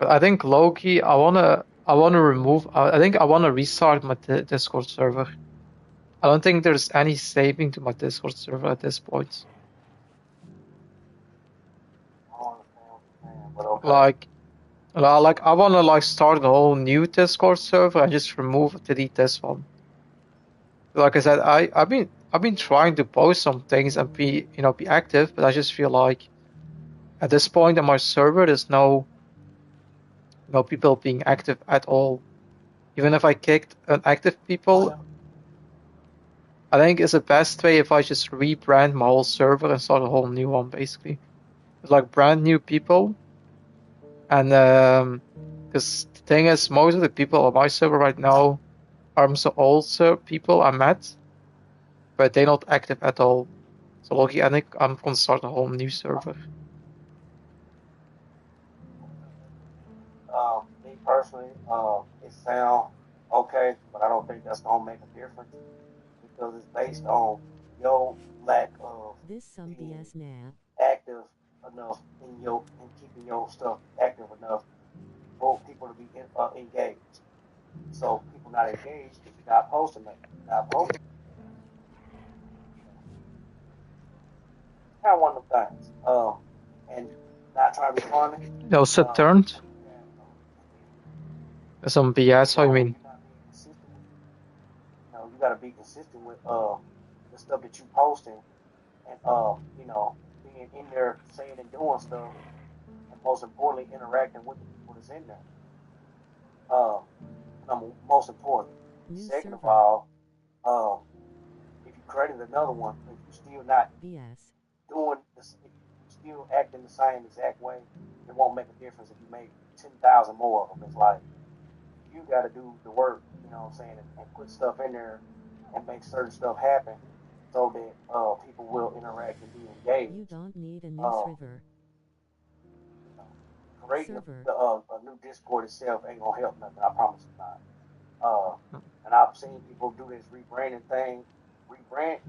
I think Loki, I wanna remove. I think I wanna restart my Discord server. I don't think there's any saving to my Discord server at this point. I don't understand what you're saying, but okay. Like I wanna like start a whole new Discord server and just delete this one. Like I said, I've been trying to post some things and be active, but I just feel like at this point on my server there's no people being active at all. Even if I kicked unactive people, I think it's the best way if I just rebrand my whole server and start a whole new one, basically. It's like brand new people, and because the thing is, most of the people on my server right now are some old people I met, but they're not active at all. So Loki, I think I'm gonna start a whole new server. Me personally, it sounds okay, but I don't think that's gonna make a difference because it's based on your lack of This some being BS now. active enough in keeping your stuff active enough for people to be engaged. So people not engaged if you're not posting it, not posting. Kind of one of them things. And not trying to be funny. No, set turned. Yeah, Some BS. How you when mean? you're not being consistent with, you got to be consistent with the stuff that you posting and being in there saying and doing stuff, and most importantly interacting with the people that's in there. Uh, most important. New Second of server. all, um, if you created another one, if you still not BS. doing this, if you still acting the same exact way, it won't make a difference if you make 10,000 more of them. It's like you got to do the work, you know what I'm saying, and put stuff in there and make certain stuff happen so that people will interact and be engaged. You don't need a new Um, server. you know, creating Server. a new Discord itself ain't gonna help nothing. I promise you not. And I've seen people do this rebranding thing.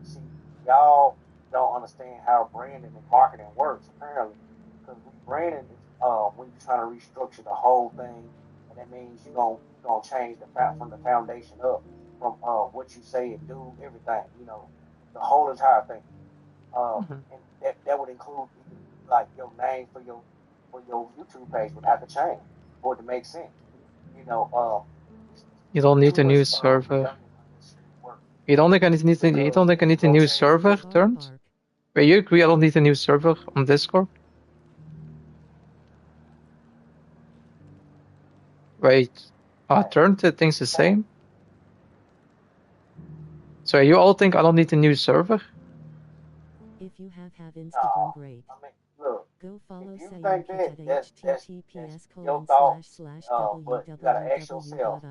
See, y'all don't understand how branding and marketing works apparently, because rebranding is when you're trying to restructure the whole thing, and that means you're gonna change from the foundation up, from what you say and do, everything. The whole entire thing. And that would include even like your name for your YouTube page would have to change for it to make sense. You know, You don't it's need too a new much server. redundant unnecessary work You don't think I need because you don't think I need a go new change server this. Bark turned? bark. Wait, you agree I don't need a new server on Discord? Wait, turned the thing's the same? So you all think I don't need a new server? If you have Instagram, No, great. I mean, look, Go follow if you think Sayunkit that, at that's your thoughts, but you gotta ask yourself,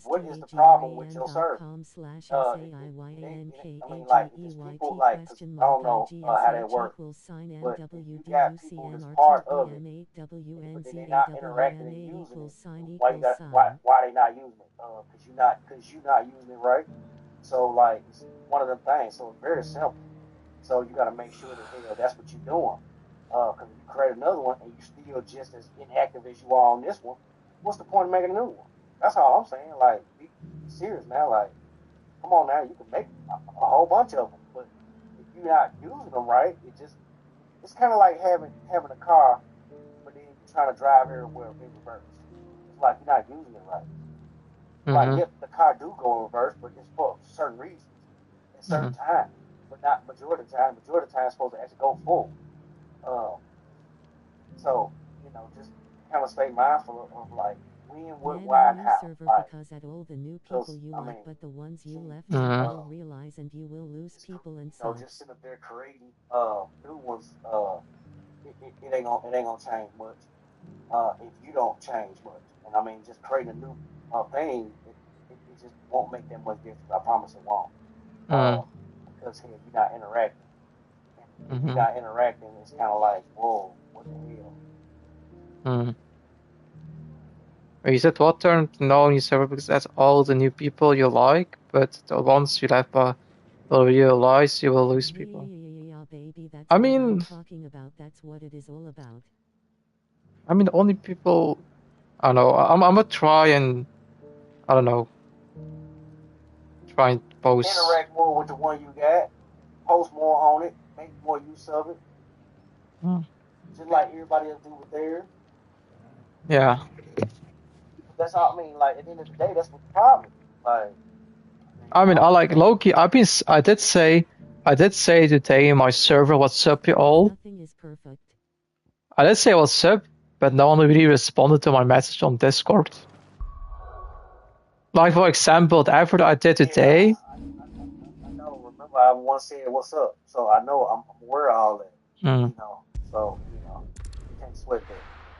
what is the problem with your service? I mean, like, because people like, because I don't know how that works, but if you got people that's part of it, but then they're not interacting and using it, why they not using it? Because you not using it right. So like, it's one of them things. So it's very simple. So you got to make sure that that's what you're doing. Because if you create another one and you still just as inactive as you are on this one, what's the point of making a new one? That's all I'm saying. Like, be serious, man. Like, come on now, you can make a whole bunch of them, but if you're not using them right, it's kind of like having a car, but then you're trying to drive everywhere in reverse. It's like you're not using it right. Like, yep, the car do go in reverse, but it's for certain reasons at certain times, but not majority of the time. Majority of the time, it's supposed to actually go full. Um, so just kind of stay mindful of like when, what, why, and New how. server Like, because at all the new people because you I like, mean, but the ones you see, left you will realize and you will lose just people and such. just sitting up there creating new ones. It ain't gonna change much. If you don't change much, and I mean, just creating a new thing, it just won't make that much difference. I promise it won't. Because hey, you're not interacting. And if you're not interacting, it's kind of like, whoa, what the hell? You said what turned no new server because that's all the new people you like, but the ones you left will realize you will lose people. Yeah, baby, that's I what mean, I'm talking about. That's what it is all about. the only people I don't know. I'm gonna try and I don't know. Try and post. Interact more with the one you got. Post more on it. Make more use of it. Just like everybody else do with theirs. Yeah. That's all I mean. Like at the end of the day, that's what the problem is. Like. I mean, I like Loki. I did say today in my server, what's up, you all? Nothing is perfect. I did say what's up, but no one really responded to my message on Discord. Like, for example, the effort I did today. I know. Remember, I once said what's up, so I know I'm aware of all that. You know, so you can't sweat that.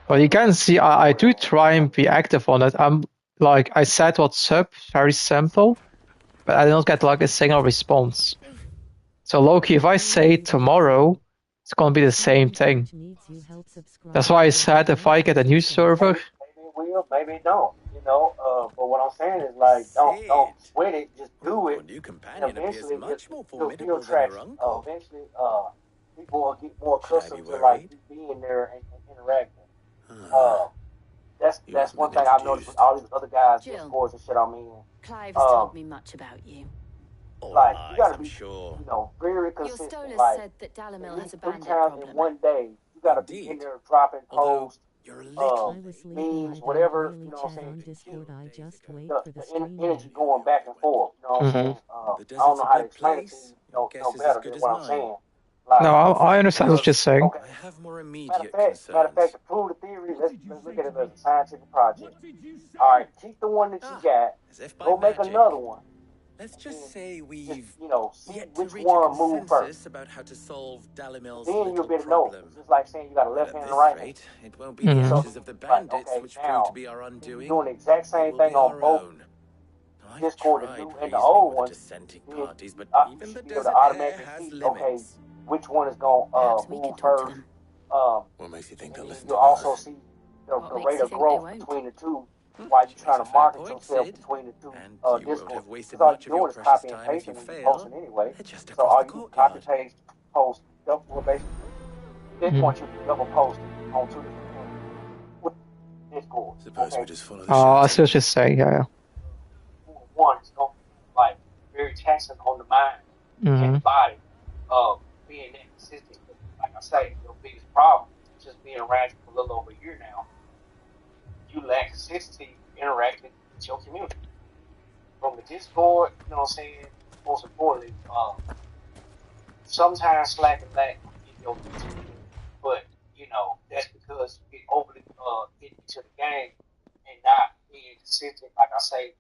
Well, you can see I do try and be active on it. I'm like I said what's up, very simple, but I don't get like a single response. So Loki, if I say tomorrow, it's gonna be the same thing. That's why I said if I get a new server. Maybe it will, maybe it don't. You know, but what I'm saying is like don't sweat it, just do it. Eventually, you'll track. Eventually, people will get more accustomed to like being there and interacting. That's one thing I've noticed with all these other guys, Discords and shit. I mean, Clive has told me much about you. Like you gotta be, very consistent. Your Stolas like said that Dalimil has a 3 bandit times problem. in one day, you gotta be in there dropping posts, memes, whatever. You know what I'm saying? Discord, I just wait the for the stream energy going back and forth. You know what I'm saying? I don't know how to explain it to you. No better than what I'm saying. Like, no, I understand what you're saying. Okay. I have more immediate Matter of fact, to prove the theory, let's look at it as a scientific project. All right, keep the one that you got. Go make another one. Let's just say we've see which one move first. About how to solve Dalimil's then you'll be able to know. It's just like saying you got a left hand and a right hand. It won't be the actions of the bandits which prove to be our undoing. Doing the exact same thing on both Discord, the new and the old one. Parties, but even the desert automatically see, okay, which one is going to move first. What makes you think they'll listen you'll also see the rate of growth between the two while you're trying to market yourself between the two Discord. Because all you're doing is copy and pasting when you're posting anyway. So all you copy, paste, post, double, basically, at this point you can double post on 2 different things with Discord. Suppose we just follow the I see what you're saying, yeah. One is going to be like very taxing on the mind and the body of being that consistent. Like I say, your biggest problem is just being around you for a little over a year now. You lack consistency interacting with your community. From the Discord, you know what I'm saying? Most importantly, sometimes slack and lack in your community. But, that's because you get overly into the game and not being consistent, like I say.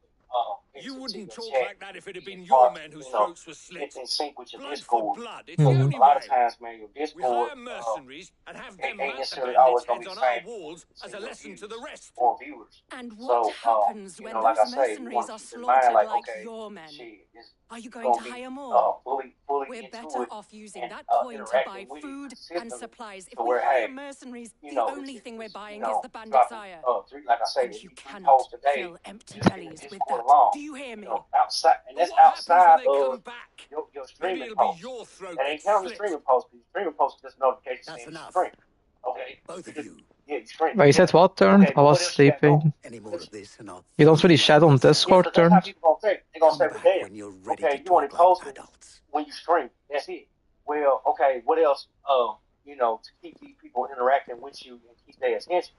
You wouldn't talk like that if it had been your men whose throats were slit. In sync with your Blood Discord. for blood. It's the only A lot of way. times, man, your Discord. We hire mercenaries and have them ain't mount the necessarily bandits' always gonna heads be on the our same. walls as a lesson to the rest. Or viewers. And what happens when like those I say, mercenaries are keep in slaughtered mind, like okay, your men? shit, Are you going to hire more? Fully We're into better it off using and, that coin to buy interacting with it food and consistently supplies. If to we where, hire hey, mercenaries, you the know, only thing we're buying is the bandit's dropping, ire. like I say, And if you you cannot post today, fill empty just in the bellies with Discord that. alone, Do you hear me? outside, and that's What happens outside when they come of back? your Maybe streaming it'll post. be your throat That ain't that's counting the slit. streaming post. The streaming post is just notification That's saying you enough. stream. Okay. Both of you. Yeah, you stream. But you said what, Turn? Okay, I was what else you got going? sleeping. Any more of this and I'll You don't really chat on Discord, That's how Turn? people gonna think. They're gonna say, come well, back damn. when you're ready Okay, to you only talk post like it adults. when you stream. That's it. Well, okay, what else? To keep these people interacting with you and keep their attention,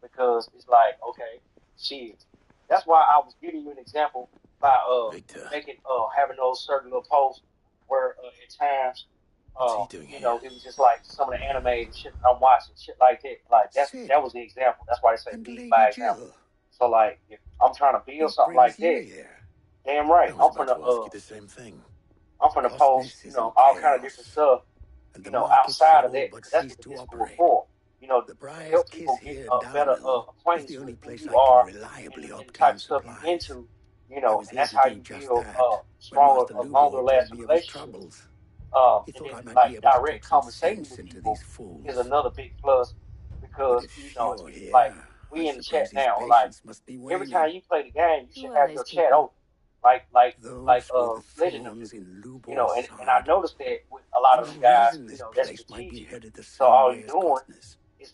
because it's like, okay, shit. That's why I was giving you an example by Victor. making having those certain little posts where at times What's he doing it was just like some of the anime and shit I'm watching, shit like that. Like that was the example. That's why they say And lead Lady by example. Jill. So like if I'm trying to build What something like brings you that, here? damn right, I I'm was about finna to ask you the same thing. I'm finna Cosmos post, is in all kind of chaos, different stuff, and the markets outside have of all that. but That's ceased what to this is operate. for. The To Briar's help Kiss people here get in a better Dalimil is acquaintance the only with who place you I are can reliably and the obtain type of stuff supplies. you into, I was and here that's to how do you just build that when stronger, Master longer Lugo lasting told me of his relationships. troubles. He And thought I then might like be able to direct talk some conversation sense with into people these fools. is another big plus But because if you're like here, we I in the chat suppose his now, like patience must be every time waning. you play the game, you Who should are have those your chat people? open, like Those were the Legendary. thorns in And Lubor's I side. noticed that with a lot And of the the guys, reason this that's place might be strategic. headed the So same all way you're as doing Cosmos. is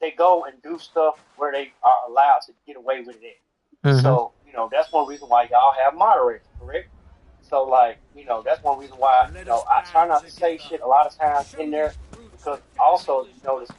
they go and do stuff where they are allowed to get away with it. So, that's one reason why y'all have moderators, correct? So, like, that's one reason why, I try not to say shit a lot of times in there, because also, you notice,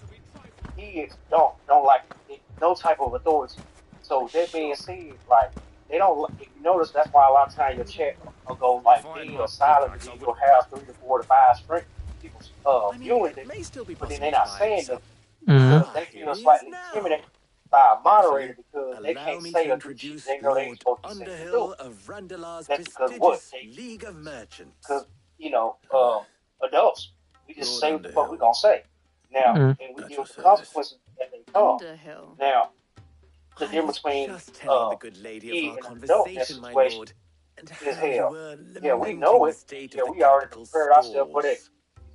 kids don't like to get no type of authority. So that being said, like they don't. If you notice, that's why a lot of times your chat will go like dead or silent, and then you'll have 3 to 4 to 5 strength people I mean, viewing it it, may still be but then possible they're to not buy saying this up. Mm-hmm. because they Here feel he slightly is now. intimidated by a moderator Carefully, because they allow can't me say to or do shit introduce they know they ain't Lord supposed to say to do. Underhill of Randalar's That's because what? prestigious League of Merchants. Because, you know, adults, we just Lord say what the fuck we Underhill. gonna say. Now, Mm. and we At deal your with the service. consequences that they come. Underhill. Now, the I difference was between just telling the good lady of he our and an adult in that conversation, my situation lord, and is how you hell. were Yeah, we lamenting know the it. state Yeah, of the we already capital prepared ourselves for that. stores.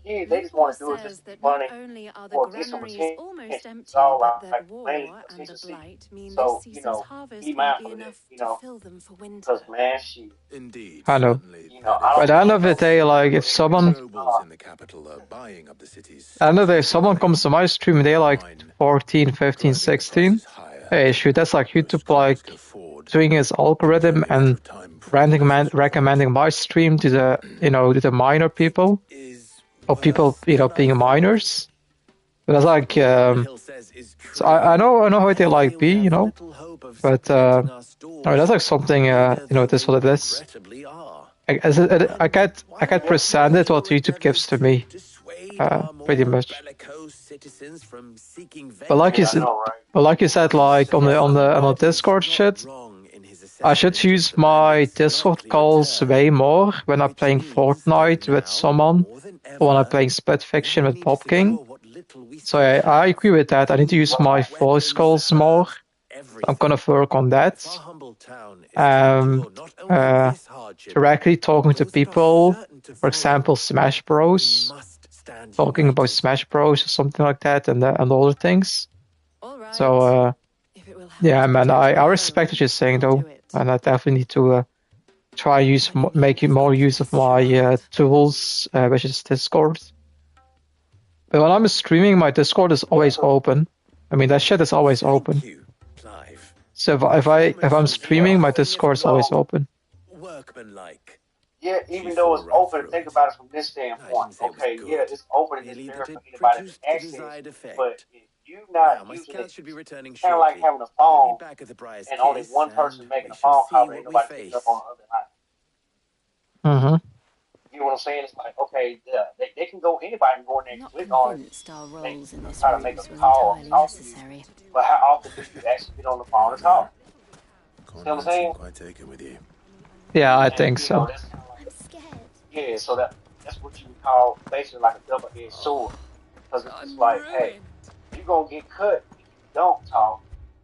The kids, they just want to do it just says to be that not funny only are the or get some granaries attention. almost It's empty, all but like that war mainly and the attention seeking. blight mean So, this you season's know, harvest be won't be mindful of that, enough you to know, fill them for winter. because man, shit, Indeed, I know. certainly. you know, that I is But at the don't end of the know. day, like if someone, nobles in the capital are buying up the city's I know that if social someone life. comes to my stream and they're like Wine, 14, 15, driving the 16, prices higher hey, than shoot, that's like most YouTube travellers like can afford. doing his algorithm Only a matter and of time before the prices rise. recommending my stream to the, you know, to the minor people Is or people, worth you know, what I being thought. minors. But that's like, What Underhill says is so true. I know how they I like fear be, we have you know, little hope of but supplanting our I stores, mean, that's like something, eager you know, though this they what it is. regrettably are. I And why get not presented raise what your YouTube gives endeavors to me, dissuade our pretty more much. bellicose citizens from seeking But like you Yeah, I said, vengeance? know, right? but like you said, like on the Underhill is Discord not shit, wrong in his I should assessment of use the my bandits' Discord likely calls return, way more when I'm which playing means that Fortnite with now, someone more than or when I'm ever, playing Split we Fiction will with need to Pop King. secure what little we So still I have. agree with that. I need to use my voice Weapons, calls more. herbs, I'm gonna everything. work on If that. our humble town is to endure not only this hardship, Directly talking but to those that are people, certain to for follow, example, Smash we Bros. must stand Talking about united. Smash Bros. Or something like that, and other things. All right. So If it will help yeah, to man, protect I my respect home, what you're saying I'll though, do it. and I definitely need to try use But you need making this more use of my shroud. tools, which is Discord. But when I'm streaming, my Discord is always open. I mean, that shit is always open. Thank you, Clive. So if I'm streaming, my Discord is always open. Workmanlike. Yeah, She even though it's saw right open, through think it. about it from this I standpoint. didn't say it was Okay, yeah, good, it's open and it's merely there that for it anybody to produced the access. desired But effect. if you not Now, my using scouts it, should be returning kind of like shortly. having a We'll phone be back at the Briar's and only Kiss, one person and making we a shall phone see call, but ain't what we nobody picking up face. on the other line. Mm-hmm. You know what I'm saying? It's like, okay, yeah, they can go, anybody can go in there and Not click on it, convinced our make, roles in this try to make a ruse was call and entirely talk to you. necessary. But how often do you actually get on the phone and talk? See what I'm Conrad saying? seemed quite taken with you. Yeah, I And, think you know, so. that's kind of like, I'm scared. yeah, so that's what you would call basically like a double-edged sword. Because it's just I'm like, hey, ruined. you're going to get cut if you don't talk,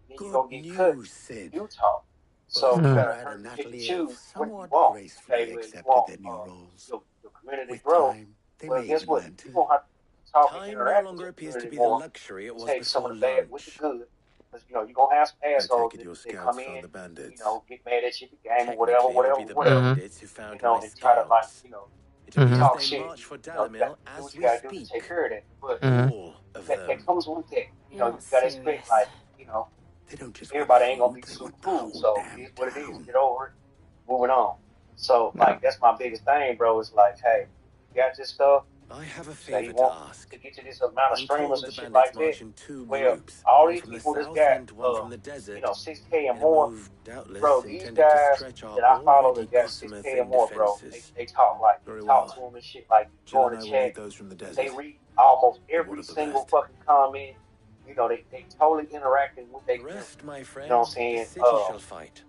then you're Good going to get cut news, Sid. if you talk. So Both you Mm. got to Conrad and pick and Natalie have choose what you somewhat want. gracefully Okay, well, you accepted want their new roles. your community With growth. time, they Well, may guess even what? learn You're to. going to have to talk and Time no interact with longer your appears to community be the more. luxury it was Take some before of the bad with the lunch. good. Because, you know, you're going to have some I assholes take it your that scouts come in, found the bandits. you know, get mad at you at the game or whatever, Technically, it would be the Mm-hmm. bandits who found you know, my and try to, like, scouts. you know, It Mm-hmm. appears talk they shit. march for You know, you got Dalamil to do what as you we got to do to speak. take care of that. But Mm-hmm. All of that them. comes with that. You You're know, not you got to expect, serious. like, you know, They don't just everybody ain't going to recruit, be they super want the cool. whole So damn it's what it is. town. Get over it. Moving on. So, Yeah. like, that's my biggest thing, bro. Is like, hey, you got this stuff. I have a Say you favor to want ask. to get to this amount of I'm streamers told and the shit bandits like that. march in two Well, groups, all one these from the people that's south got, and one from the desert, you know, 6K and in a more, move doubtless bro. These intended to guys stretch our that I follow already that got gossamer 6K and thin more, bro. defenses. They talk like Very talk well. to them and shit. Like you Jill go in and the I will chat, lead those from the they desert. read almost But every what of the single rest? fucking comment. You know, they totally interacting with their The community. rest, my friend, You know what I'm the saying? city shall fight.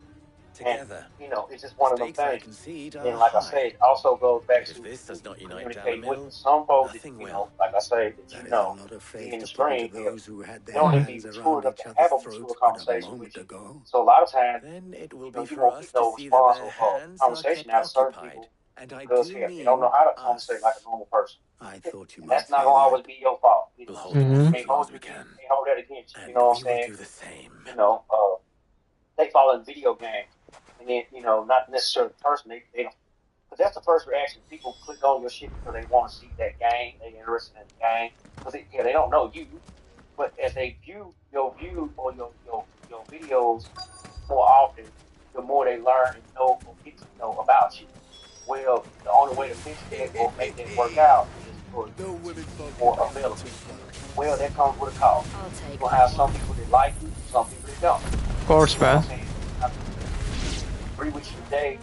And Together. you know, it's just The one of them stakes, I things. concede, And then, are like I high. said, it also goes back Yet if to this who does not you unite communicate with. Dalamil, Some folks that, nothing you will. know, like I say, that That you is a know, lot of be faith in the to put into stream here, those who had they their don't even be hands mature around enough to each have other's a mature throats but a conversation with moment you. ago. So a lot of times, Then it will you know, be you for won't us get to no see that response their or hands are conversation kept out of certain occupied. people And I because do hell, they don't know mean how to conversate like us. a normal person. I thought you And might that's not say gonna always that. be your fault. You We'll know, hold them Mm-hmm. off you as may long hold as it we against, can. they hold that against you. You And know what we I'm will saying? do the same. You know, they fall in video games, and then you know, not necessarily the person they don't. Because that's the first reaction. People click on your shit because they want to see that game. They're interested in the game because they don't know you, but as they view your view or your videos more often, the more they learn and know or get to know about you. Well, the only way to fix that or make that work out is for you No women folk or can available. too far. Well, that comes with a cost. I'll You're take gonna have that some one. people that like you, some people that don't. Of course, You know what man. I'm saying? I agree with you today,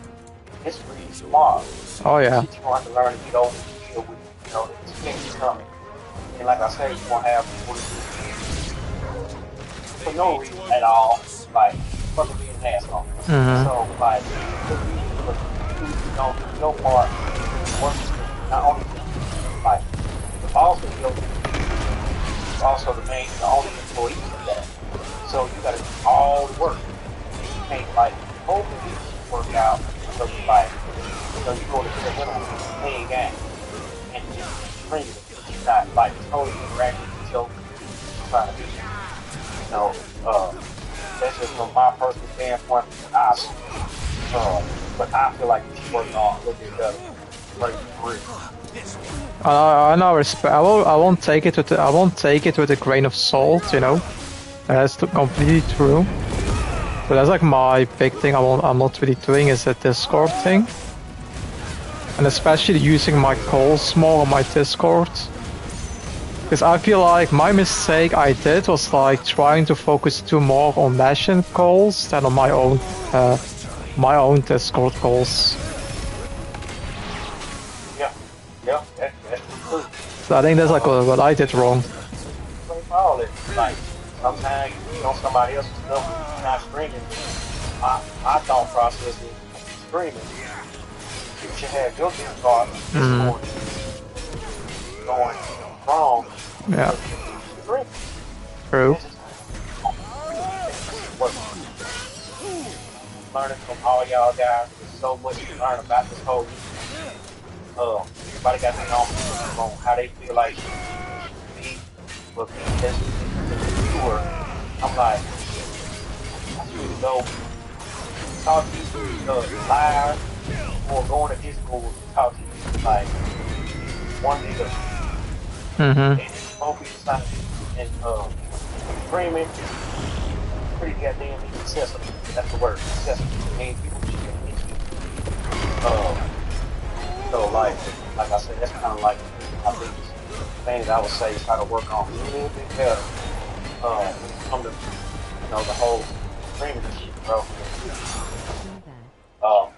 disagree with you tomorrow. Oh yeah. Shit, you're gonna have to learn to get over and deal with, the experience coming. And like I said, you're gonna have people that for no reason at all, like fucking being an asshole. Mm-hmm. So like, good reason, but you know, part work not only like the boss of your also the only employee of that. So you gotta do all the work. You can't like hope it work out. So you like, you go to the middle playing game and just bring it. It's not like totally interacting with your trying to be, that's just from my personal standpoint. But I feel like we should work on a little bit better. Like for real. I know. I won't take it with. I won't take it with a grain of salt. You know, that's completely true. But that's like my big thing. I'm not really doing is the Discord thing, and especially using my calls more on my Discord. Because I feel like my mistake I did was like trying to focus too more on Nation calls than on my own Discord calls. Yeah, that's true. So I think that's like what I did wrong. All it. Like sometimes you know somebody else's stuff, you're not screaming. My thought process is screaming. You should have your thought going wrong. Yeah. Screaming. True. Learning from all y'all guys. There's so much to learn about this whole everybody got their own on how they feel like me, but me as the viewer, I'm like, I should go talk to you live or go in a Discord and talk to you like one nigga and both people sign and screaming pretty goddamn accessible. That's the word, accessible. I mean, people should so like I said, that's kind of like my biggest thing that I would say is how to work on a little bit better. Come to the whole streaming shit, bro.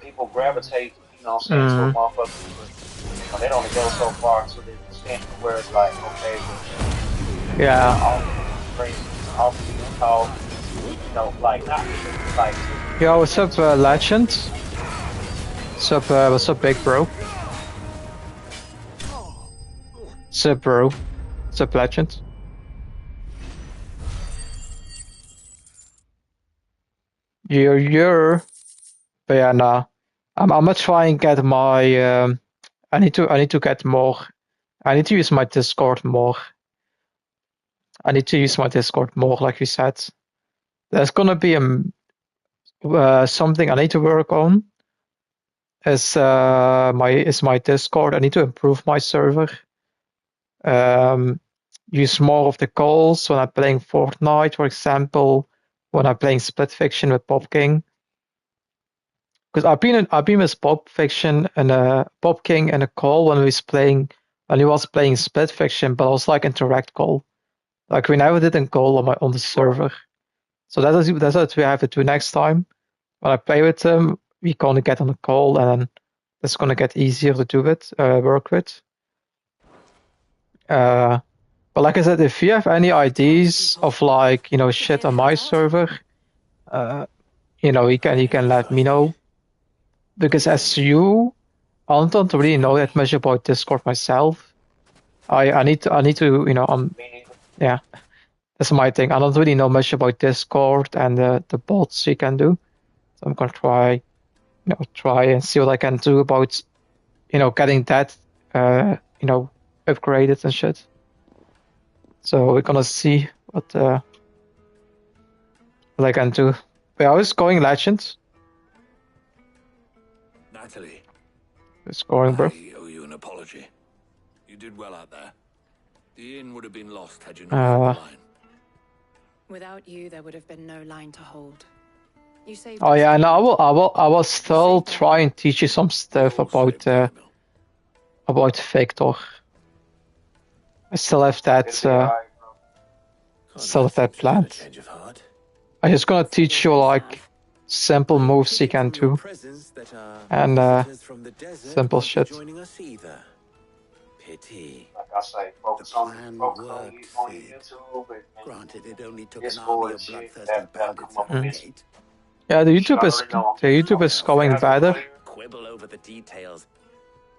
People gravitate, to a motherfucker, but they don't go so far to the extent where it's like, okay, Yeah. all the talk, like not like. Yo, what's up, Legend? What's up, big bro? What's up, bro? What's up, Legend? But yeah, nah. I'm gonna try and get my. I need to get more. I need to use my Discord more. I need to use my Discord more, like you said. There's gonna be something I need to work on. Is my Discord. I need to improve my server. Use more of the calls when I'm playing Fortnite, for example, when I'm playing Split Fiction with Bob King. Because I've been with Bob Fiction and Bob King in a call when he was playing Split Fiction, but also like interact call. Like we never did a call on the server. So that's what we have to do next time. When I play with him, we're gonna get on a call and then it's gonna get easier to do it, work with. But like I said, if you have any ideas of like, shit on my server, you can let me know. Because as you, I don't really know that much about Discord myself. I need to, yeah, that's my thing. I don't really know much about Discord and the bots you can do. So I'm gonna try and see what I can do about, getting that, upgraded and shit. So we're gonna see what I can do. But I was going Legend. Natalie, It's going, bro. I owe you an apology. You did well out there. The inn would have been lost had you not held the line. Without you, there would have been no line to hold. You saved Oh us. yeah, and I will still try and teach you some stuff about Victor. I still have that. Still have that planned. Change of heart. I'm just gonna teach you like simple moves you can do, and simple shit. Joining us either. Pity. Like I say, focus on worked, YouTube and Granted, it only took an Discord army and of shit bloodthirsty that come bandits up at with the it. gate. Yeah, the YouTube is going better. Quibble over the details.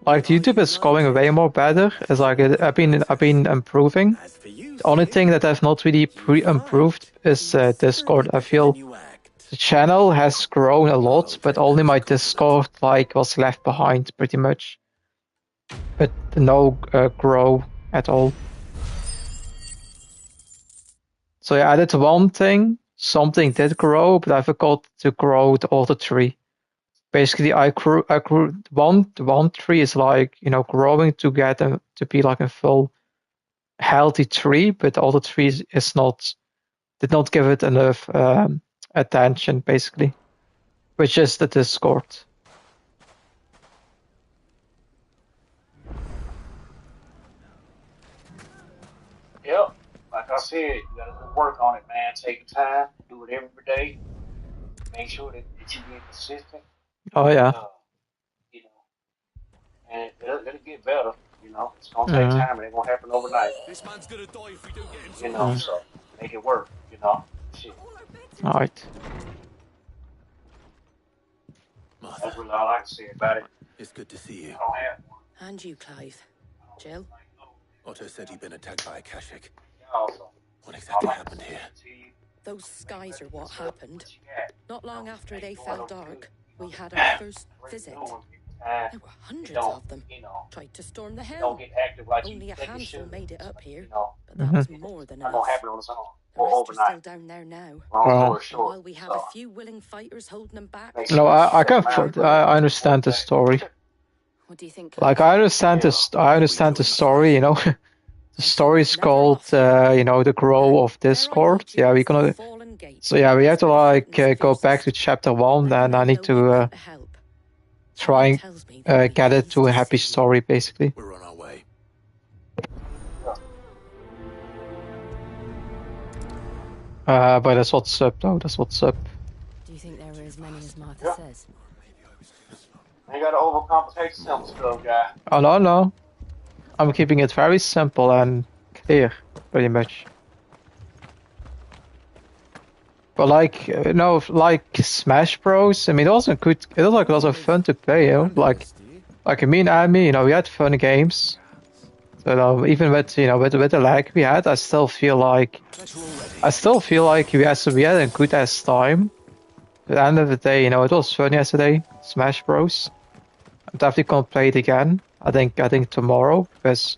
Like the YouTube is going way more better. It's like I've been improving. As for you, The only Sid, thing that I've not really improved is Discord. I feel you act. the channel has grown a lot, but only my Discord like was left behind pretty much. But no grow at all. So yeah, I did one thing. Something did grow, but I forgot to grow the other tree. Basically, I grew one tree is like, you know, growing to get them to be like a full healthy tree, but the other tree is not, did not give it enough attention, basically, which is the Discord. Yep. Like I said, you gotta work on it, man. Take your time, do it every day. Make sure that you get consistent. Oh yeah. You know, and it'll get better. You know, it's gonna take time, and it won't happen overnight. This man's gonna die if we don't get him You know, so make it work. You know, shit. All right. That's really all I can say about it. It's good to see you. I don't have one. And you, Clive. Jill? Otto said he'd been attacked by a Kashik. Also, What exactly happened here? Those skies are what happened. Not long after they fell dark, we had our first visit. There were hundreds of them. You know, Tried to storm the don't hill. get active like Only you a think you handful should. made it up here, You know, but that was more than not enough. gonna happen on its own The or rest are still overnight. down there now. Long Wow. story And short. while we have so, a few willing fighters holding them back, make No, sure I you can. marry I understand the story. what do you think? Like I understand this. I understand the story. You know, the story is called, you know, the grow of Discord. Yeah, we're gonna. So yeah, we have to like go back to chapter 1, and I need to try and get it to a happy story, basically. We're on our way. But that's what's up, though. That's what's up. Do you think there were as many as Martha Yeah. says? You gotta overcomplicate simple stuff, guy. Oh no, I'm keeping it very simple and clear, pretty much. But like, you know, like Smash Bros. I mean, it was good. It was like lots of fun to play. You know, like me and Amy, you know, we had fun games. So even with with the lag we had, I still feel like we had a good ass time. At the end of the day, you know, it was fun yesterday. Smash Bros. I'm definitely gonna play it again. I think tomorrow, because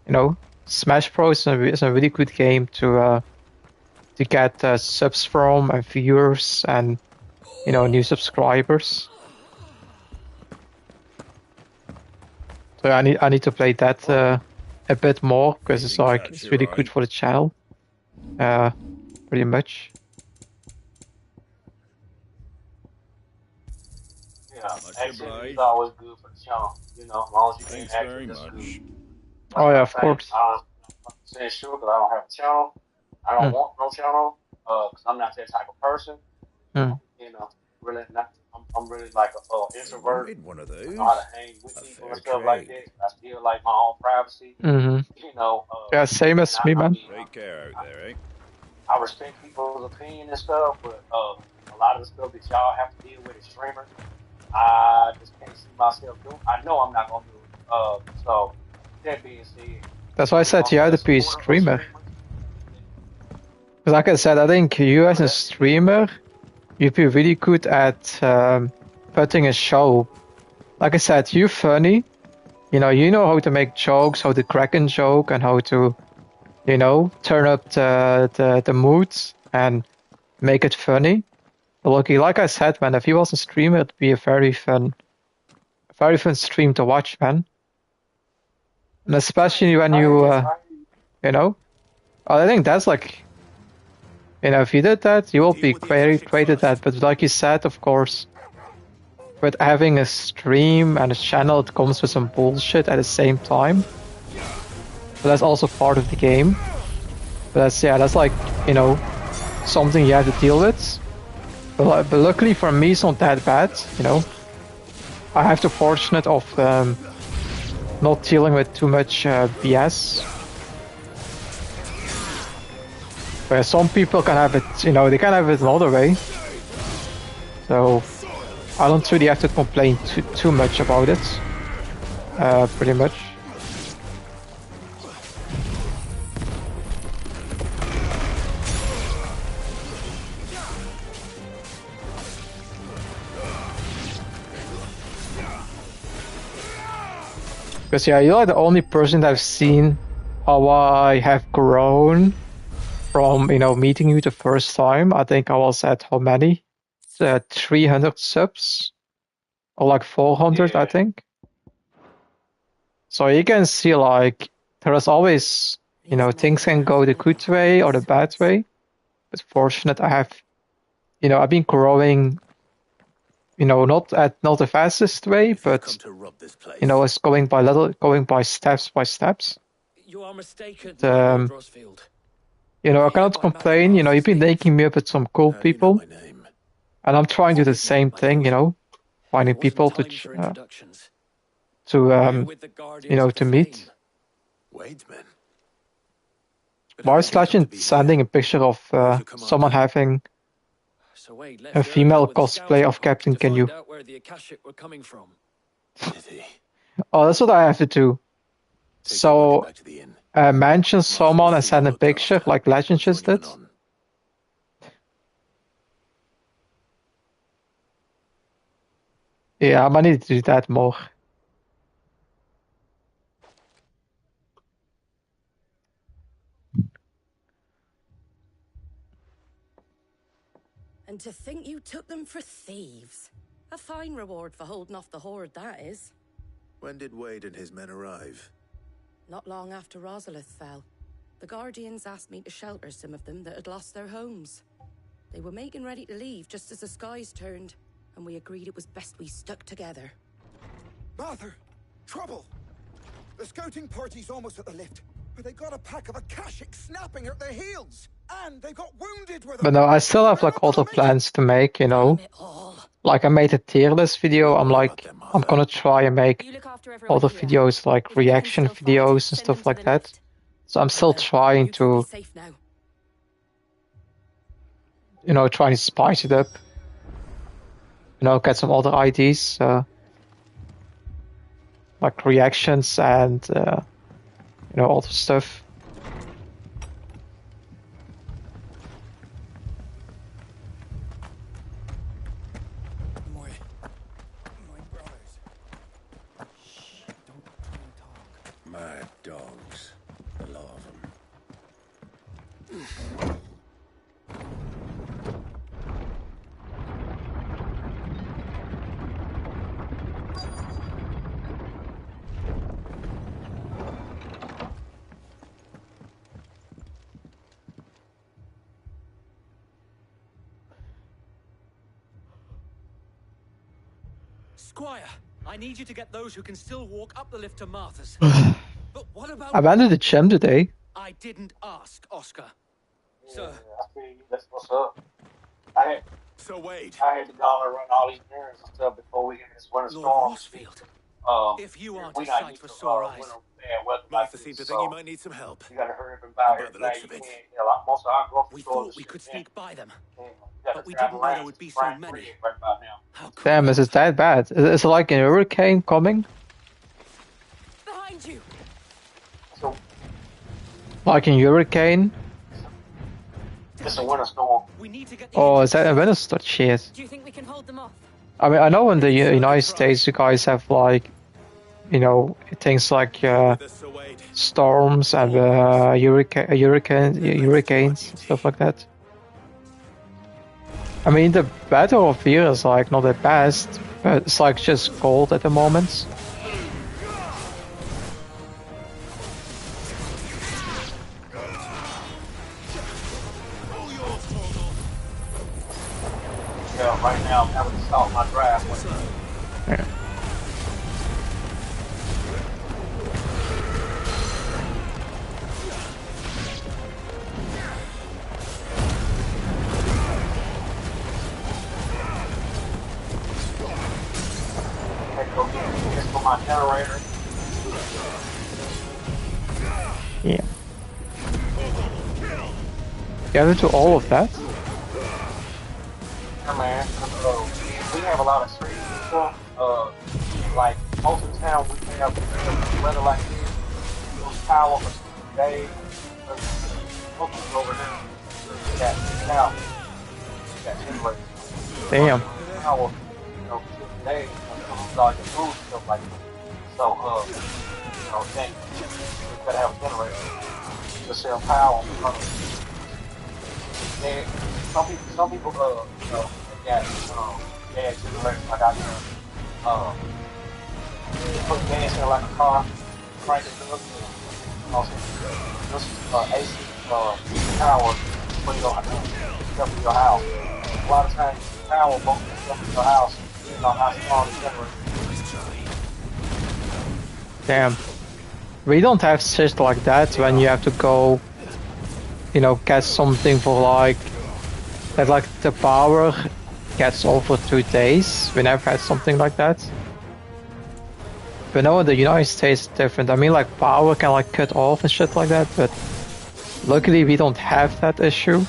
you know, Smash Bros is a really good game to get subs from and viewers and, you know, new subscribers. So I need to play that a bit more, because it's like it's really good for the channel. Pretty much. Yeah, activity is always good for the channel. You know, as long as you can active, that's good. Oh yeah, of course. I'm saying sure, because I don't have a channel. I don't want no channel, because I'm not that type of person. Mm. You know, really not. I'm really like a introvert. Wanted one of those. I know how to hang with people and stuff like that. I still like my own privacy. Mhm. You know. Yeah, same as me, man. Take care out there, eh? I respect people's opinion and stuff, but a lot of the stuff that y'all have to deal with as streamers, I just can't see myself doing. I know I'm not gonna do it. So that being said, That's why I said you have to be a streamer. Because like I said, I think you as a streamer, you'd be really good at putting a show. Like I said, you're funny. You know how to make jokes, how to crack a joke, and how to, you know, turn up the moods and make it funny. But like I said, man, if you was a streamer, it'd be a very fun stream to watch, man. And especially when you, you know, I think that's like, you know, if you did that, you will be very great at that. But like you said, of course, with having a stream and a channel, it comes with some bullshit at the same time. but that's also part of the game. But that's like, you know, something you have to deal with. But luckily for me, it's not that bad, you know. I have the fortunate of not dealing with too much BS. Where some people can have it, you know, they can have it another way. So I don't really have to complain too much about it. Pretty much. Because yeah, you're like the only person that I've seen how I have grown from, you know, meeting you the first time. I think I was at how many? 300 subs? Or like 400, I think. So you can see like, there is always, you know, things can go the good way or the bad way. But fortunate I have, you know, I've been growing, you know, not the fastest way, but you know, it's going by steps by steps. You are mistaken, You know, I cannot complain. You know, you've been linking me up with some cool people, and I'm trying to do the same thing. You know, finding people to you know, to meet. Mars Legend sending a picture of someone having a female cosplay of Captain Canyu. Oh, that's what I have to do. So, mention someone and send a picture like Legend just did. Yeah, I might need to do that more. And to think you took them for thieves. A fine reward for holding off the horde, that is. When did Wade and his men arrive? Not long after Rosalith fell. The Guardians asked me to shelter some of them that had lost their homes. They were making ready to leave just as the skies turned, and we agreed it was best we stuck together. Martha! Trouble! The scouting party's almost at the lift, but they got a pack of Akashic snapping at their heels! And they got wounded with them! But no, I still have like other plans to make, you know. Like I made a tier list video, I'm gonna try and make other videos like reaction videos and stuff like that. So I'm still trying to, you know, trying to spice it up. You know, get some other ideas, like reactions and, you know, other stuff. Mad dogs. A lot of them. Squire, I need you to get those who can still walk up the lift to Martha's. But what about... I went to the gym today. I didn't ask, Oscar. Sir. That's what's up. So Wade, I had to go and run all these errands and stuff before we get this winter storm. If you aren't a sight for sore eyes. Martha seemed to think you might need some help. You gotta hurry up and buy everything. Most of our grocery We stores thought we could sneak by them, but but we didn't know there would be so many. Damn, is it that bad? Is it like a hurricane coming? Behind you! So, Like a hurricane? it's a winter storm. We need to get Oh, is that a winter storm? Shit. Do you think we can hold them off? I mean, I know in the United States you guys have like, you know, things like storms and hurricanes, stuff like that. I mean, the weather of here is like not the best, but it's like just cold at the moment. Yeah, right now I'm having to stop my driveway. Yeah. my generator. Yeah. You have to do all of that? Yeah, man. We have a lot of streets and stuff. Like most of the town, we have weather like this. Those power for 2 days. Focus over there. That now, that generator. Damn. Power, you know, for 2 days. Like the food and stuff like that. So, you know, then you gotta have a generator to sell power. And some people, you know, they got generators like I do. Put gas in like a car, crank it up, also just AC power for your stuff in your house. A lot of times, power won't get stuff in your house. You know how strong the generator. Damn. We don't have shit like that when you have to go, you know, get something for like, that like the power gets over 2 days. We never had something like that. But no, in the United States it's different. I mean, like power can like cut off and shit like that, but luckily we don't have that issue.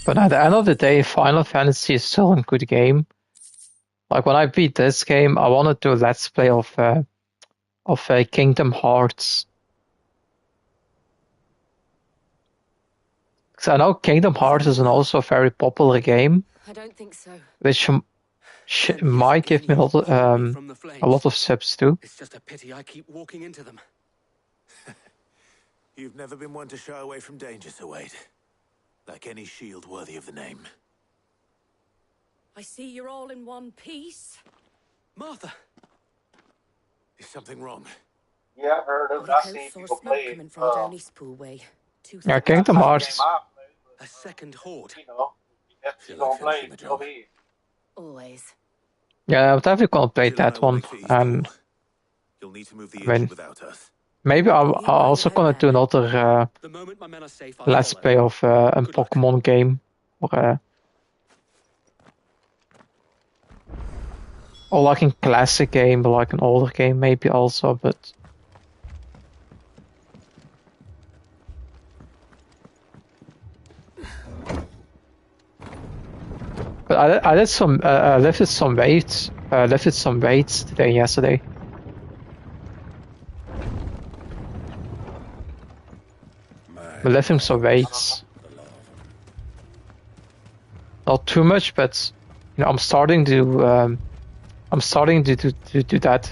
But at the end of the day, Final Fantasy is still a good game. Like when I beat this game, I want to do a Let's Play of Kingdom Hearts. Because I know Kingdom Hearts is also a very popular game. I don't think so. Which might give me a lot of subs too. It's just a pity I keep walking into them. You've never been one to shy away from danger, Sir Wade. Like any shield worthy of the name. I see you're all in one piece. Martha! Is something wrong? Yeah, I heard of it. I seen people play coming from down Eastpool way. Yeah, Kingdom Hearts. A second horde. You know, that's what you're gonna play. Go ahead. Always. Yeah, I'm definitely gonna play that one. And You'll need to move the I mean, without us. maybe I'm also gonna do another Let's Play of a Pokemon game, or like a classic game, or like an older game, maybe also. But I did some lifted some weights today yesterday. I'm lifting some weights. Not too much, but you know, I'm starting to do that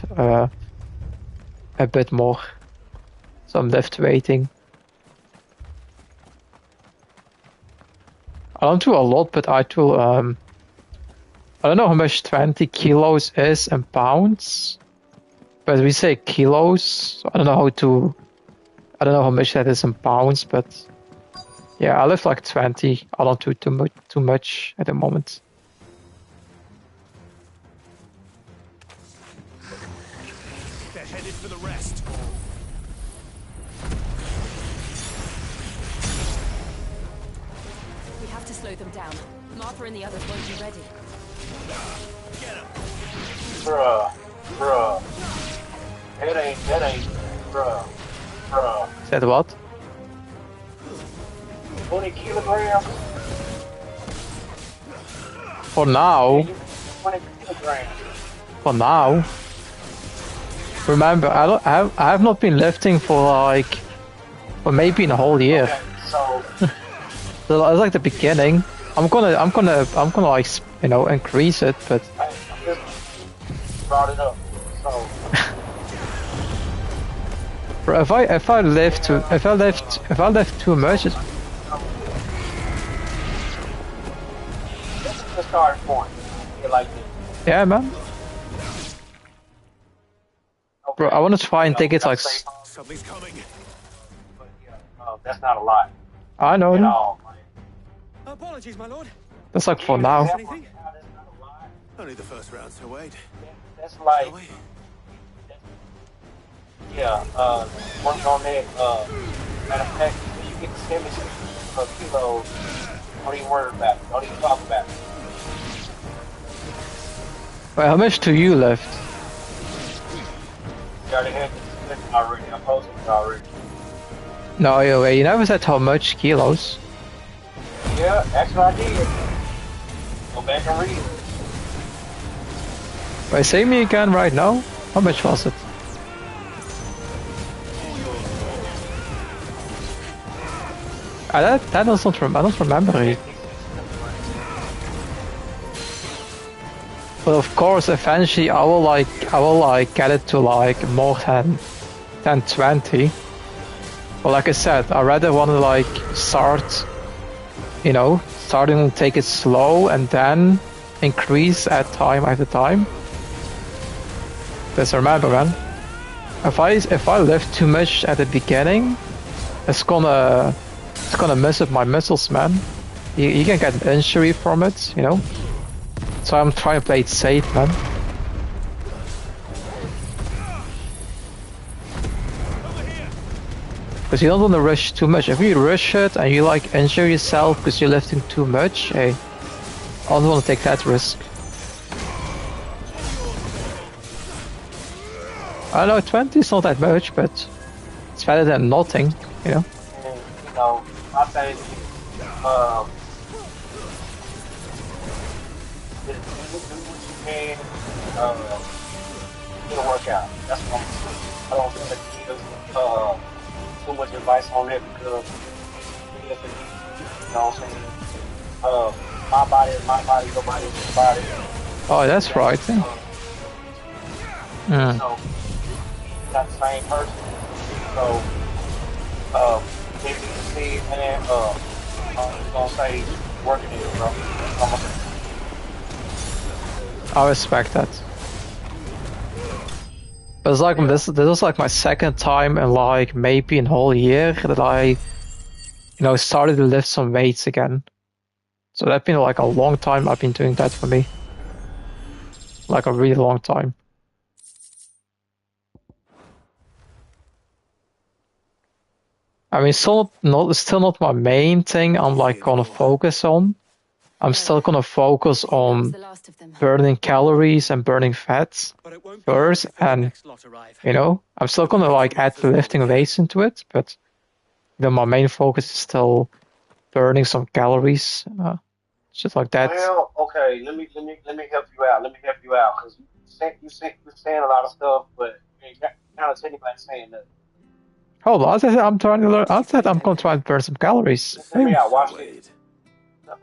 a bit more. So I'm lift weighting. I don't do a lot, but I do I don't know how much 20 kilos is in pounds, but we say kilos. So I don't know how much that is in pounds, but yeah, I lift like 20. I don't do too much at the moment. They're headed for the rest. We have to slow them down. Martha and the others won't be ready. Get him. Bruh. That ain't, bruh. Said what? 20 kilograms? For now. 20 kilograms. For now. Remember, I have not been lifting for maybe in a whole year. Okay, so So it's like the beginning. I'm gonna like increase it, but I just brought it up. So bro, if I lift too much, this is the starting point. You like this? yeah, man. Okay. Bro, I want to try and take it like. Something's coming. But yeah, that's not a lot I know. at all. Man. Apologies, my lord. That's like for now. That's not a lot. Only the first round, so wait. That's like, Shall we? yeah, working on that, matter of fact, when you get the 70 kilos, don't even worry about it. Don't even talk about it. Wait, how much do you lift? You already had this discussion already. I posted it already. No, you never said how much kilos. Yeah, actually I did. Go back and read it. Wait, say me again right now. How much was it? I don't remember it. But of course, eventually I will get it to like more than 20. But like I said, I rather want to like starting to take it slow and then increase at time after time. Because remember, man, if I lift too much at the beginning, it's gonna mess up my muscles, man. You can get an injury from it, you know. So I'm trying to play it safe, man. Because you don't want to rush too much. If you rush it and you like injure yourself because you're lifting too much, hey, I don't want to take that risk. I know 20 is not that much, but it's better than nothing, you know. And, my thing is, do what you can, get a workout. That's what I don't think that you give, too much advice on it because, you know what I'm saying? My body is my body, your body is your body. Oh, that's right. Yeah. So, not the same person. So, if you see, man, I'm gonna say, working it, bro. I respect that. But it's like this was like my second time in like maybe a whole year that I, started to lift some weights again. So that's been like a long time I've been doing that for me. Like a really long time. I mean, still not my main thing I'm like gonna focus on. I'm still gonna focus on burning calories and burning fats first, and I'm still gonna like add the lifting weights into it, but my main focus is still burning some calories, just like that. Well, okay, let me help you out. Because you're saying a lot of stuff, but you ain't kind of anybody saying nothing. Hold on, I said I'm trying to learn. I said I'm gonna try and burn some calories. Let me out. Watch it.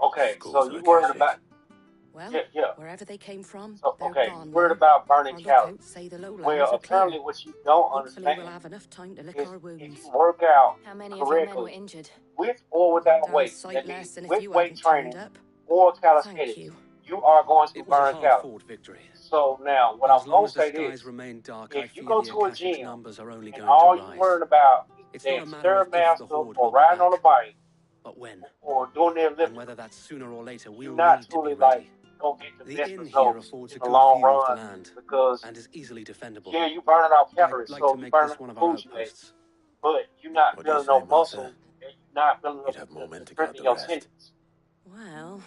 Okay, so you worried about? Well, yeah. wherever they came from, So, they're okay, gone. you worried about burning calories. Say the Well, apparently what you don't understand we'll have enough time to lick is our wounds. if you work out How many of your men were correctly, injured? with or without Down weight, sight that less means than if with you weight hadn't turned training up. or Thank calisthenics, you. you are going to It was a burn calories. hard-fought victory. So now, what But I'm as long going as to the say skies this, remain dark, I if you fear go the to a Akashic's gym numbers are only and going all to you're rise. worried about It's is not a being matter of if the Stairmaster Horde or will be riding on a back, bike but when. or doing the And Olympics, whether that's sooner or later, you're we'll not need to truly be like ready. gonna get the The best inn here results affords in a the good long view of the run land because and is easily defendable. yeah, you burning out I'd calories, like so to you make burning this one the of our food you ate, outposts. but you're not What do you building say, no Martha? muscle and you're not building You'd have more men to strength guard in the your rest. tendons. Well, when you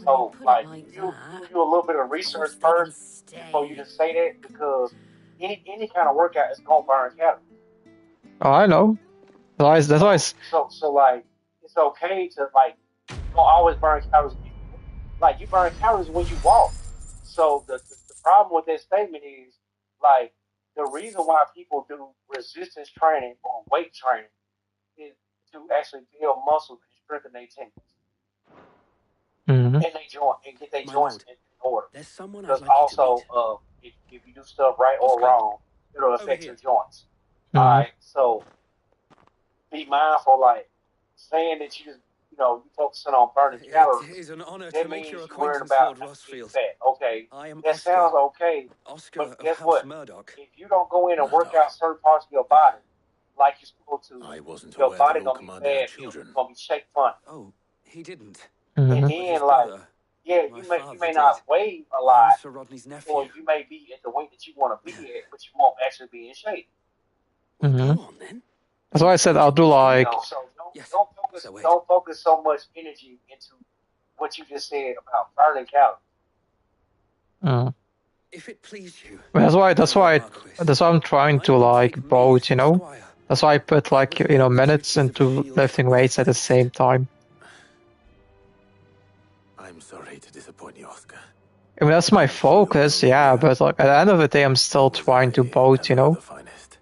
So put like it like you that, do a little bit of of research course they can first before you stay. just say that because any kind of workout is gonna burn calories. Oh, I know. That's why it's, So like it's okay to like don't always burn calories. Like you burn calories when you walk. So the problem with that statement is like the reason why people do resistance training or weight training is to actually build muscle and strengthen their tendons Mhm. and they joint and get their My joints lord, in order. there's someone I'd Because like you to also meet. if you do stuff right or Oscar, wrong, it'll over affect here. your joints. Mhm. Alright, so be mindful like saying that you just you focusing on burning It calories. is an honor That to make means your you're worried acquaintance, about Lord not getting Rosfield. fat. Okay, I am that Oscar. sounds okay, Oscar but of guess House what? Murdoch. If you don't go in and work Murdoch. out certain parts of your body like you're supposed to, I wasn't your aware body that all gonna be Commander had bad. It's children. gonna be shaped funny. Oh, he didn't. And Mhm. But then his like, brother, yeah, my you father, may did. not weigh a I lot, was Sir Rodney's nephew. or you may be at the weight that you want to be at, but you won't actually be in shape. Well, Mhm. go on then. That's why I said I'll do like So Yes. don't So wait. focus so much energy into what you just said about burning calories. If it please you. that's why Marquis, I'm trying I to would like take me both, for squire. That's why I put like With me, minutes the duties of into shield lifting are weights at the balanced. same time. I'm sorry to disappoint you, Oscar. I mean that's my focus, yeah, but like at the end of the day I'm still trying to both, The finest.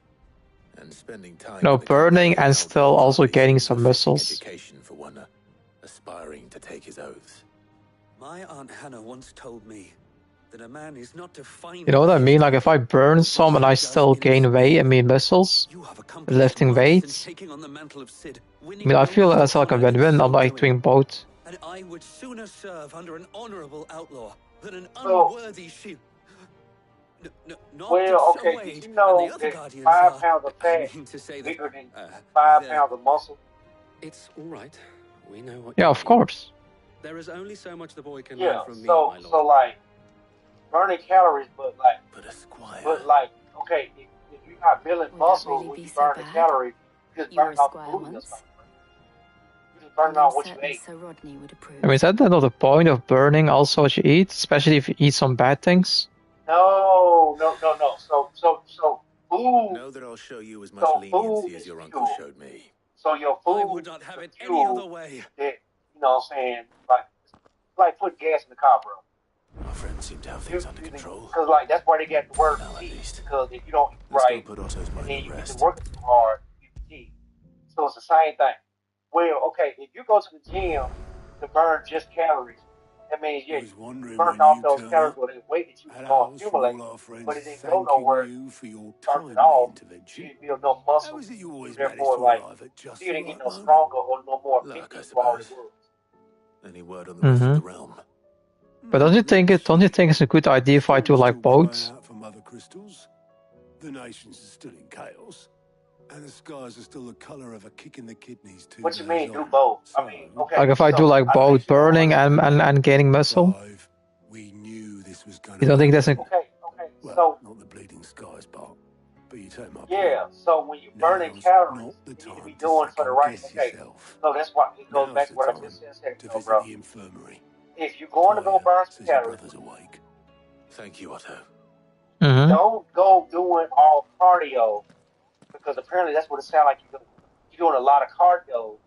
And spending time in the burning company of and an still outlaw also army gaining seems some a fitting muscles. education for one aspiring to take his oaths. My Aunt Hannah once told me that a man is not defined. You know what I mean? Like if I burn some and I still gain weight, I mean muscles, lifting weights. Taking on the mantle of Cid, I mean I feel that's like a win-win. I'm like doing both. And I would sooner serve under an honorable outlaw than an So- unworthy shield. Well, okay, did you know that 5 pounds of fat is bigger than 5 pounds of muscle? It's all right. We know what. Yeah, you of mean. course. There is only so much the boy can Yeah, learn from me, so my lord. so like burning calories, but a squire. Okay, if you're not building Would that muscle really when be you so burn the bad? calories, you just You were burn a off the squire food once. yourself. You just burn And off I'm what you certain ate. Sir Rodney would approve. I mean is that not the point of burning also what you eat, especially if you eat some bad things? No. So food. Know that I'll show you as much So leniency food as is your uncle fuel. showed me. So your I food would not have is it the any fuel other way. that what I'm saying, like put gas in the car, bro. Our friends seem to have things under control. Because that's why they got the word Now, at fatigue. least. Because if you don't eat Let's right, go put Otto's and mind then at you get rest. to working too hard, you fatigue. So it's the same thing. Well, okay, if you go to the gym to burn just calories, that means you burn off those calories with the weight that you was going to accumulate, but it didn't go nowhere. for your Burn it off. You didn't build no muscle. How is it you always Therefore, manage to arrive at just you the didn't get right no moment? stronger or no more fit Luck, I than you already suppose. was. Any word on the rest of the realm? But don't you think it's a good idea if I do like both? Out for Mother Crystals. The nations are still in chaos, and the skies are still the colour of a kick in the kidneys. What you mean, do both? I mean, okay. Like if I do like both burning and gaining muscle? We knew this was going You don't think that's a... Okay. Well, So not the bleeding skies part, but you take my yeah. point. So when you're burning Now's calories, not the you need to time be to doing for the right. second-guess Okay. yourself. So that's why it goes Now's back to the what I time just said a to second ago, visit bro. the infirmary. If you're going to go burn some Says your calories, brother's awake. Thank you, Otto. Mhm. don't go doing all cardio because apparently that's what it sounds like you're doing. You're doing a lot of cardio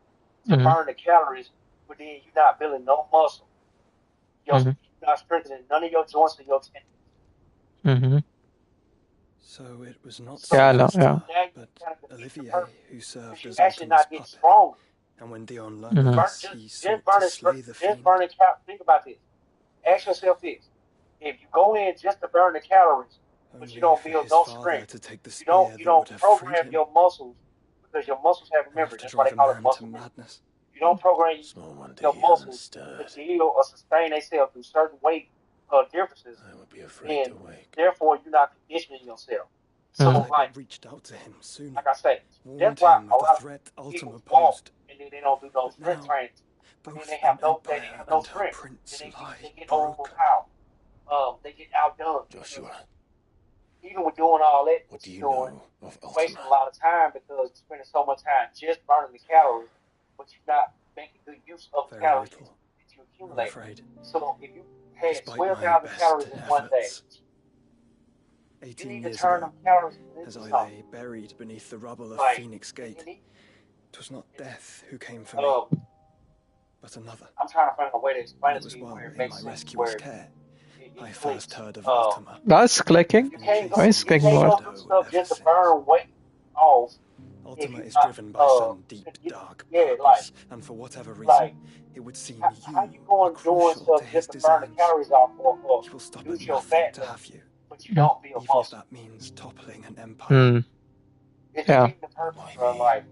to Mhm. burn the calories, but then you're not building no muscle. You're not strengthening none of your joints or your tendons. So it was not Yeah, I know, Sylvester, yeah. but Olivier who served You're as actually Otto's not getting puppet. stronger. And when Dion Mhm. learned this, he sought to slay the fiend. burning calories. Think about this. Ask yourself this: if you go in just to burn the calories, but Only you don't for build his no father strength, to take the you spear don't that would have freed program him, your muscles because your muscles have enough memory. to That's why drive they a call it man muscle to memory. madness. You don't program Small one to your hear and muscles stir. to deal or sustain themselves through certain weight differences, I would be afraid then to wake. therefore you're not conditioning yourself. So like, reached out to him sooner. like I say, Warned that's why him a of the lot threat of Ultima people walk posed. and then they don't do no strength now, training. And then Both they have an no empire and her strength. prince And lie they get broken. overpowered. They get outdone. Joshua, Even with doing all that, what do you doing, know of wasting a Ultima? lot of time because you're spending so much time just burning the calories, but you're not making good use of the Very calories little, that you I'm accumulate. afraid. So if you had Despite my 12,000 best calories in one day, efforts. you 18 need to years turn ago, them calories as into I something. lay buried beneath the rubble of Like, Phoenix Gate, you need- 'twas not death who came for me, but another. I'm trying to find a way to explain It it was to you while where it in makes my sense. rescuer's Where care I it first clicks. heard of Ultima. That's clicking. You can't go, It's you clicking can't more. go do stuff just to burn weight off. Ultima you is not, driven by some deep, dark yeah, purpose, and for whatever reason, it would seem how you you going are doing crucial stuff to his just to burn the designs. calories off or He will stop use at your nothing fat to loss, have you, but you don't build even if muscle. that means toppling an empire. Hmm. It's Yeah. defeating the purpose, bro. Like,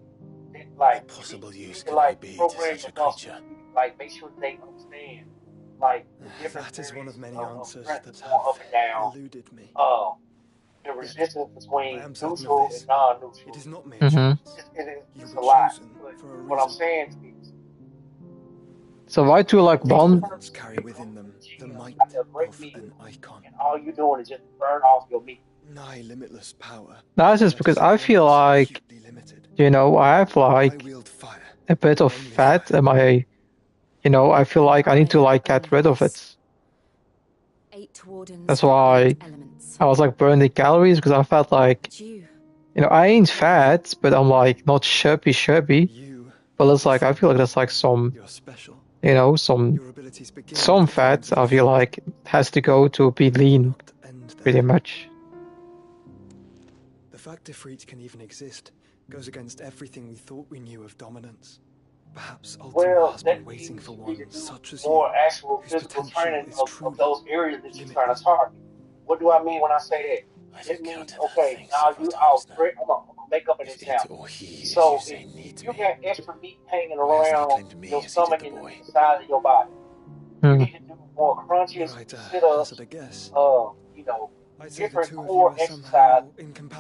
What possible you use need could to I like be to program such your a muscles. creature? Like, make sure they understand. Like, the different That is one of many areas answers strength that going up have and down. eluded me. The resistance between I am certain of neutral this. and non-neutral. It is not mere Mhm. chance. You It's a were lot. chosen But for a what I'm reason. saying is, So why do like one? Ultimates carry within them the might like a great of meal, an icon. and all you're doing is just burn off your meat. Nigh limitless power. That's just because I feel like, you know, I have like a bit of fat in my, you know, I feel like I need to like get rid of it. 8 wardens. That's why I was like burning calories because I felt like, you know, I ain't fat, but I'm like not chubby. But it's like I feel like there's like some, you know, some fat. I feel like has to go to be lean, pretty much. The fact Ifrit can even exist goes against everything we thought we knew of dominance. Perhaps Ultima has been waiting for one such as you, More actual whose physical potential training is of truly those areas that you're trying to target. What do I mean when I say that? It means, okay, now I'm gonna make up an example. So if you got extra meat hanging around your stomach and the side of your body, you need to do more crunches, sit-ups, you know, different core exercise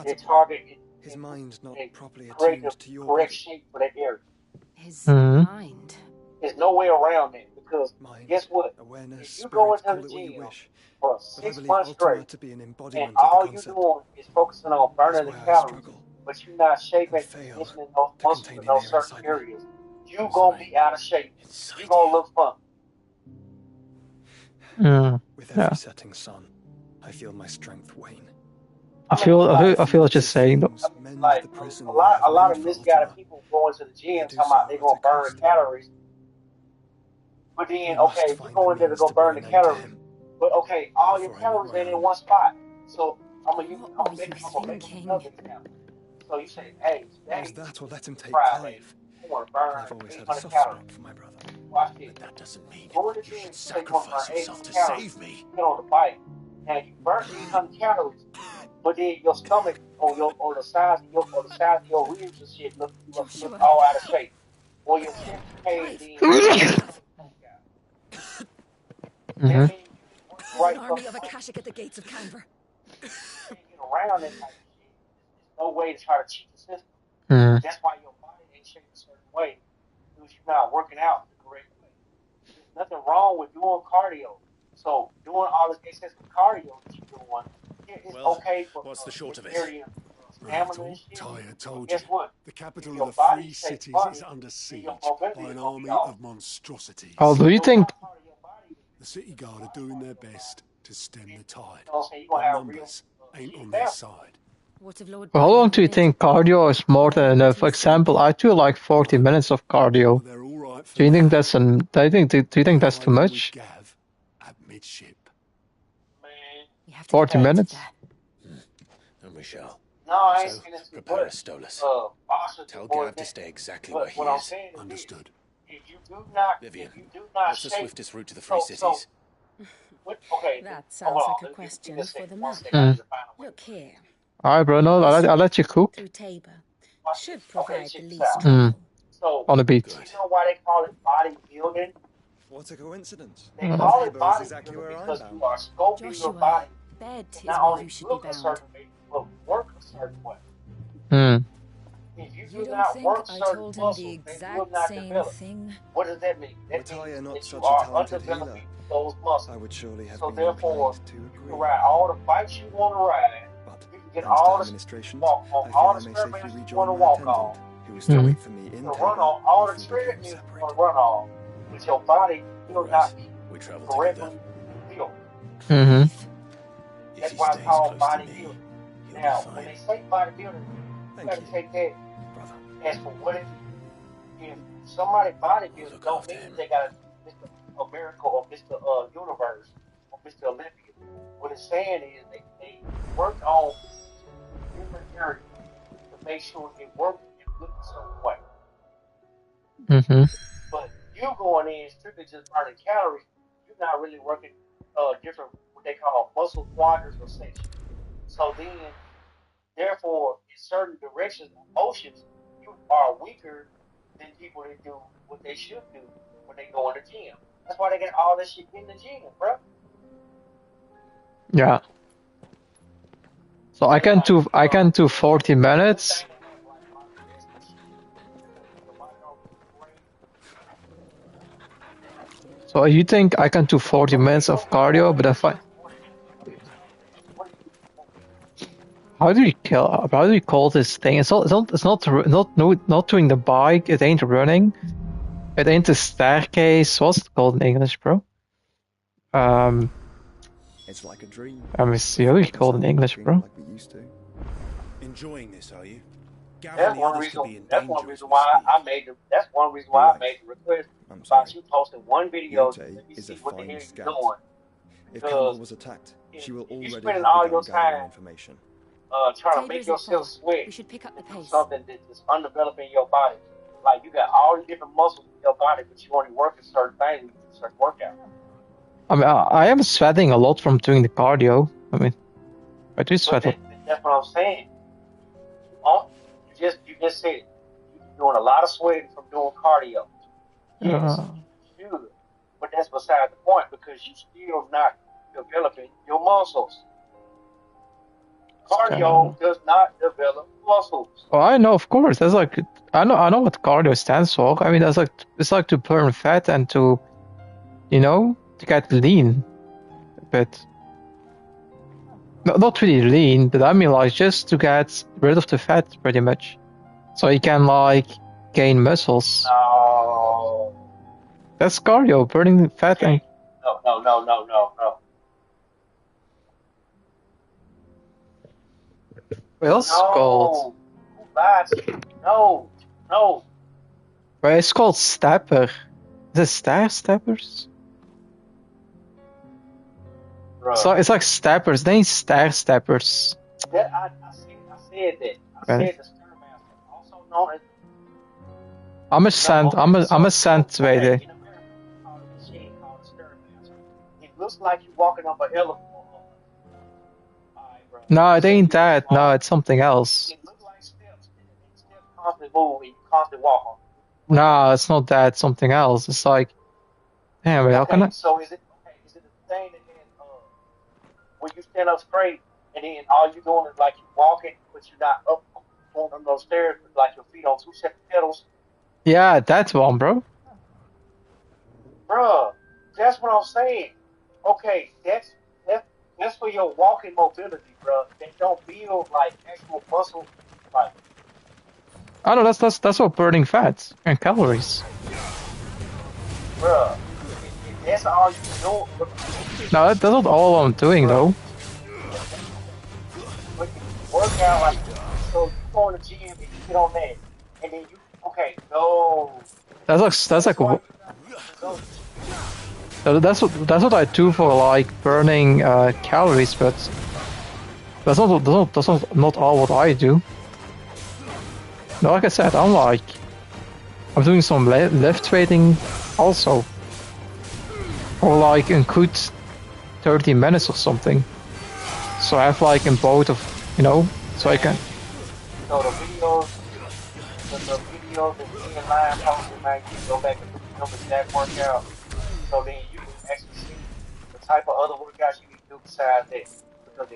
that target his mind not properly create attuned the to your correct body. shape for that area. His Mhm. mind. There's no way around that because guess what? Awareness, If you go spirit, into call the it what you gym wish. for But I 6 believe months Ultima straight, to be an and embodiment all of the you're concept. doing is focusing on burning the That's why I calories, struggle but you're not shaping and and fail conditioning those to muscles contain in in those here certain inside me. areas. You're gonna be out of shape. You're gonna look funky. With Yeah. every setting sun, I feel my strength wane. I feel it's just saying though. Like a lot of misguided people go into the gym talking about they're gonna burn calories. But then, okay, you go in there to go burn the calories. But okay, all your calories ain't in one spot. So I'm gonna make another example. So you say, hey, Was today, that or let him take Friday, Clive? you wanna And burn I've always had a 800 soft calories. spot for my brother. Watch this. That doesn't mean Go to the you gym, should say you wanna burn sacrifice yourself 800 to calories. save me. Get on the bike. Now you burn 800 calories, but then your stomach or the size of your ribs and shit look all out of shape. Or your chest caved in. Mhm. There's There's an army of Akashic at the gates of Canver. Get around it like shit. There's no way to try to cheat the system. Mhm. That's why your body ain't shaped a certain way because you're not working out the correct way. There's nothing wrong with doing cardio. So doing all this excessive cardio that you're doing, it's okay for what's the short of it? Stamina and shit. Tyre told Guess you. what? The capital If of your the body free stays cities funny, is under then siege your by mobility an is gonna be army off. of monstrosities. Oh, do you think? The city guard are doing their best to stem the tide, You know what I'm saying? You but gonna have real numbers ain't on their side. What of Lord Well, how long do you Byron think cardio is more than enough? For example, I do like 40 minutes of cardio. They're all right for Do you think now. that's do you think that's too Arriving much? with Gav at midship. You have to 40 get minutes? And we shall. No, I ain't So, saying this to prepare put, us, Stolas. Boston Tell before Gav to that. stay exactly But where he what I'm is. saying is Understood. this. If you do not Vivian, shape, what's the swiftest route to the Free Cities? Okay. That hold sounds on, like a question give me for the one map. second, I need to find a way. Look here. Alright, Bruno, I'll let you cook. Through Tabor. Should Okay, provide check the this least out. trouble. So, On the beach. you know why they call it bodybuilding? What a coincidence. They call it body exactly building where because I'm you are sculpting your body. Bed is Not where only you should look be a bound. certain way, but work a certain way. Hmm. If you You do don't not think work I certain told him muscles, the they will exact not same develop. thing? What does that mean? That Were Talia means not that such you a are talented healer, underdeveloping those muscles. I would surely have So been therefore, inclined to you agree. can ride all the bikes you want to ride. But You can get thanks all to the administrations, walk on I all feel the I may stairmails safely you rejoin want to my walk attendant, on. who is to Mhm. wait for me You in can run Tabor on all the before we become treadmills you separate. want to run on, but your body will not be We travel correctly together. built. Mhm. If That's he why it's stays called close to me, bodybuilding. he'll Now, be when they fine. say bodybuilding, you Thank gotta you, take that brother. as for what it is. If somebody bodybuilds, Look don't after mean him. they got Mr. America or Mr. Universe or Mr. Olympia. What it's saying is they work on different areas to make sure it works and looks a certain way. Mhm. But you going in strictly just burning calories, you're not really working different what they call muscle quadrants or sections. So then, therefore, in certain directions or motions, you are weaker than people that do what they should do when they go in the gym. That's why they get all this shit in the gym, bro. Yeah. So I can do 40 minutes. So you think I can do 40 minutes of cardio, but if I how do you call this thing? It's not doing the bike. It ain't running. It ain't the staircase. What's it called in English, bro? It's like a dream. Let me see. How do you call it in English, bro? Like we used to. Enjoying this, are you? That's one reason. That's one reason why I made the. That's one reason why I made the request about you posting one video. Let me see what the hell you're doing. If Campbell was attacked, she will You already spending have all begun your gathering time information. trying to make yourself sweat. We should pick up the Do pace. something that's undeveloped in your body. Like you got all the different muscles in your body, but you only work a certain thing when you do certain workout. I mean, I am sweating a lot from doing the cardio. I mean, I do sweat. That's what I'm saying. You just said it. You're doing a lot of sweating from doing cardio. Yes, you should. But that's beside the point because you still not developing your muscles. Cardio does not develop muscles. Well, I know, of course. That's like I know what cardio stands for. I mean, it's like to burn fat and to, to get lean a bit. No, not really lean, but I mean like just to get rid of the fat, pretty much, so you can like gain muscles. No. That's cardio, burning fat and. No. What else is called? No. Well, it's called stepper. Is it steppers? Bro. So it's like steppers. They ain't steppers. Yeah, I said that. I said the Stairmaster, also known as. I'm a cent waiter. In America, we call a machine called a Stairmaster. It looks like you're walking up an elephant. No, it ain't that. No, it's something else. It looks like steps. Steps constantly move and you constantly walk on. No, it's not that. Something else. It's like, damn, how can I? So is it the thing that when you stand up straight and then all you're doing is like you walking, but you're not up on those stairs with like your feet on two separate pedals? Yeah, that one, bro. Bruh, that's what I'm saying. Okay, that's for your walking mobility, bro. They don't build like actual muscle, like. I know that's what burning fat and calories. Bruh, if that's all you do. No, that's not all I'm doing though. But you work out like so, you go to the gym and you get on that, and then you no. That's what I do for like burning calories, but that's not all what I do. No, like I said, I'm doing some left weighting also, for like a good 30 minutes or something. So I have like in both of, so I can. So the videos that me and Lion posted, man, you can go back and look at that workout. So then you can actually see the type of other workouts you can do besides that. Because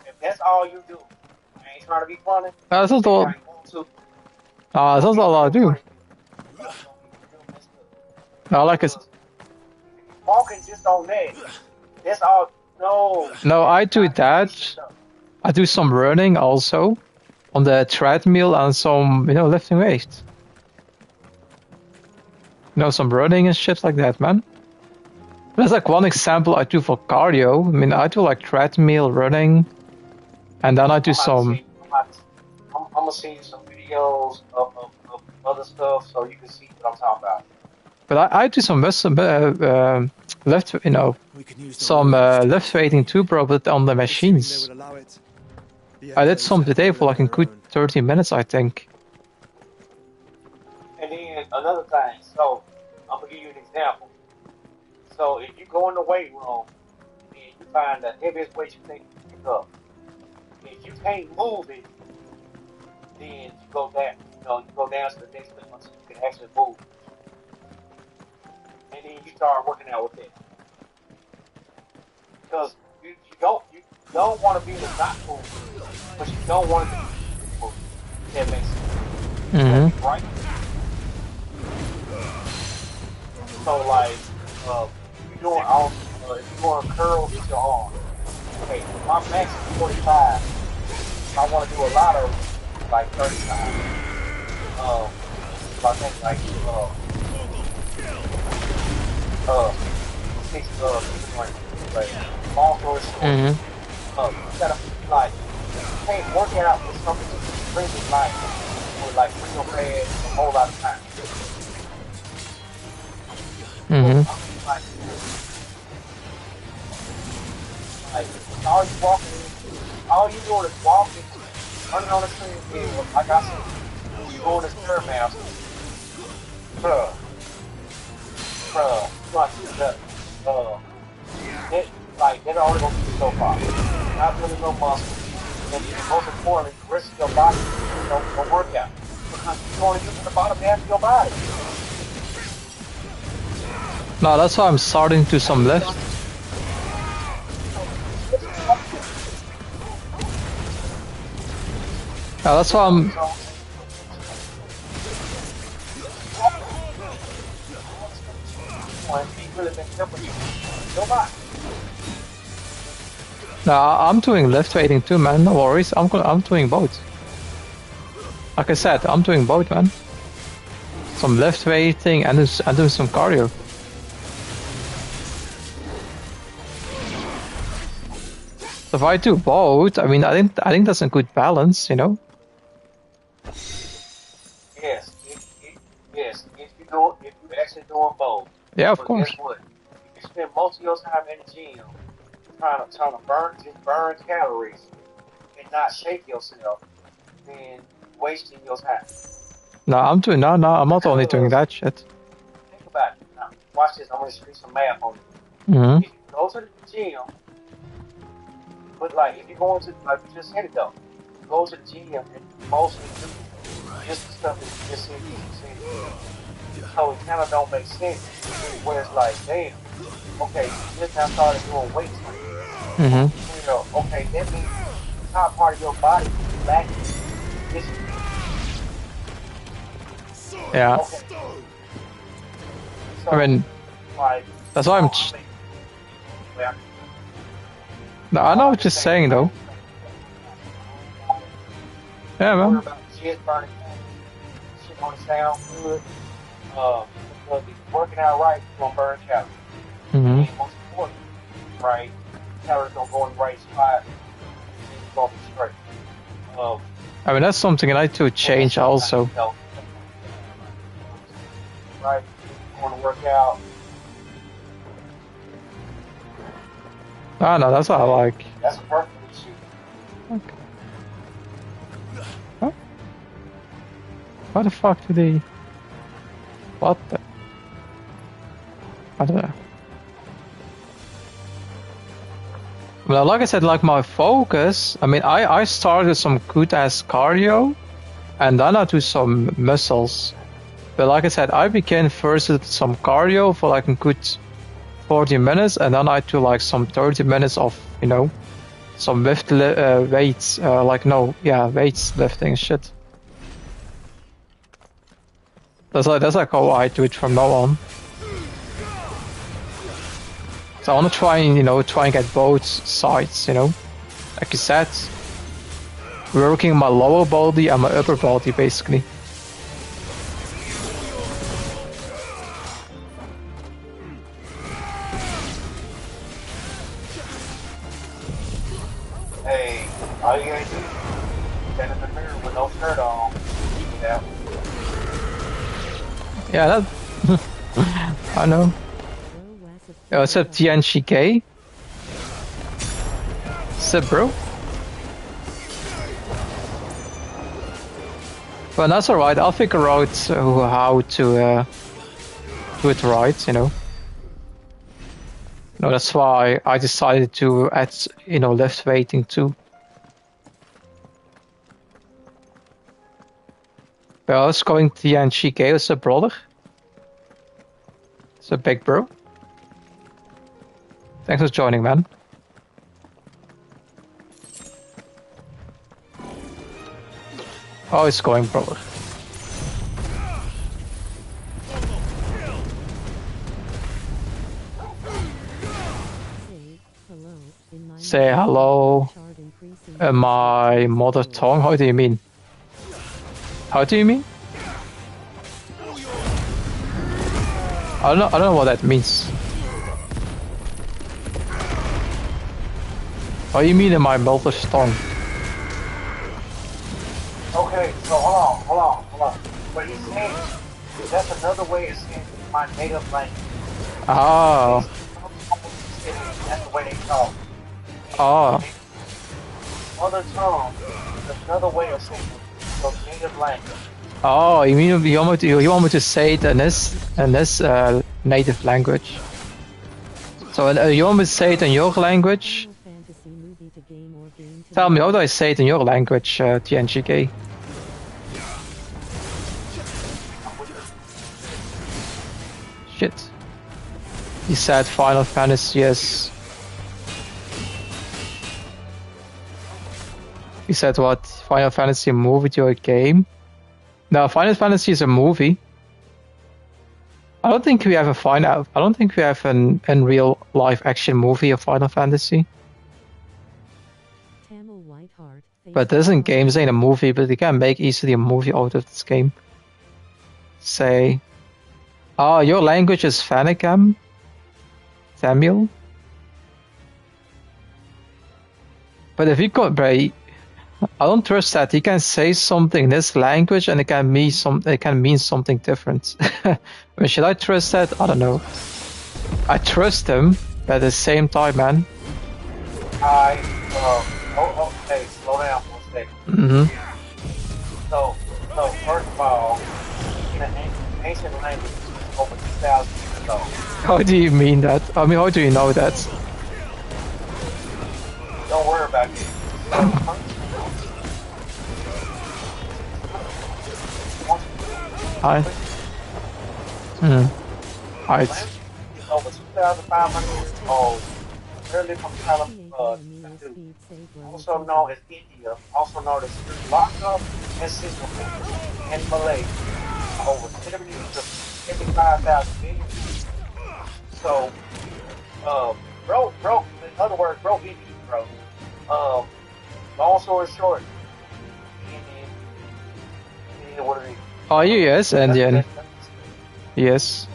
if that's all you do, I ain't trying to be funny. That's not all. That's not all I do. No, like it's walking just on that. That's all. No. No, I do that. I do some running also on the treadmill and some, lifting weights. Some running and shit like that, man. That's like one example I do for cardio. I mean, I do like treadmill running, and then I do some. I'm gonna send you some videos of other stuff so you can see what I'm talking about. But I do some lift, some lift weighting too, bro, but on the machines. I did some today for like a good 30 minutes, I think. And then another thing, so I'm gonna give you an example. So if you go in the weight room and you find the heaviest weight you think you can pick up, if you can't move it, then you go down. You go down to the next limit so you can actually move. And then you start working out with it. Because you don't want to be the not move, but you don't want to be the move. That makes sense. Mm-hmm. Right? So like, if you're doing curls with your arm, okay, my max is 45. I want to do a lot of like 35. I think like 6 like long story short, you gotta like you can't work it out with something extremely light with like real bad a whole lot of time. Like all you doing is walking, running on the treadmill. Like I said, you go in this curve now. They're only gonna be so far. Not really no muscle. And most importantly, the rest of your body don't work out. Because you're only using the bottom half of your body. No, that's why I'm starting to some lift. Yeah, that's why I'm. No, I'm doing lift weighting too, man. No worries. I'm doing both. Like I said, I'm doing both, man. Some lift weighting and doing some cardio. So if I do both, I mean, I think that's a good balance, Yes, if you actually doing both. Yeah, of course. Guess what? If you spend most of your time in the gym trying to burn calories and not shake yourself, then wasting your time. No, I'm not only doing that shit. Think about it. Now, watch this. I'm gonna do some math on it. Mm-hmm. If you go to the gym, but like if you go into like you just hit it though, you go to the gym and mostly do just the stuff that you just said. So it kind of don't make sense. Where it's like, damn, okay, you just now started doing weight training. Okay, that means the top part of your body is lacking. Yeah. Okay. So, I mean, like, that's why I'm. No, I know what you're saying though. Yeah, man. Shit burning, shit gonna sound good. Because if you're working out right, you're gonna burn calories. And most important, right? Calories don't go in the right spot. It's gonna be straight. I mean, that's something I need to change also. Right? You want to work out. No, that's what I like. That's a perfect issue. Okay. Huh? Why the fuck did he... What the... I don't know. Well, like I said, like my focus, I mean, I started some good ass cardio, and then I do some muscles. But like I said, I began first with some cardio for like a good 40 minutes, and then I do like some 30 minutes of, you know, some weights, weights lifting shit. That's like how I do it from now on. So I want to try and, you know, get both sides, you know. Like you said, working my lower body and my upper body, basically. Hey, all you gotta do is stand in the mirror with no shirt on. Yeah, that... I know. What's up, TNGK? What's up, bro? But that's alright, I'll figure out how to do it right, you know. No, that's why I decided to add, you know, lift weighting too. Well, I was going to TNGK, what's up, brother? What's up, big bro? Thanks for joining, man. Oh, it's going, brother. Say hello in my mother tongue? How do you mean? How do you mean? I don't know what that means. What do you mean in my mother tongue? Okay, so hold on. What he's saying, that's another way of saying my native language. Oh. That's the way they talk. Oh. Mother tongue, that's another way of saying your native language. Oh, you mean you want me to say it in this native language? So you want me to say it in your language? Tell me, how do I say it in your language, TNGK? Shit. He said Final Fantasy is... He said what? Final Fantasy movie to a game? No, Final Fantasy is a movie. I don't think we have an real live action movie of Final Fantasy. But this in games ain't a movie, but they can make easily a movie out of this game. Say, oh, your language is Fanicam, Samuel. But if you go, I don't trust that. He can say something in this language and it can mean something different. I mean, should I trust that? I don't know. I trust him, but at the same time, man. Hey, slow down for a second. Mm-hmm. So first of all, in an ancient language, over 2,000 years ago. How do you mean that? I mean, how do you know that? Don't worry about it. Hi. Hi. Over 2,500 years old. Early from also known as India, also known as Sri Lanka and Singapore, and Malay. Over 75,000 million. So, bro, in other words, bro, Indian, bro. Long story short, Indian, what it is. Oh, yes, Indian. Yes.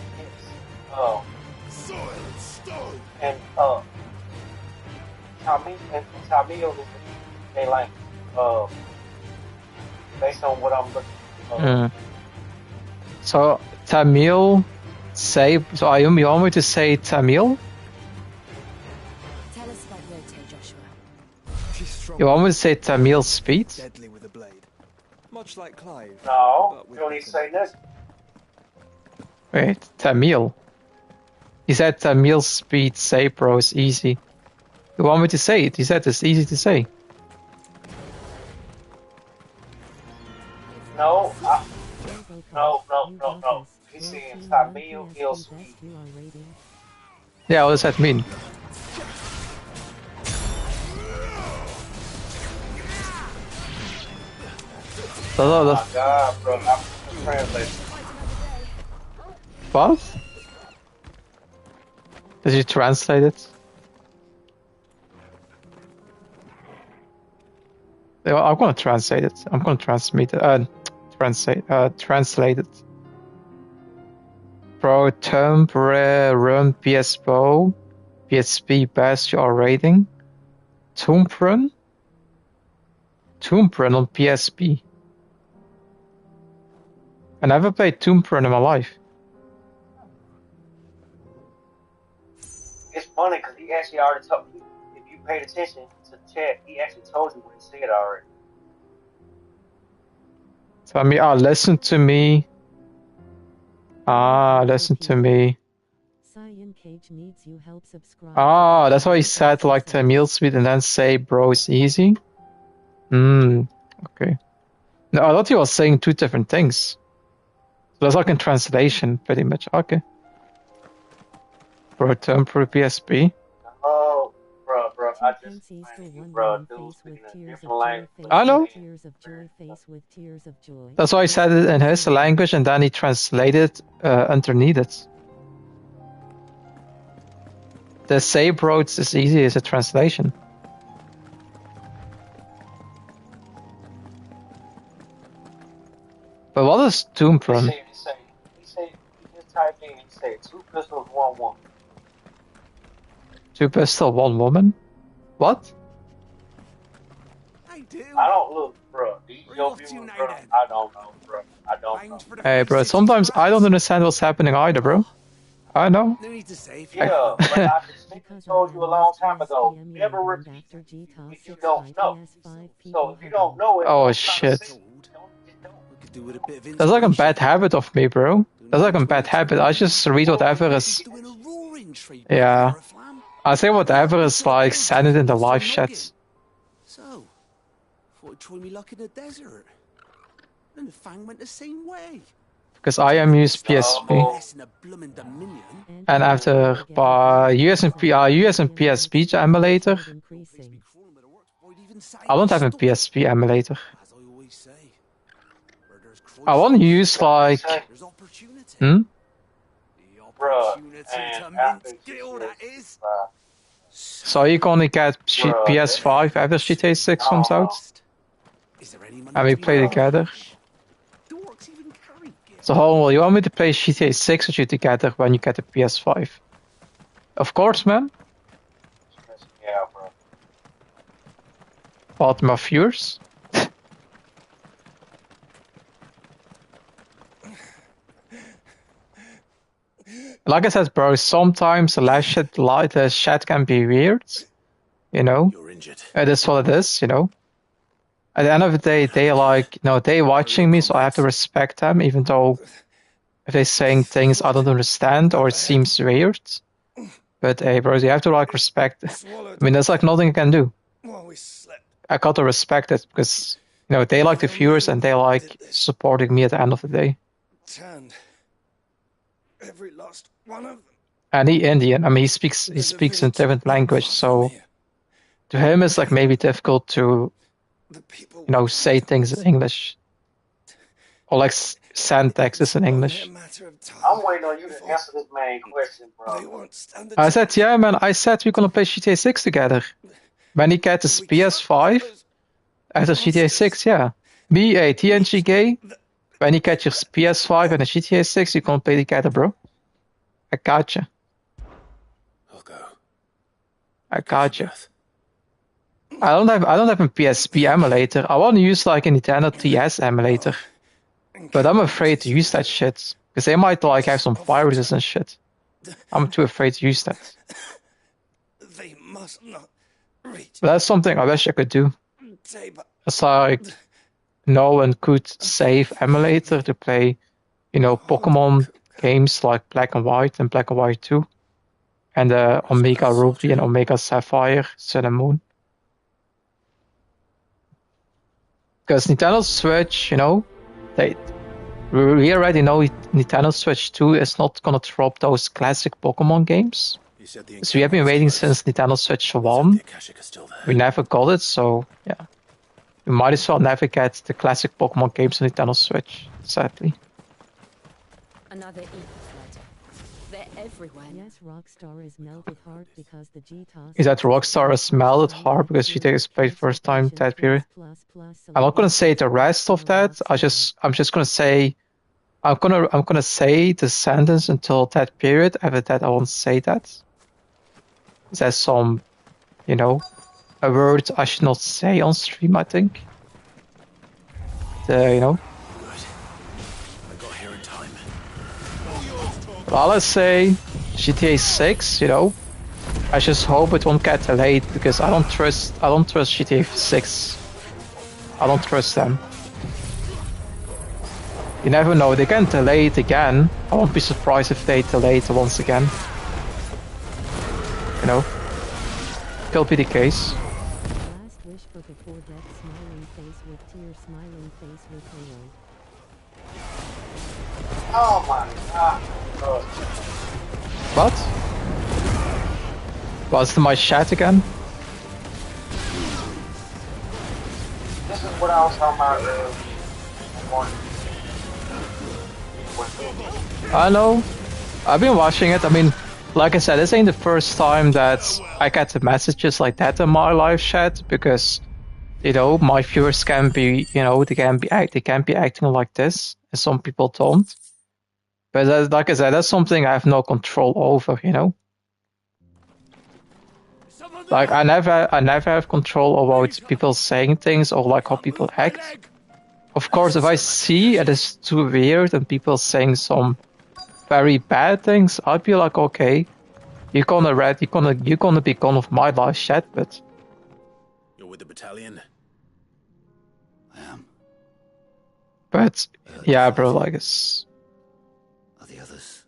And Tamil is a language. Based on what I'm looking. So Tamil, so you want me to say Tamil? Tell us about Rote, Joshua. You want me to say Tamil speed? Deadly with a blade. Much like Clive. No, you don't need to say this. Wait, Tamil. He said Tamil speed say bro is easy. You want me to say it? He said it's easy to say. No. He's saying Tamil is speed. Yeah, what does that mean? Oh my god, bro. I'm translating. What? Did you translate it? Yeah, I'm gonna translate it. I'm gonna translate it. Translate it. Pro Run PSPO PSP best your rating. Tomb Run on PSP. I never played Tomb Run in my life. It's funny because he actually already told you. If you paid attention to the chat, he actually told you what he said already. Tell me, listen to me. Listen to me. That's why he said like the meal suite and then say, bro, it's easy. Okay. No, I thought he was saying two different things. So that's like in translation, pretty much. Okay. Pro term for PSP. Oh, bro, I just bro, dude speaking a different language. I know. That's why he said it in his language and then he translated underneath it. The say bro, it's as easy as a translation. But what is Tomb Run? He just typed in, he said 2 pistols, 1 woman. 2 pistols, 1 woman? What? I don't look, bro. These your viewers, bro. I don't know, bro. I don't know. Hey, bro, sometimes I don't understand what's happening either, bro. I know. Yeah, but I distinctly told you a long time ago, never repeat if you don't know. So if you don't know it, oh shit. That's like a bad habit of me, bro. That's like a bad habit. I just read whatever is... Yeah. I say whatever is like, send it in the live chat. So, thought I'd try me luck in the desert. And the Fang went the same way. Because I am used PSP. And after US and PSP emulator, I don't have a PSP emulator. I want to use like... So you're gonna get PS5 after GTA 6 comes out? And we play together? So how will you want me to play GTA 6 with you together when you get the PS5? Of course, man. Yeah, bro. What, my viewers? Like I said, bro, sometimes the chat can be weird, you know? That's what it is, you know? At the end of the day, they like, they watching me, so I have to respect them, even though if they're saying things I don't understand or it seems weird. But hey, bro, you have to like respect. I mean, there's like nothing I can do. I gotta respect it because, they like the viewers and they like supporting me at the end of the day. Every last one of them. And he Indian. I mean, he speaks in different language, so to him it's like maybe difficult to, say things in English, or like send texts in English. I'm waiting on you to answer this main question, bro. I said, yeah, man. I said we're gonna play GTA 6 together. When he gets his PS5 after GTA 6, yeah. Me, a TNG gay. When you get your PS5 and a GTA 6, you can play together, bro. I gotcha. I'll go. I gotcha. I don't have a PSP emulator. I want to use like a Nintendo TS emulator, but I'm afraid to use that shit because they might like have some viruses and shit. I'm too afraid to use that. They must not reach. But that's something I wish I could do. It's like no one could save emulator to play, Pokemon games like Black and White and Black and White 2, and Omega Ruby and Omega Sapphire, Sun and Moon. Because Nintendo Switch, we already know Nintendo Switch 2 is not gonna drop those classic Pokemon games. So we have been waiting since Nintendo Switch 1. We never got it, so yeah. We might as well never get the classic Pokemon games on Nintendo Switch, sadly. Another eco flood. They're everywhere. Yes, Rockstar is melted hard because the GTAS Is that Rockstar is melted hard because GTA is played first time that period? I'm not gonna say the rest of that. I'm just gonna say I'm gonna say the sentence until that period. After that I won't say that. There's some, you know, a word I should not say on stream, I think. You know. I got here in time. Well, let's say GTA 6, you know. I just hope it won't get delayed because I don't trust GTA 6. I don't trust them. You never know, they can delay it again. I won't be surprised if they delay it once again. You know. Could be the case. Last wish for before death, smiling face with tears, smiling face with hail. Oh my god. What? Was my chat again? This is what I was talking about. I know. I've been watching it. I mean, like I said, this ain't the first time that I get the messages like that in my live chat because, you know, my viewers can be, you know, they can be acting like this, and some people don't. But like I said, that's something I have no control over, you know. Like I never have control over people saying things or like how people act. Of course, if I see it is too weird and people saying some very bad things, I'd be like, okay, you're gonna be gone of my live chat, but You're with the battalion? I am. But yeah, bro, like it's. Are the others?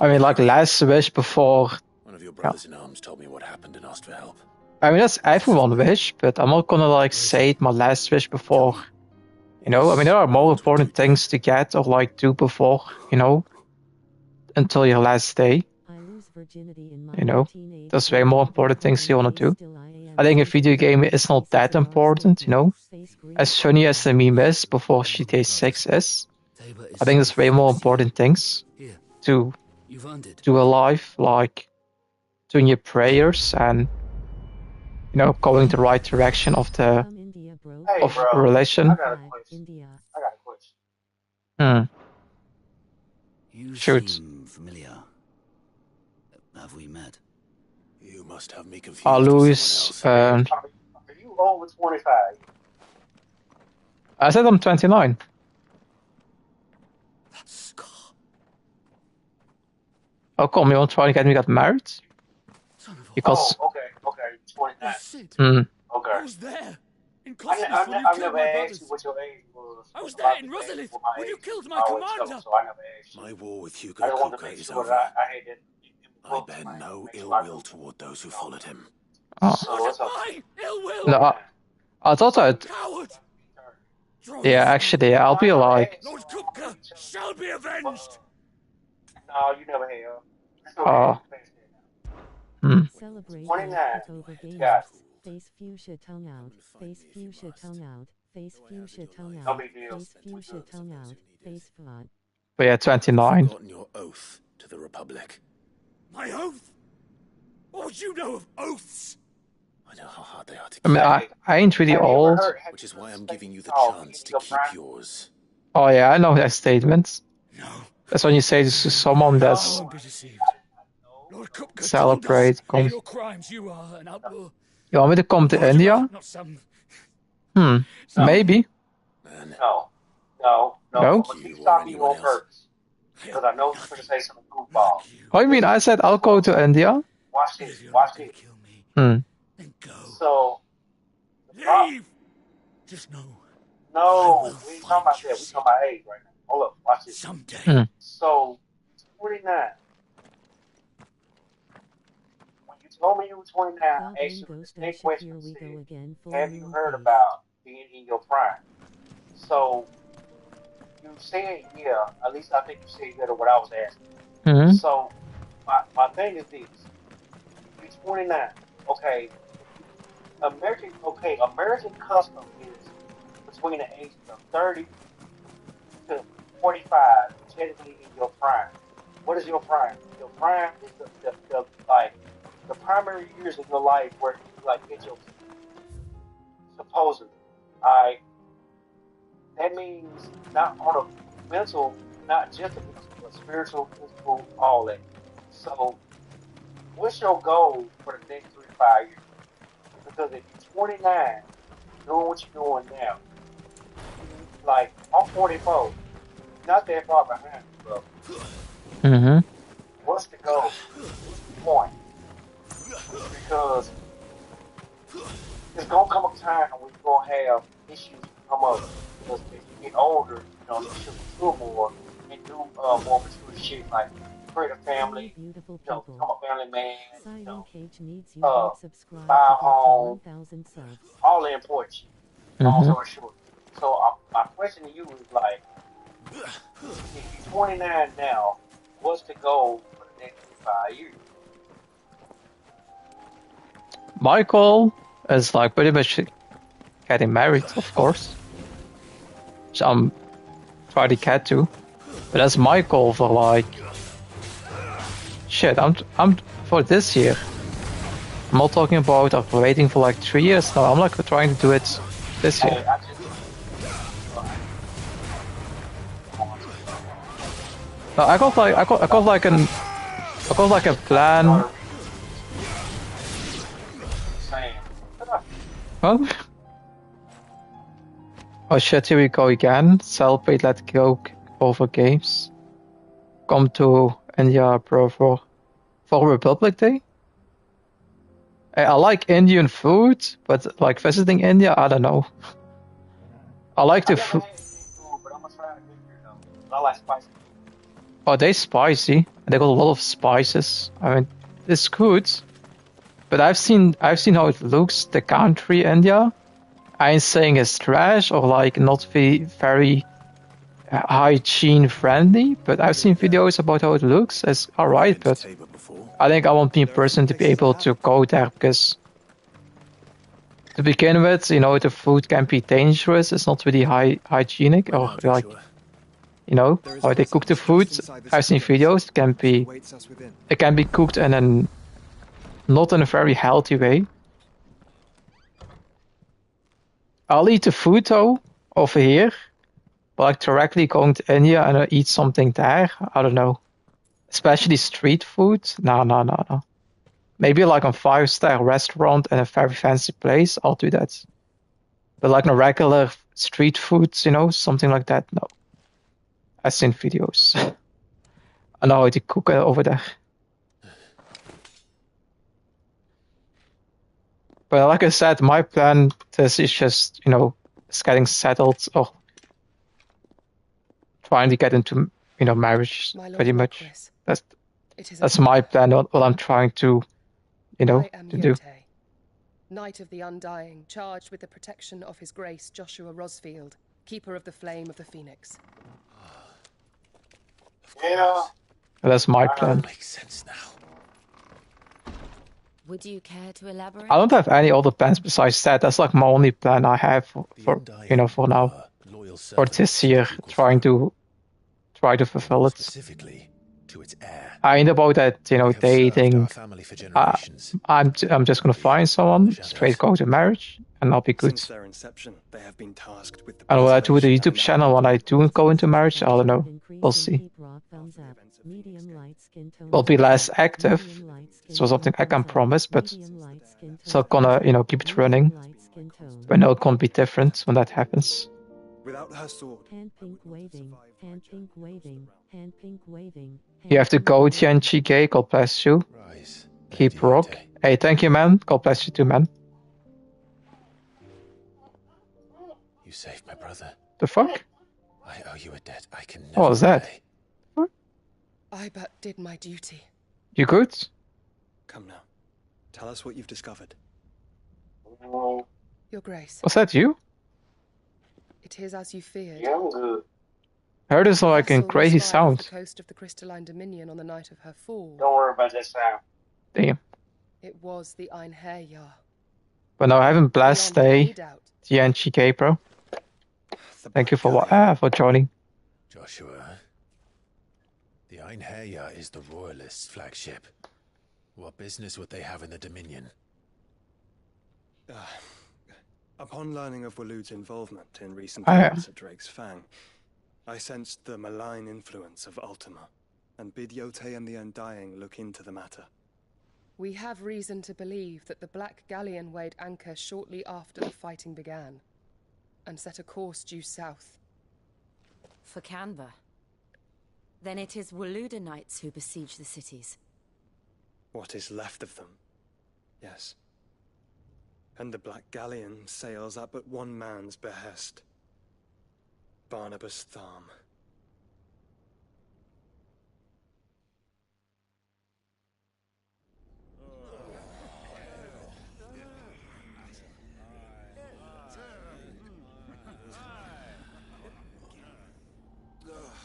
I mean, like last wish before. One of your brothers in arms told me what happened and asked for help. I mean, that's everyone wish, but I'm not gonna like say it my last wish before. You know, I mean, there are more important things to get or like do before, you know, until your last day. You know, there's way more important things you wanna do. I think a video game is not that important, you know. As funny as the meme is before GTA 6 is, I think there's way more important things to do alive, like doing your prayers and, you know, going the right direction of the religion. I got a question. You Shoot. seem familiar. Have we met? You must have me confused. Alois, Are you over 25? I said I'm 29. How come you want to try to get me got married? Because. Oh, okay, 29. Okay. I was there. In I Costa when you never killed my asked brothers. you what your age was. I was there in Rosalith when you killed my commander. So I never asked you. My war with Hugo I just wanted to Kuka make is sure over. that I hated. I bear no ill will toward those who followed him. Oh. So what's up? Ill will. No, I thought I'd. Coward. Yeah, actually, I'll be like. Lord Kupka shall be avenged. No, you never have. Oh. Hmm. Celebrate 29. over games. Yeah. Face fuchsia tongue out. Face fuchsia tongue out. Face fuchsia tongue No out. big deal. Face fuchsia tongue out. Face fraud. But yeah, 29. Forgotten your oath to the Republic. My oath? What would you know of oaths? I know how hard they are to I mean, I ain't really old. which is why I'm giving you the Oh, chance to keep yours. Oh yeah, I know that statement. That's when you say this to someone that's Lord Kupka celebrate. told us in your crimes you are an outlaw. You want me to come to India? Not some. Maybe. No. No? I'm gonna keep stopping you on purpose. Because I know you're going to say something goofball. What do you mean? I said I'll go to India. Watch this. Watch this. So. Leave! Just know. No, we ain't talking about that. We talking about age right now. Hold up. Watch this. Someday. So, 29. When you told me you were 29, I asked you the next question. Have you heard about being in your prime? So, you said yeah. At least I think you said yeah to what I was asking. So, my thing is this. You're 29. Okay. American custom is between the ages of 30 to 45, technically in your prime. What is your prime? Your prime is the primary years of your life where you like get your supposedly. Alright. That means not on a mental, not just a mental, but spiritual, physical, all that. So what's your goal for the next 3 to 5 years? Because if you're 29, doing what you're doing now, like I'm 44, not that far behind you, bro. Mm-hmm. What's the goal? What's the point? Because there's gonna come a time when you're gonna have issues come up. Because as you get older, you know, you should mature more and do more mature shit like create a family, you know, become a family man, you know, buy a home, all the important shit. Long story short. So my question to you is like, if you're 29 now, what's the goal for the next 5 years? My goal is like pretty much getting married, of course. So I'm trying to get to, but that's my goal for like shit. I'm for this year. I'm not talking about after waiting for like 3 years. No, I'm like trying to do it this year. No, I got like a plan. What? Oh shit, here we go again. Celebrate Let Go over games. Come to India, bro, for Republic Day. I like Indian food, but like visiting India, I don't know. I like the food. I like spicy. Oh, they're spicy. They got a lot of spices. I mean, it's good. But I've seen how it looks, the country India. I ain't saying it's trash or like not very hygiene friendly, but I've seen videos about how it looks. It's alright, but I think I want me in person to be able to go there because to begin with, you know, the food can be dangerous. It's not really hygienic or like, you know, how they cook the food. I've seen videos. It can be cooked in not in a very healthy way. I'll eat the food though over here, but like directly going to India and eat something there, I don't know. Especially street food, no. Maybe like a 5-star restaurant in a very fancy place, I'll do that. But like a regular street food, you know, something like that, no. I've seen videos. I know how to cook over there. But like I said, my plan this is just, you know, is getting settled or trying to get into, you know, marriage pretty much. That's my plan, what I'm trying to, you know, to do. Knight of the Undying, charged with the protection of His Grace Joshua Rosfield, Keeper of the Flame of the Phoenix. Yeah. That's my plan. Makes sense now. Would you care to elaborate? I don't have any other plans besides that. That's like my only plan I have for you know, for now. For this year, try to fulfill it. Specifically to its heir. I ain't about that, you know, dating. I'm just gonna find someone, straight go to marriage, and I'll be good. Since their inception, they have been tasked with the And what I do with the YouTube channel when I do go into marriage, I don't know. We'll see. Will be less active, so something I can promise, but still gonna, you know, keep it running. But no, it can't be different when that happens. Without her sword. You have to go, TNGK, God bless you. Keep rock. Hey, thank you, man. God bless you too, man. You saved my brother. The fuck? I owe you a debt I can never What was that? pay. I but did my duty. You good? Come now. Tell us what you've discovered. Your Grace. Was that you? It is as you feared. Yeah, I'm good. I heard this like a crazy sound. The coast of the Crystalline Dominion on the night of her fall. Don't worry about that sound. Damn. It was the Einherjar. But now have a blessed day, TNGK, bro. Thank you for joining. Joshua, the Einherjar is the Royalists' flagship. What business would they have in the Dominion? Upon learning of Waloed's involvement in recent events at Drake's Fang, I sensed the malign influence of Ultima, and bid Yotei and the Undying look into the matter. We have reason to believe that the Black Galleon weighed anchor shortly after the fighting began, and set a course due south. For Canva. Then it is Waloed knights who besiege the cities. What is left of them, yes. And the Black Galleon sails at but one man's behest. Barnabas Tharm.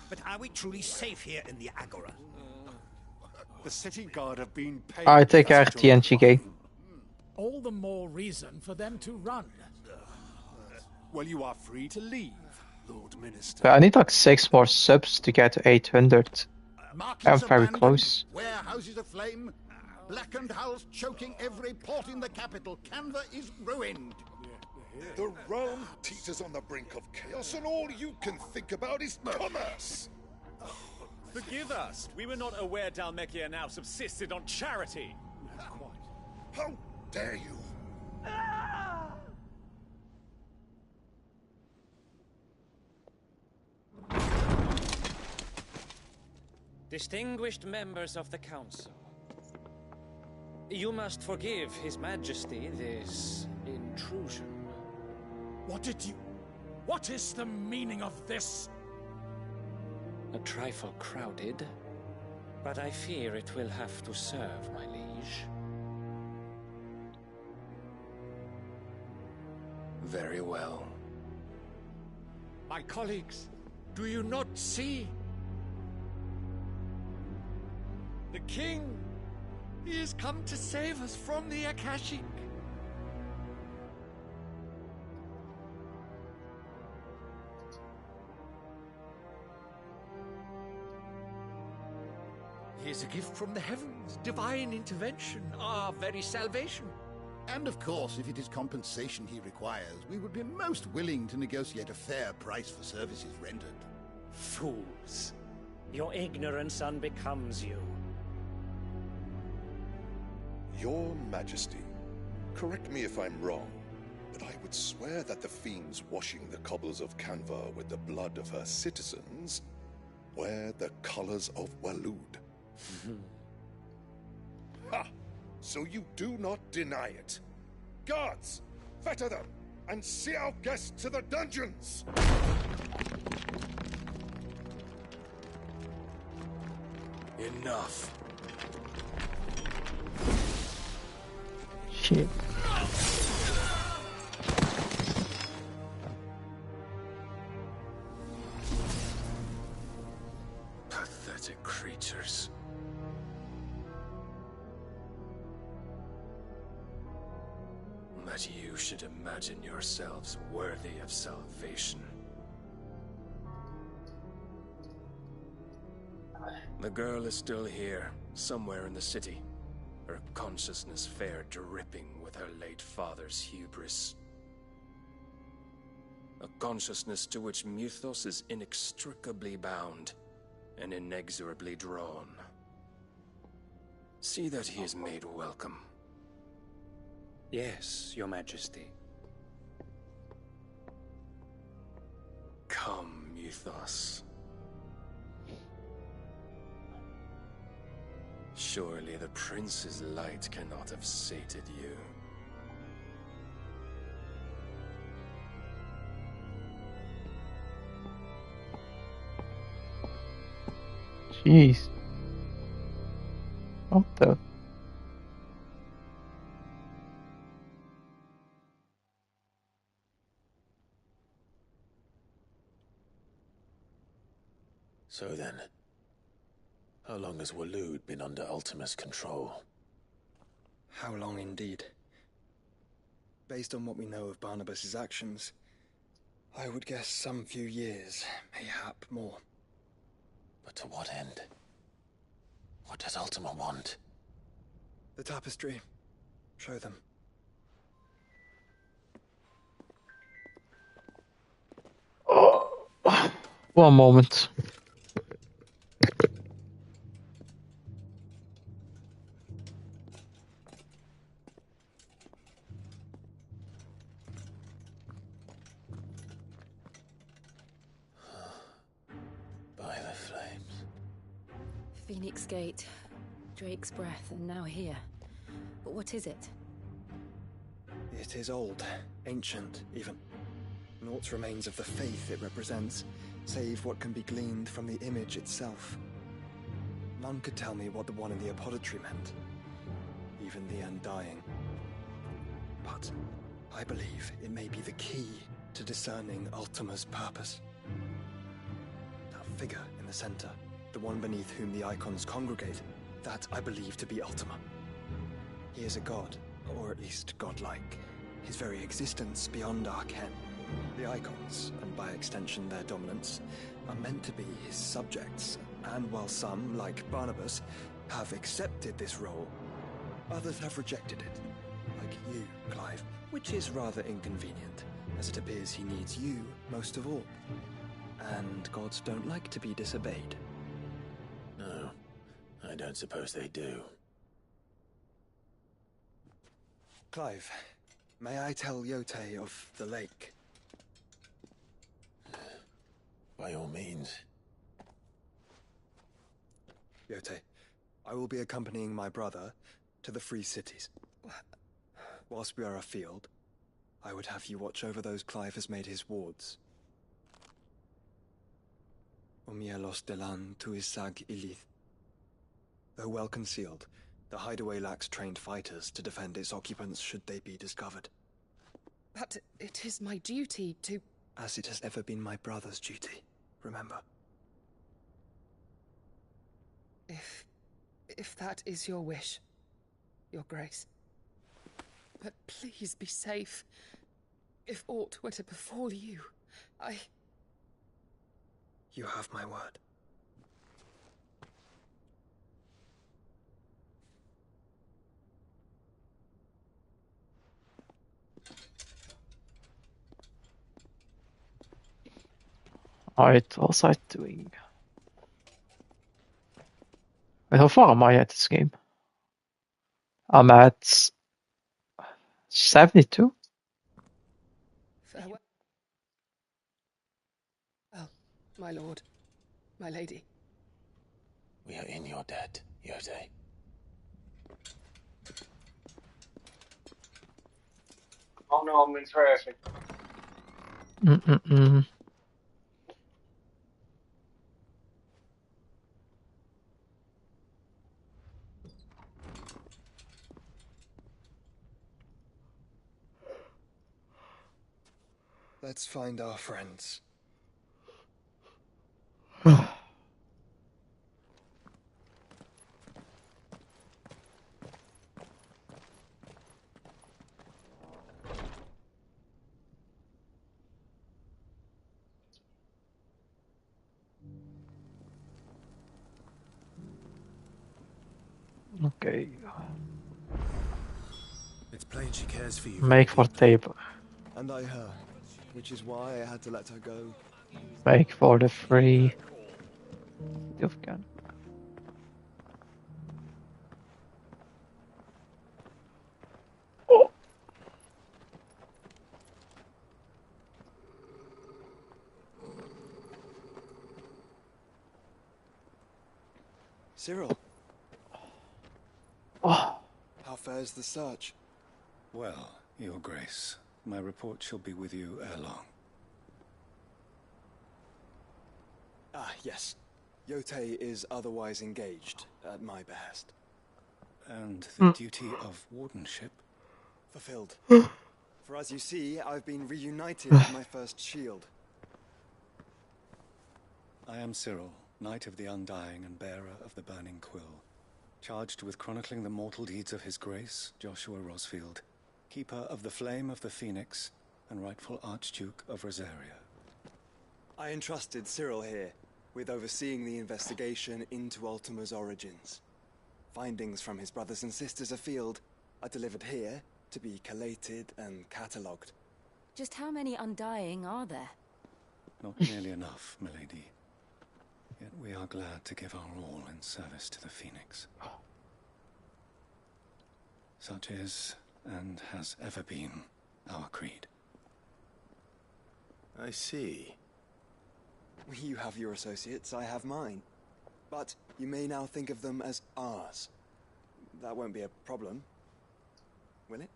But are we truly safe here in the Agora? The city guard have been paid. I take care, TNGK. All the more reason for them to run. Well, you are free to leave, Lord Minister. But I need like 6 more subs to get to 800. I'm very close. Warehouses aflame, blackened hulls choking every port in the capital. Canva is ruined. The realm teeters on the brink of chaos, and all you can think about is commerce. Forgive us. We were not aware Dhalmekia now subsisted on charity. How dare you? Distinguished members of the Council, you must forgive His Majesty this intrusion. What is the meaning of this? A trifle crowded, but I fear it will have to serve, my liege. Very well. My colleagues, do you not see? The king, he has come to save us from the Akashic. He is a gift from the heavens, divine intervention, our very salvation. And of course, if it is compensation he requires, we would be most willing to negotiate a fair price for services rendered. Fools. Your ignorance unbecomes you. Your Majesty, correct me if I'm wrong, but I would swear that the fiends washing the cobbles of Canva with the blood of her citizens wear the colors of Waloed. Ha! So you do not deny it. Guards, fetter them, and see our guests to the dungeons! Enough. Shit. Pathetic creatures. That you should imagine yourselves worthy of salvation. The girl is still here, somewhere in the city. Her consciousness fair dripping with her late father's hubris. A consciousness to which Mythos is inextricably bound and inexorably drawn. See that he is made welcome. Yes, Your Majesty. Come, Mythos. Surely the prince's light cannot have sated you. Jeez. What the? So then, how long has Waloed been under Ultima's control? How long indeed? Based on what we know of Barnabas's actions, I would guess some few years, mayhap more. But to what end? What does Ultima want? The tapestry. Show them. One moment. By the flames. Phoenix Gate, Drake's Breath, and now here. But what is it? It is old, ancient, even. Naught remains of the faith it represents, save what can be gleaned from the image itself. None could tell me what the one in the apothecary meant, even the Undying. But I believe it may be the key to discerning Ultima's purpose. That figure in the center, the one beneath whom the icons congregate, that I believe to be Ultima. He is a god, or at least godlike, his very existence beyond our ken. The icons, and by extension their dominants, are meant to be his subjects, and while some, like Barnabas, have accepted this role, others have rejected it, like you, Clive, which is rather inconvenient, as it appears he needs you most of all. And gods don't like to be disobeyed. No, I don't suppose they do. Clive, may I tell Yotei of the lake? By all means. Yotei, I will be accompanying my brother to the Free Cities. Whilst we are afield, I would have you watch over those Clive has made his wards. Omielos delan tuisag ilith. Though well concealed, the hideaway lacks trained fighters to defend its occupants should they be discovered. But it is my duty to... As it has ever been my brother's duty, remember. If that is your wish, Your Grace. But please be safe. If aught were to befall you, You have my word. Alright, what was I doing? Wait, how far am I at this game? I'm at 72? Farewell. Well, my lord, my lady. We are in your debt, Yotei. Oh no, I'm in traffic. Let's find our friends. Okay. It's plain she cares for you. Make for table. And I her, which is why I had to let her go. Make for the free. You've got. Cyril. Oh. How fares the search? Well, Your Grace, my report shall be with you ere long. Ah, yes. Yotei is otherwise engaged, at my behest. And the duty of wardenship? Fulfilled. For as you see, I've been reunited with my first shield. I am Cyril, Knight of the Undying and bearer of the Burning Quill. Charged with chronicling the mortal deeds of His Grace, Joshua Rosfield, Keeper of the Flame of the Phoenix, and rightful Archduke of Rosaria. I entrusted Cyril here with overseeing the investigation into Ultima's origins. Findings from his brothers and sisters afield are delivered here to be collated and catalogued. Just how many Undying are there? Not nearly enough, milady. Yet we are glad to give our all in service to the Phoenix. Such is, and has ever been, our creed. I see. You have your associates, I have mine. But you may now think of them as ours. That won't be a problem, will it?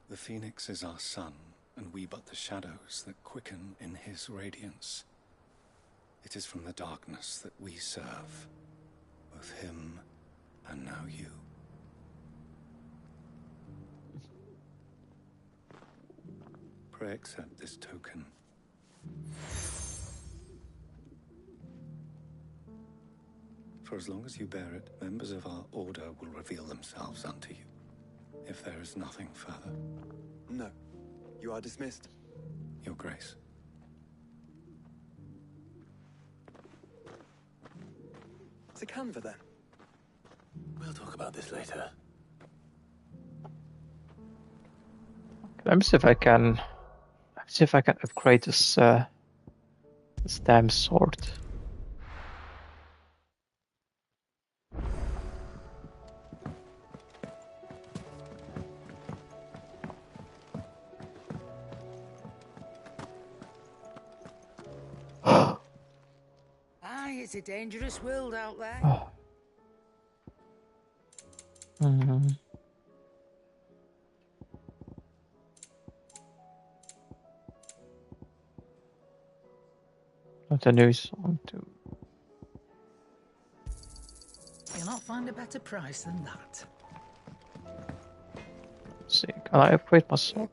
The Phoenix is our sun, and we but the shadows that quicken in his radiance. It is from the darkness that we serve, both him and now you. Pray accept this token. For as long as you bear it, members of our order will reveal themselves unto you, if there is nothing further. No. You are dismissed. Your Grace. To Canva, then. We'll talk about this later. Let me see if I can. Upgrade this damn sword. Aye, it's a dangerous world out there. Not a new song too. You'll not find a better price than that. Let's see, can I upgrade my sword?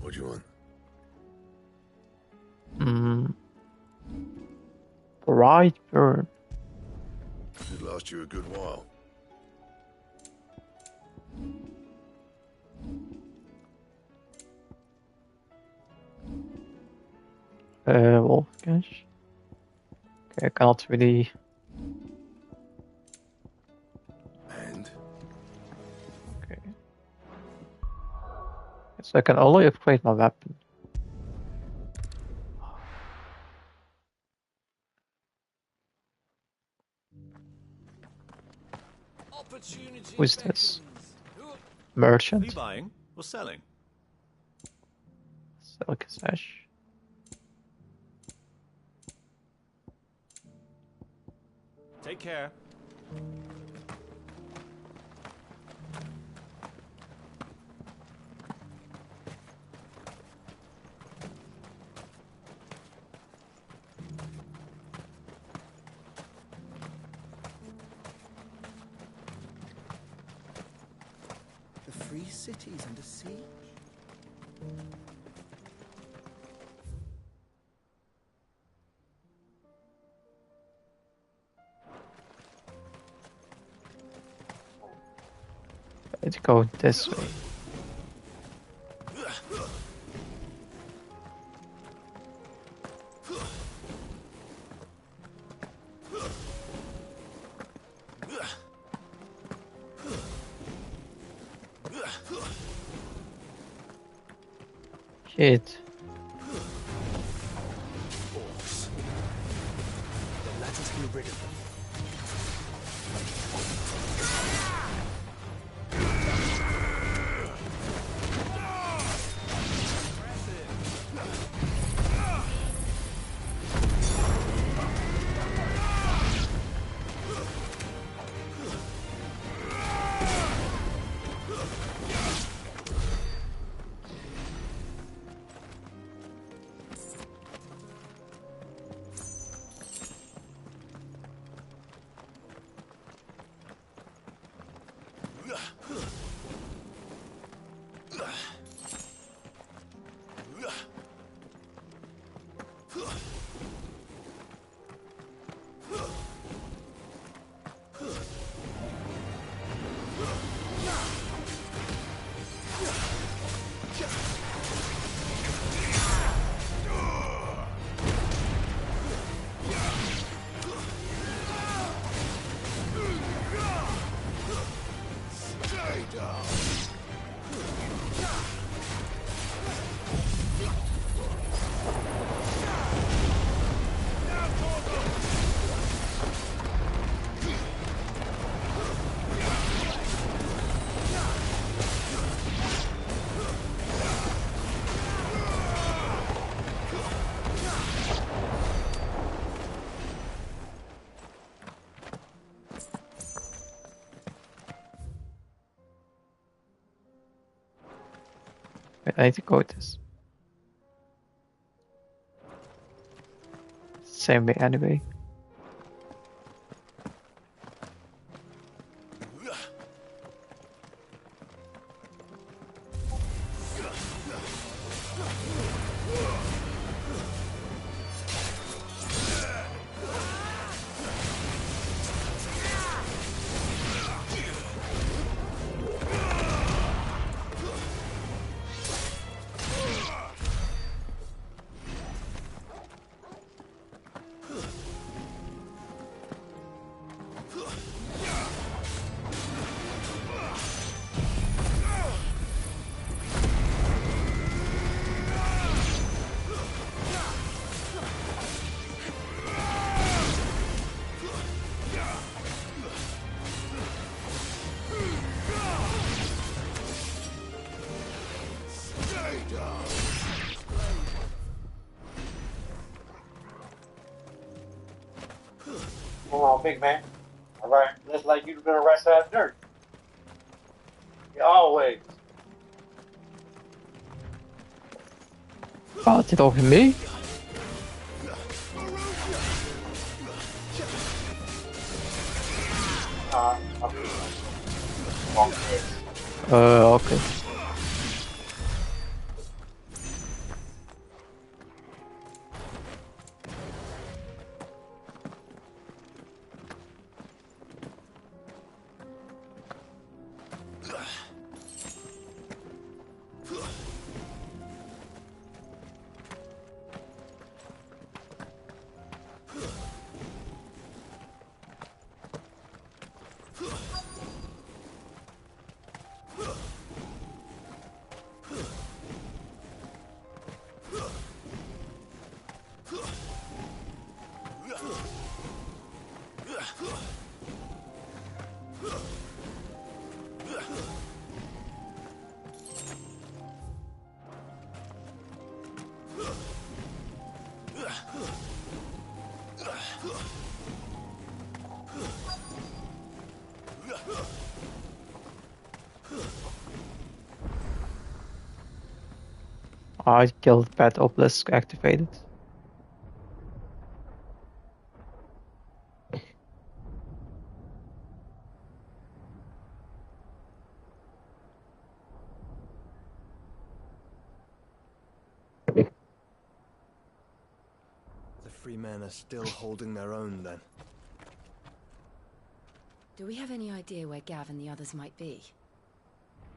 What do you want? Bright burn. It'd last you a good while. Wolfgash. Okay, I cannot really. And? Okay. So I can only upgrade my weapon. Who is this? Merchant? Are you buying or selling? Silk sash. Take care. The free cities under siege? Let's go this way. Shit. Then let us be rid of them. I need to go with this. Same way anyway. Come on, big man. All right, let's like you to be the right side of dirt. You always. Valt dit over me? Okay. I killed Pet Obelisk activated. The free men are still holding their own then. Do we have any idea where Gav and the others might be?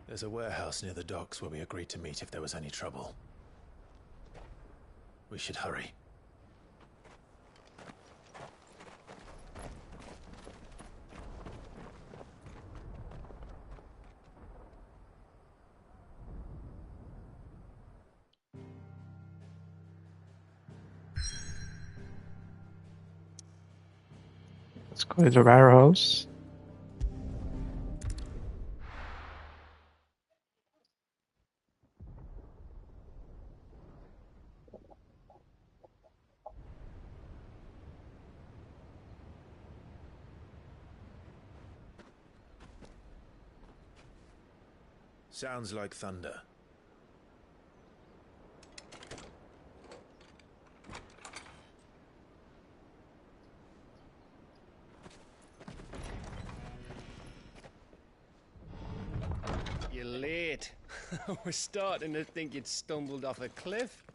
There's a warehouse near the docks where we agreed to meet if there was any trouble. We should hurry. Let's go to the warehouse. Sounds like thunder. You're late. We're starting to think you'd stumbled off a cliff.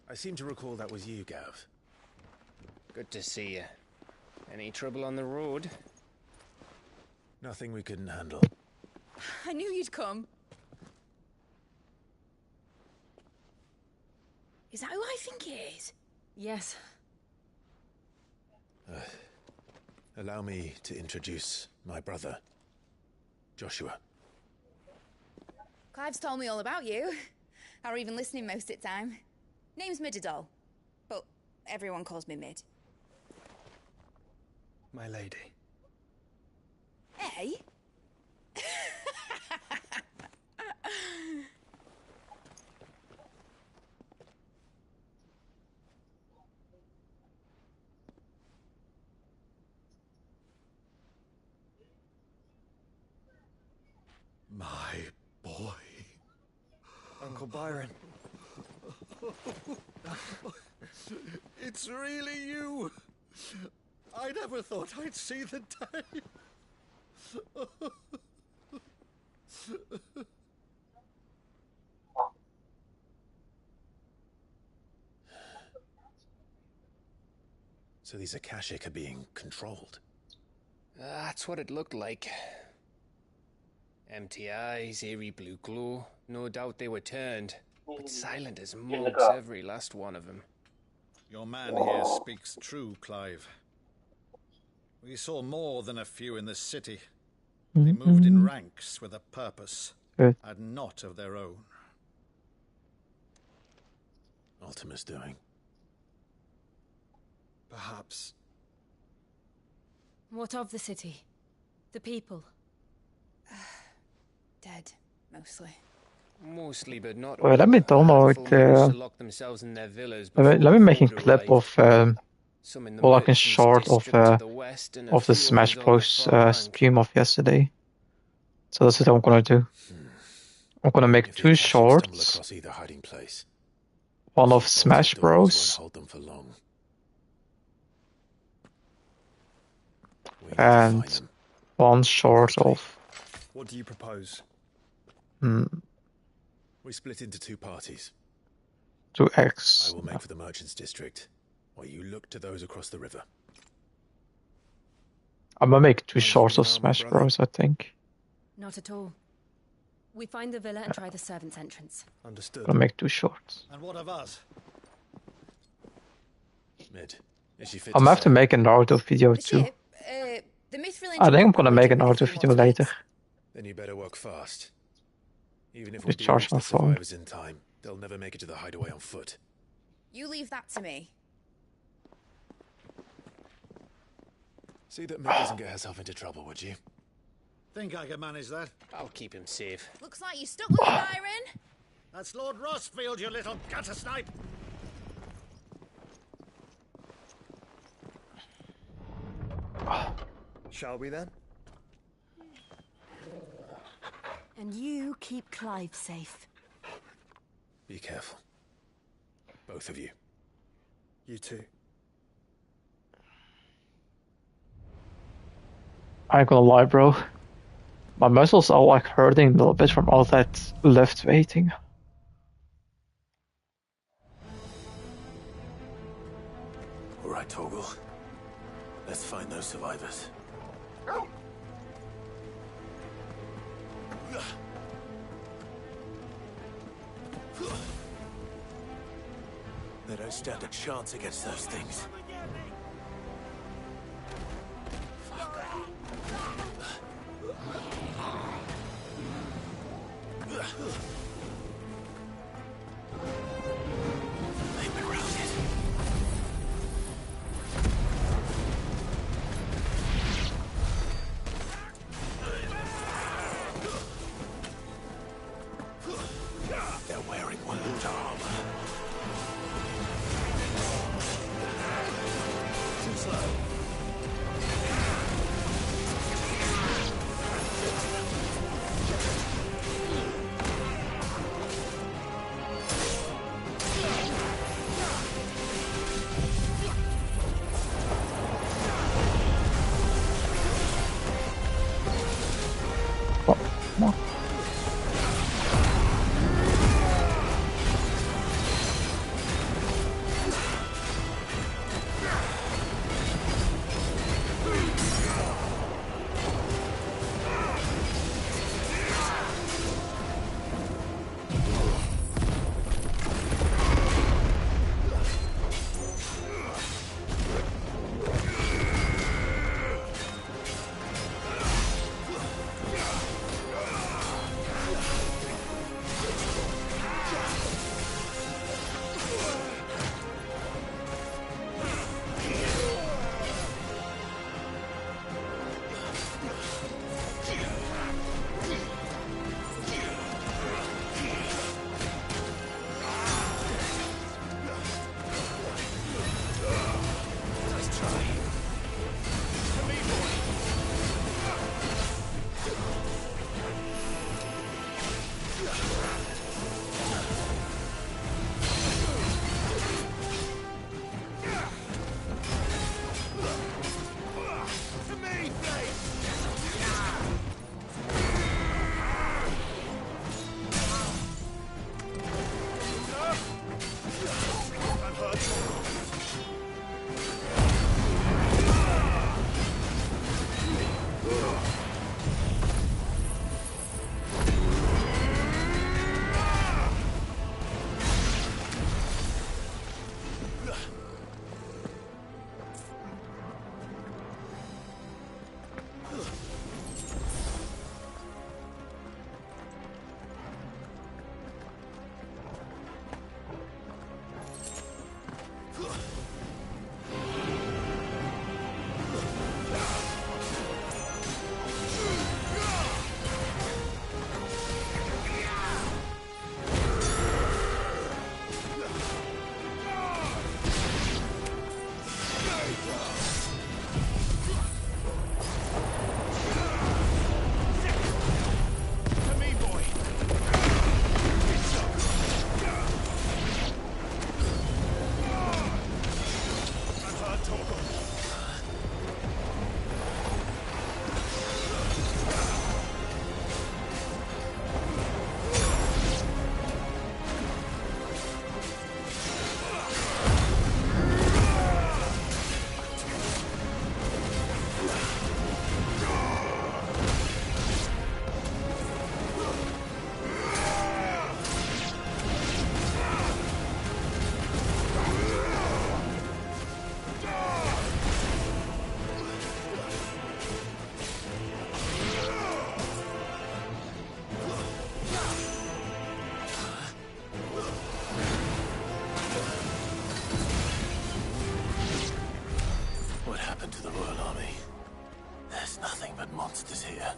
I seem to recall that was you, Gav. Good to see you. Any trouble on the road? Nothing we couldn't handle. I knew you'd come. Is that who I think it is? Yes. Allow me to introduce my brother, Joshua. Clive's told me all about you. Or even listening most of the time. Name's Midadol, but everyone calls me Mid. My lady. Hey? My boy. Byron. It's really you. I never thought I'd see the day. So these Akashic are being controlled? That's what it looked like. Empty eyes, eerie blue glow. No doubt they were turned. But silent as monks, every last one of them. Your man here speaks true, Clive. We saw more than a few in this city. They moved in ranks with a purpose, and not of their own. Ultima's doing. Perhaps. What of the city? The people? Dead, mostly. Mostly, but not Well, let me download. Let me make a clip of, or like a short of the Smash Bros. Stream of yesterday. So that's what I'm gonna do. I'm gonna make 2 shorts. One of Smash Bros. And one short of. What do you propose? We split into 2 parties. 2x. I will make for the Merchants District, while you look to those across the river. I'm gonna make 2 shorts of Smash Bros. I think. Not at all. We find the villa and try the servants' entrance. Understood. I'm gonna make 2 shorts. And what of us? Mid, is she fit? I'm gonna have to make a Naruto video too. The Mithril I think I'm gonna make a Naruto video later. Then you better work fast. Even if we Just charge my phone. survivors in time, they'll never make it to the hideaway on foot. You leave that to me. See that Mid doesn't get herself into trouble, would you? Think I can manage that? I'll keep him safe. Looks like you stuck with me, Byron. That's Lord Rossfield, you little gutter snipe. Shall we then? And you keep Clive safe. Be careful. Both of you. You too. I ain't gonna lie, bro. My muscles are like hurting a little bit from all that lift waiting. All right, Torgal. Let's find those survivors. They don't stand a chance against those things. They've been routed. They're wearing Waloot armor. Too slow. happened to the Royal Army? There's nothing but monsters here.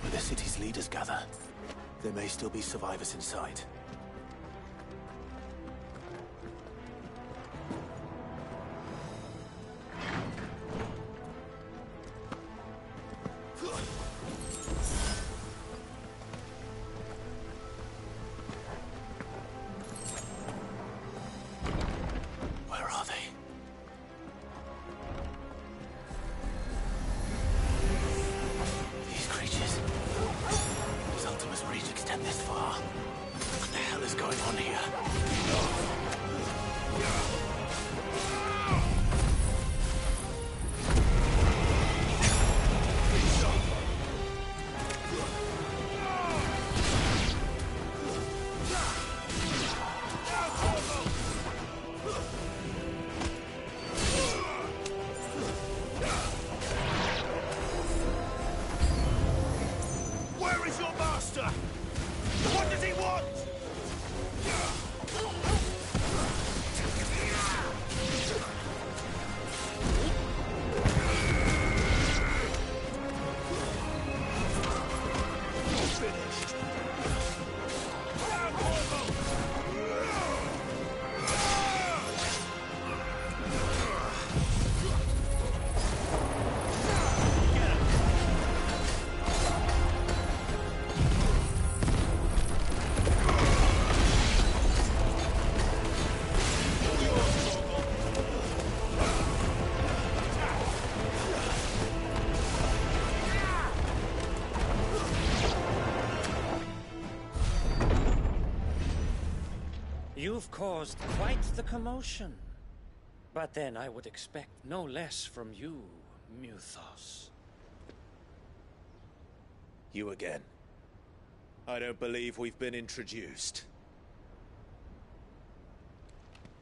Where the city's leaders gather. There may still be survivors inside. Where are they? These creatures. Does Ultima's reach extend this far? What the hell is going on here? Where is your master? What does he want? Finished. You've caused quite the commotion. But then I would expect no less from you, Muthos. You again. I don't believe we've been introduced.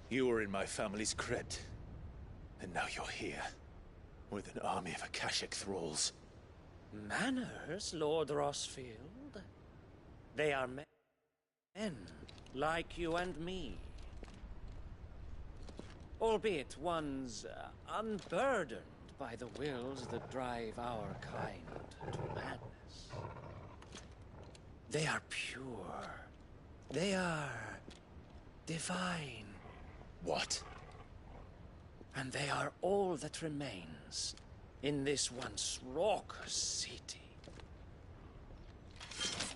You were in my family's crypt. And now you're here. With an army of Akashic thralls. Manners, Lord Rosfield? They are men, like you and me. Albeit one's unburdened by the wills that drive our kind to madness. They are pure. They are divine. What? And they are all that remains in this once raucous city.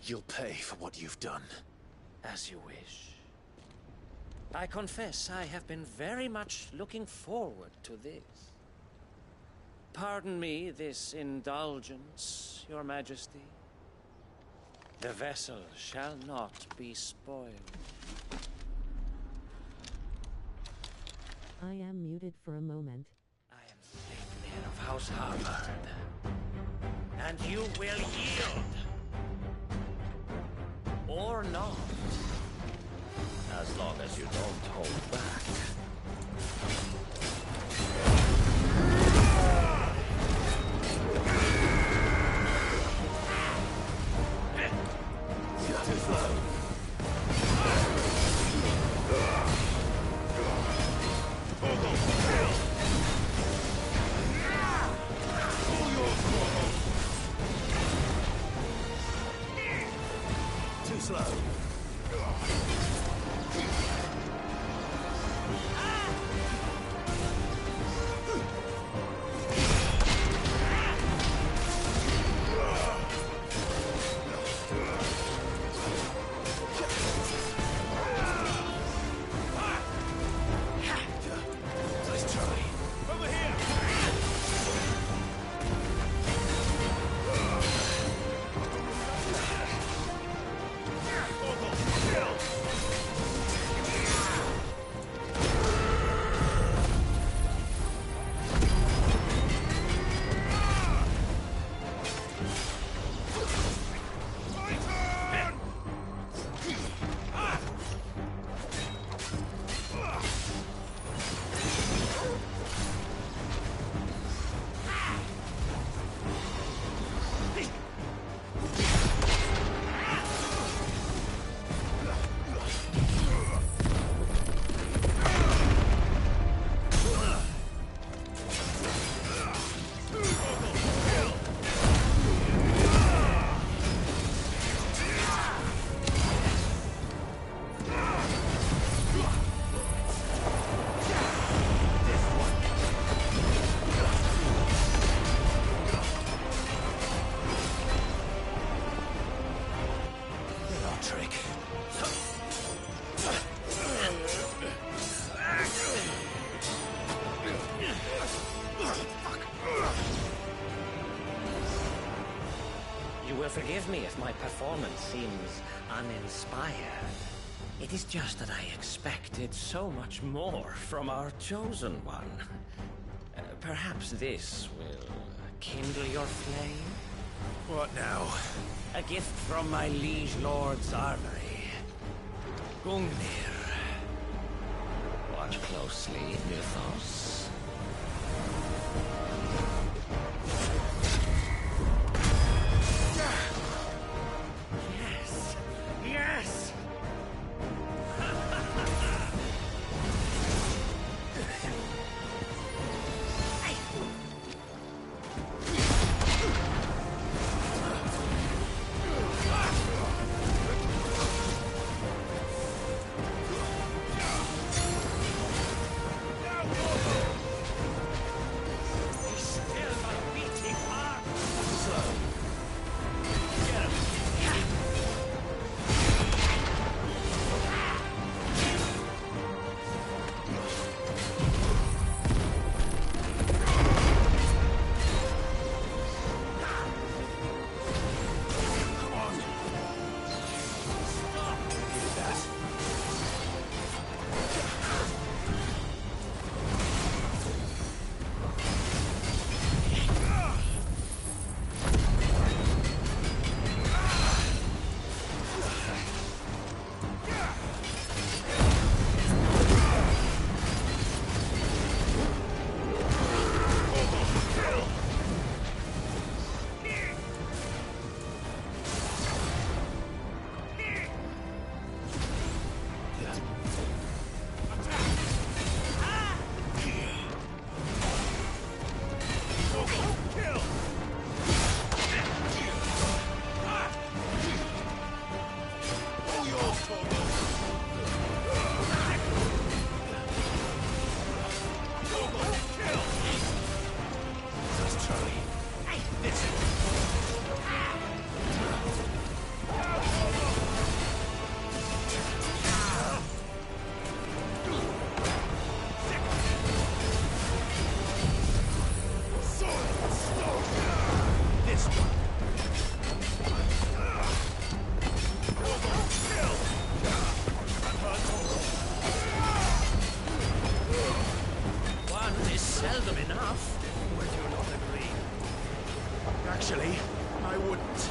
You'll pay for what you've done. As you wish. I confess I have been very much looking forward to this. Pardon me this indulgence, Your Majesty. The vessel shall not be spoiled. I am muted for a moment. I am Sleipnir of House Harvard. And you will yield. Or not. As long as you don't hold back. slow. Forgive me if my performance seems uninspired. It is just that I expected so much more from our chosen one. Perhaps this will kindle your flame? What now? A gift from my liege lord's armory. Gungnir. Watch closely, Mythos. Yes! Actually, I wouldn't.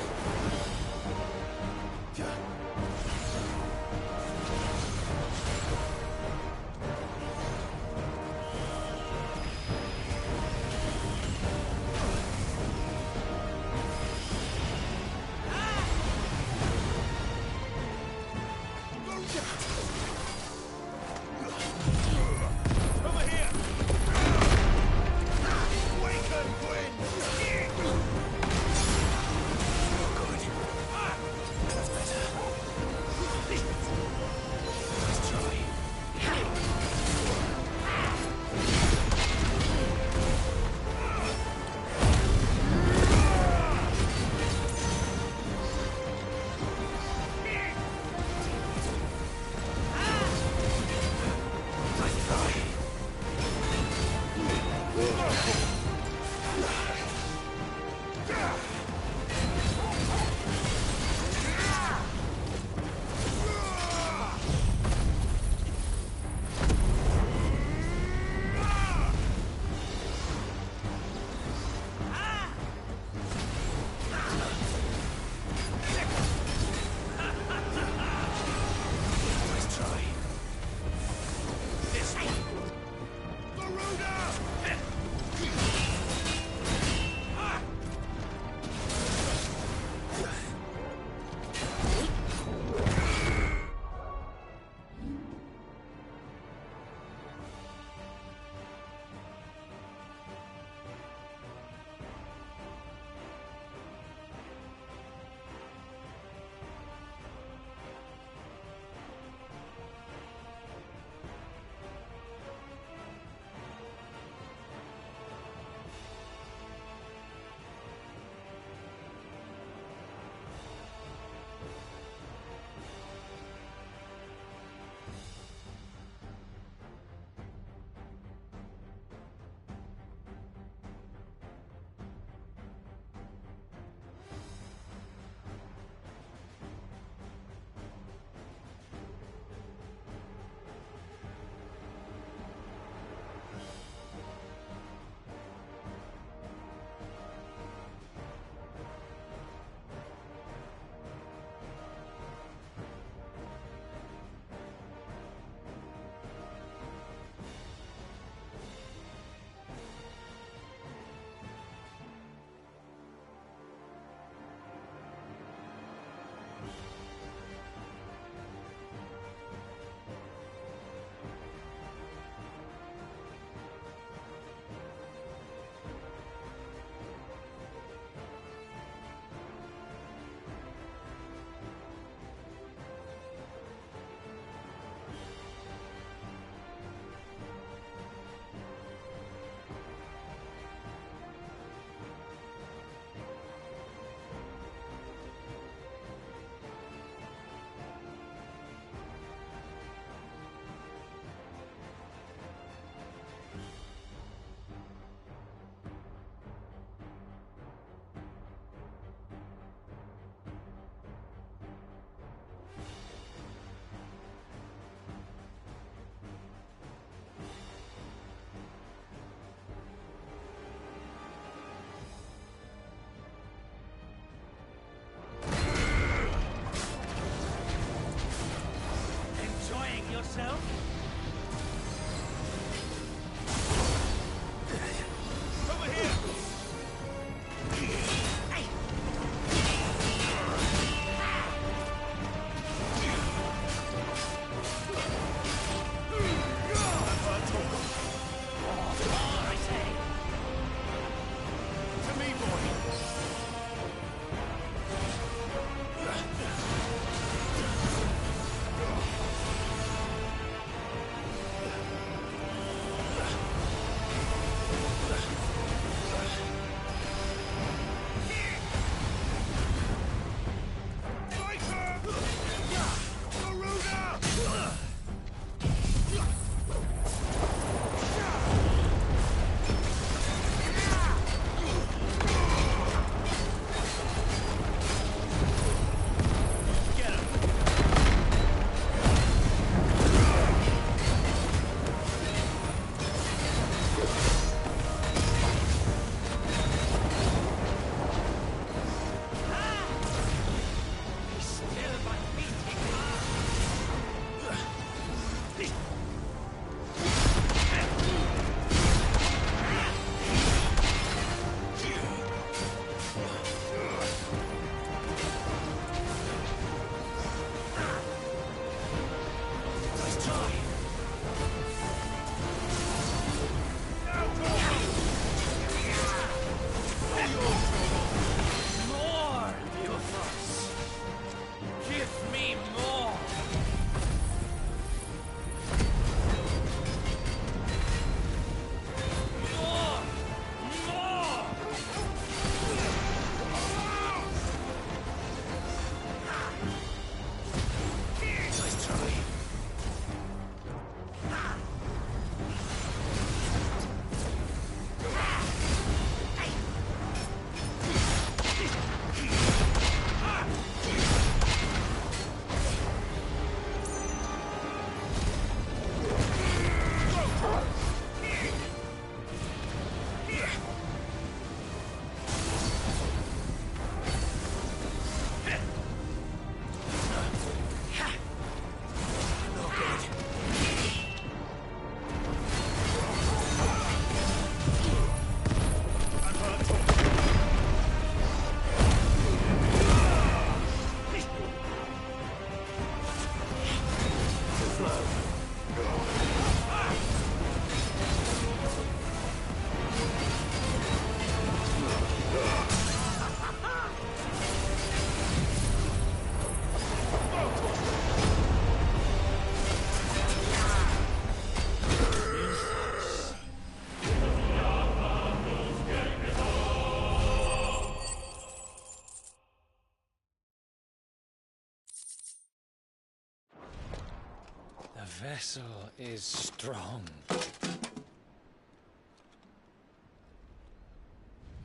vessel is strong.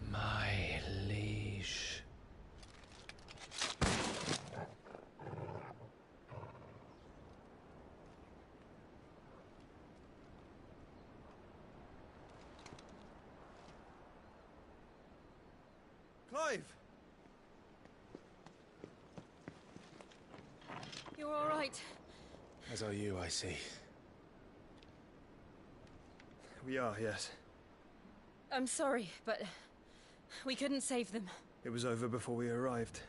My liege. Clive! You're all right. As are you, I see. We are, yes. I'm sorry, but we couldn't save them. It was over before we arrived.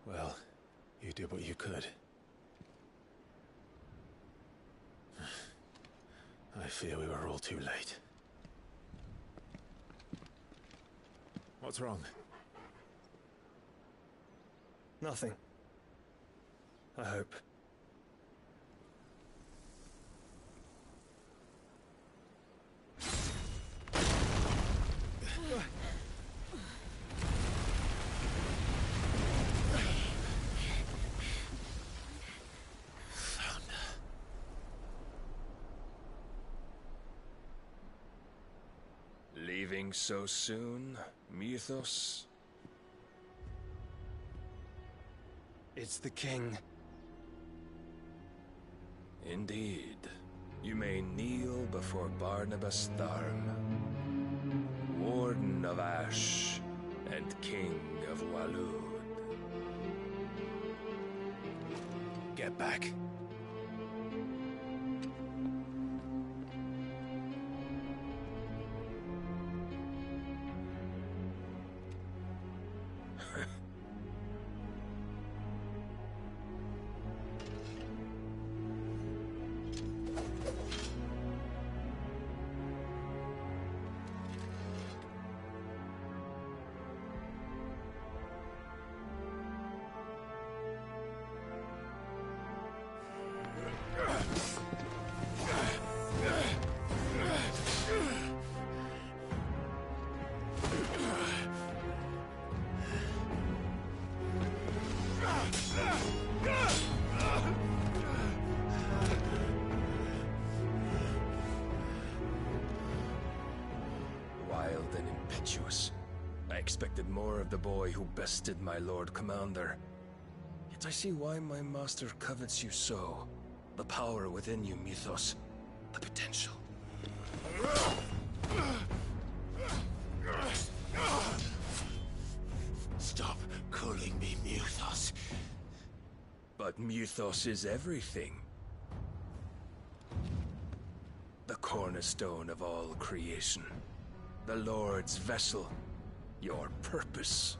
Well, you did what you could. I fear we were all too late. What's wrong? Nothing. I hope. Leaving so soon, Mythos? It's the king. Indeed. You may kneel before Barnabas Tharm, Warden of Ash and King of Waloed. Get back. Wild and impetuous. I expected more of the boy who bested my Lord Commander. Yet I see why my master covets you so. The power within you, Mythos. The potential. Stop calling me Mythos. But Mythos is everything. The cornerstone of all creation. The Lord's vessel. Your purpose.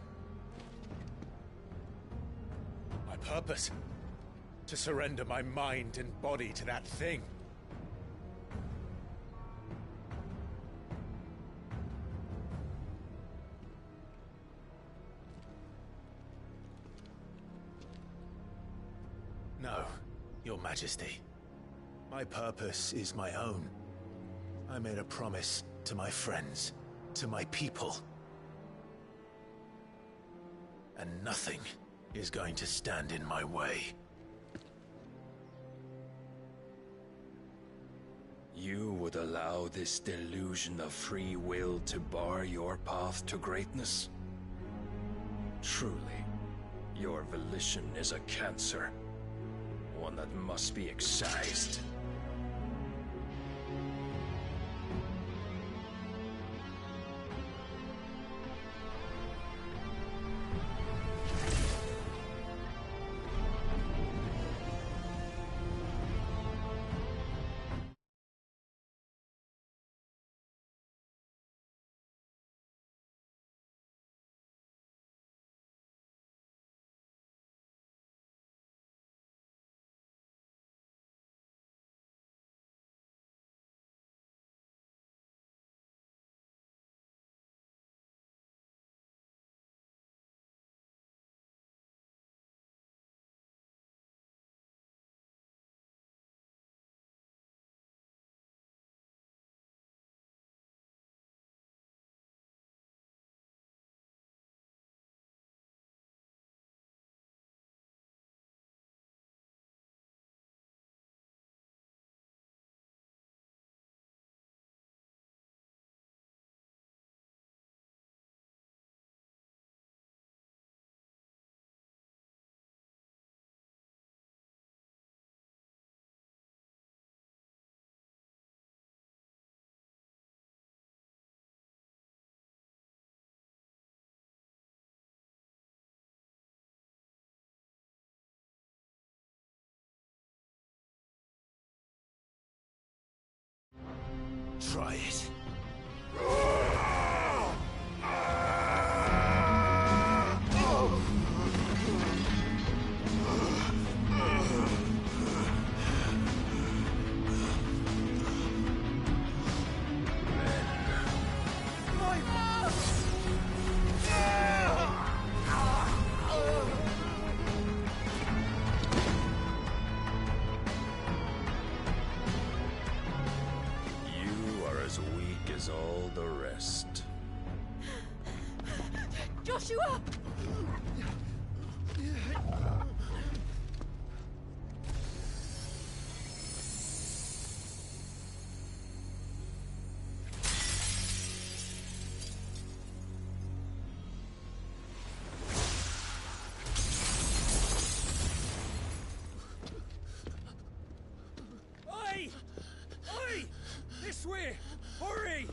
My purpose? To surrender my mind and body to that thing. No, Your Majesty. My purpose is my own. I made a promise to my friends, to my people. And nothing is going to stand in my way. You would allow this delusion of free will to bar your path to greatness? Truly, your volition is a cancer. One that must be excised. Try it. All the rest. Joshua! Oi! Oi! This way! Hurry!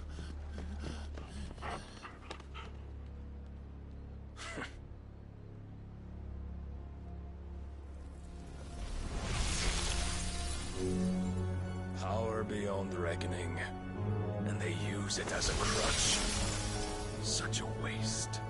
Power beyond reckoning, and they use it as a crutch. Such a waste.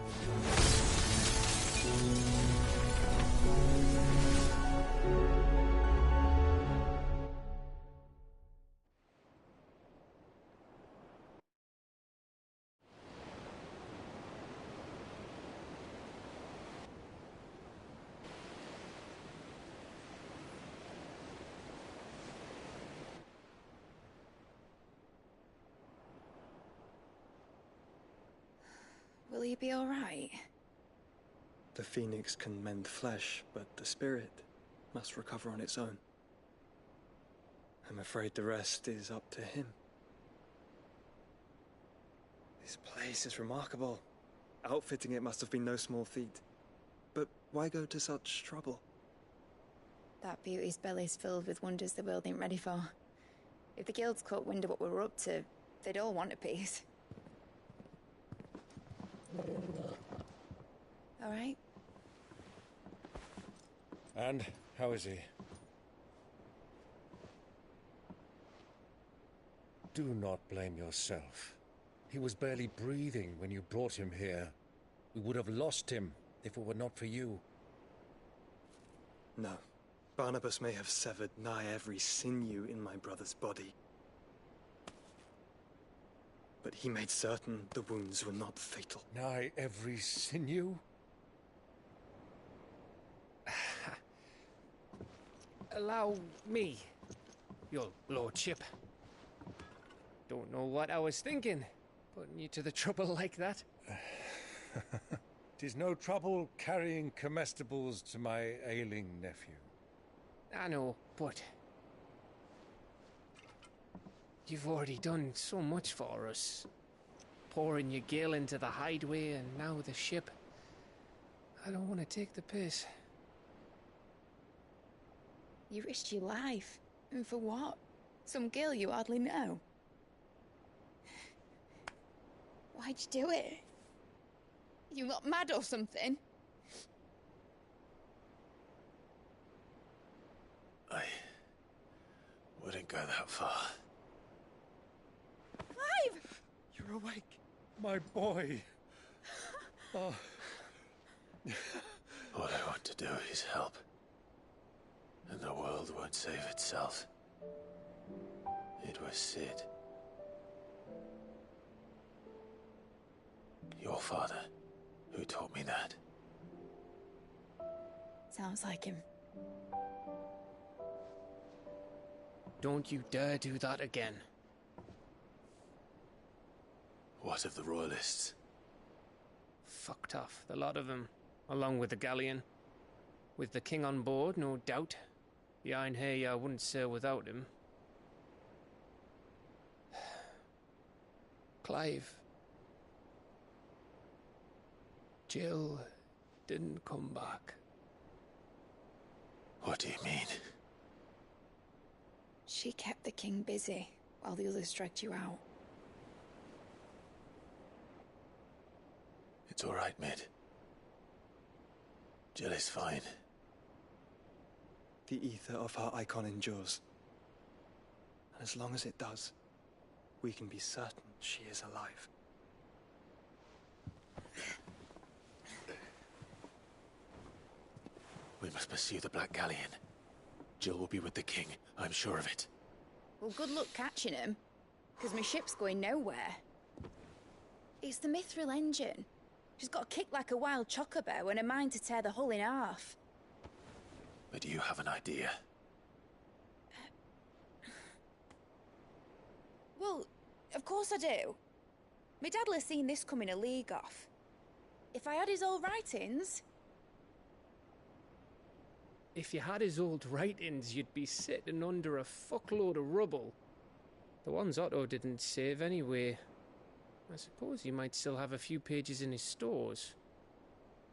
Will you be all right? The phoenix can mend flesh, but the spirit must recover on its own. I'm afraid the rest is up to him. This place is remarkable. Outfitting it must have been no small feat. But why go to such trouble? That beauty's belly's filled with wonders the world ain't ready for. If the guilds caught wind of what we were up to, they'd all want a piece. All right? And how is he? Do not blame yourself. He was barely breathing when you brought him here. We would have lost him if it were not for you. No. Barnabas may have severed nigh every sinew in my brother's body. But he made certain the wounds were not fatal. Nigh every sinew? Allow me, your lordship. Don't know what I was thinking, putting you to the trouble like that. 'Tis no trouble carrying comestibles to my ailing nephew. I know, but you've already done so much for us. Pouring your gale into the hideaway and now the ship. I don't want to take the piss. You risked your life. And for what? Some girl you hardly know. Why'd you do it? You not mad or something? I wouldn't go that far. Clive! You're awake. My boy. Oh. All I want to do is help. And the world won't save itself. It was Sid. Your father, who taught me that. Sounds like him. Don't you dare do that again. What of the Royalists? Fucked off, the lot of them, along with the galleon. With the king on board, no doubt. The Iron Hair I wouldn't sail without him. Clive. Jill didn't come back. What do you mean? She kept the king busy while the others dragged you out. It's all right, Mid. Jill is fine. The ether of her icon endures. And as long as it does, we can be certain she is alive. We must pursue the Black Galleon. Jill will be with the king, I'm sure of it. Well, good luck catching him, because my ship's going nowhere. It's the Mithril engine. She's got a kick like a wild chocobo and a mind to tear the hull in half. But do you have an idea? Well, of course I do. My dad'll have seen this coming a league off. If I had his old writings... If you had his old writings, you'd be sitting under a fuckload of rubble. The ones Otto didn't save anyway. I suppose he might still have a few pages in his stores.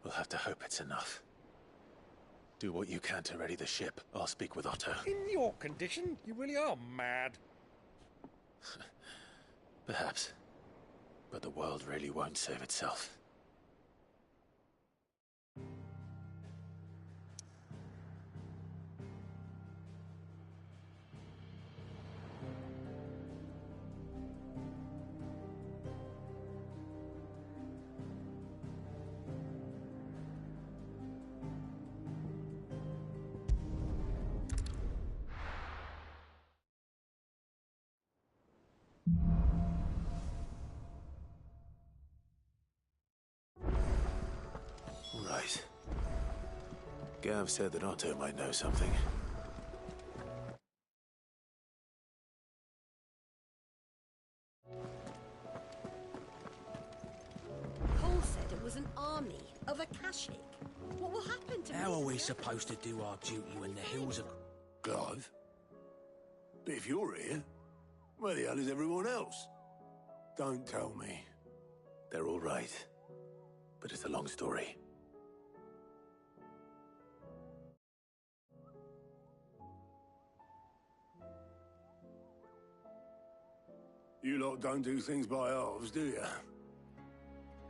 We'll have to hope it's enough. Do what you can to ready the ship. I'll speak with Otto. In your condition, you really are mad. Perhaps. But the world really won't save itself. Right. Gav said that Otto might know something. Cole said it was an army of Akashic. What will happen to How are we supposed to do our duty when the hills are... Clive? But if you're here, where the hell is everyone else? Don't tell me. They're all right. But it's a long story. You lot don't do things by halves, do you?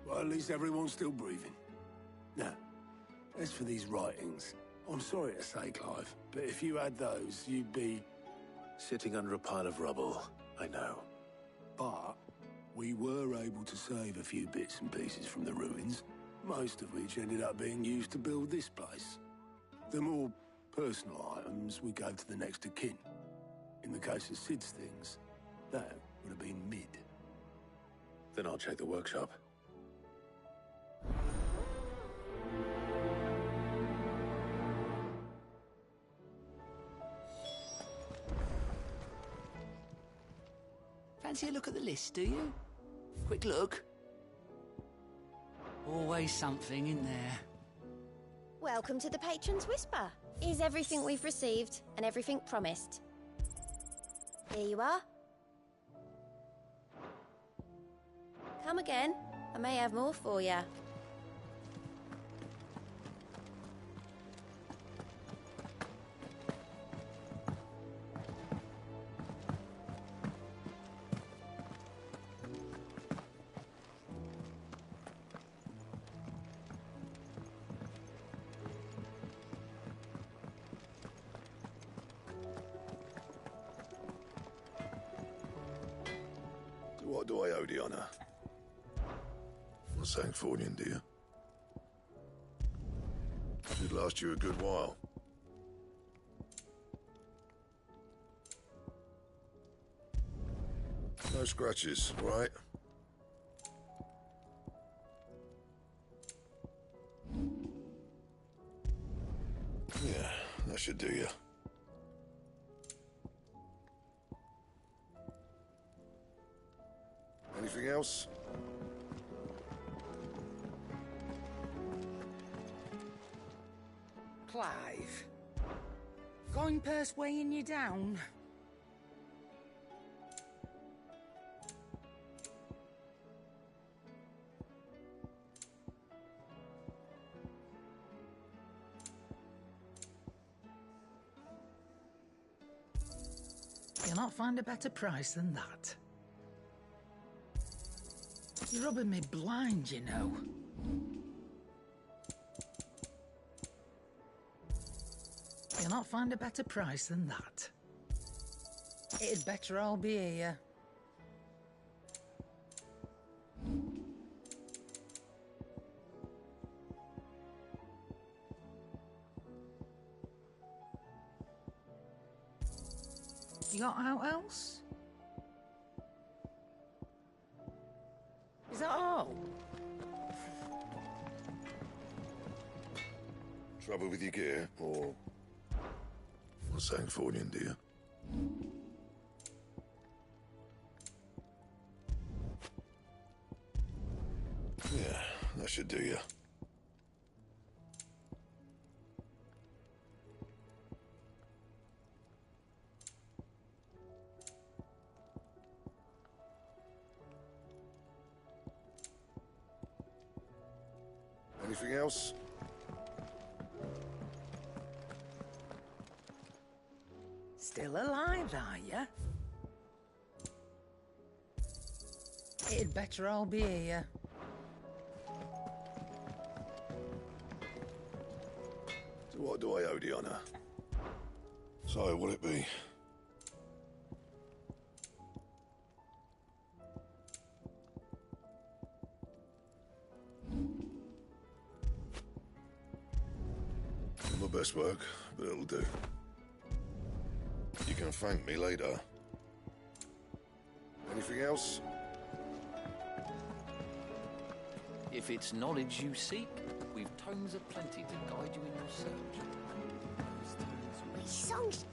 Well, at least everyone's still breathing. Now, as for these writings, I'm sorry to say, Clive, but if you had those, you'd be... Sitting under a pile of rubble, I know. But we were able to save a few bits and pieces from the ruins, most of which ended up being used to build this place. The more personal items we gave to the next of kin. In the case of Sid's things, that would have been mid. Then I'll check the workshop. Fancy a look at the list, do you? Quick look. Always something in there. Welcome to the Patron's Whisper. Is everything we've received and everything promised? Here you are. Come again. I may have more for you. What do I owe the honor? For Sancthornian, dear. Should last you a good while. No scratches, right? Yeah, that should do you. Anything else? Clive. Goingpurse weighing you down? You'll not find a better price than that. You're rubbing me blind, you know. You'll not find a better price than that. It'd better all be here. You got out else? Is that all? Trouble with your gear, or Sangforian, do you? Yeah, that should do you. Anything else? Still alive, are ya? It'd better all be here. So what do I owe the honour? So, will it be? Not my best work, but it'll do. You can thank me later. Anything else? If it's knowledge you seek, we've tomes aplenty to guide you in your search. We songs.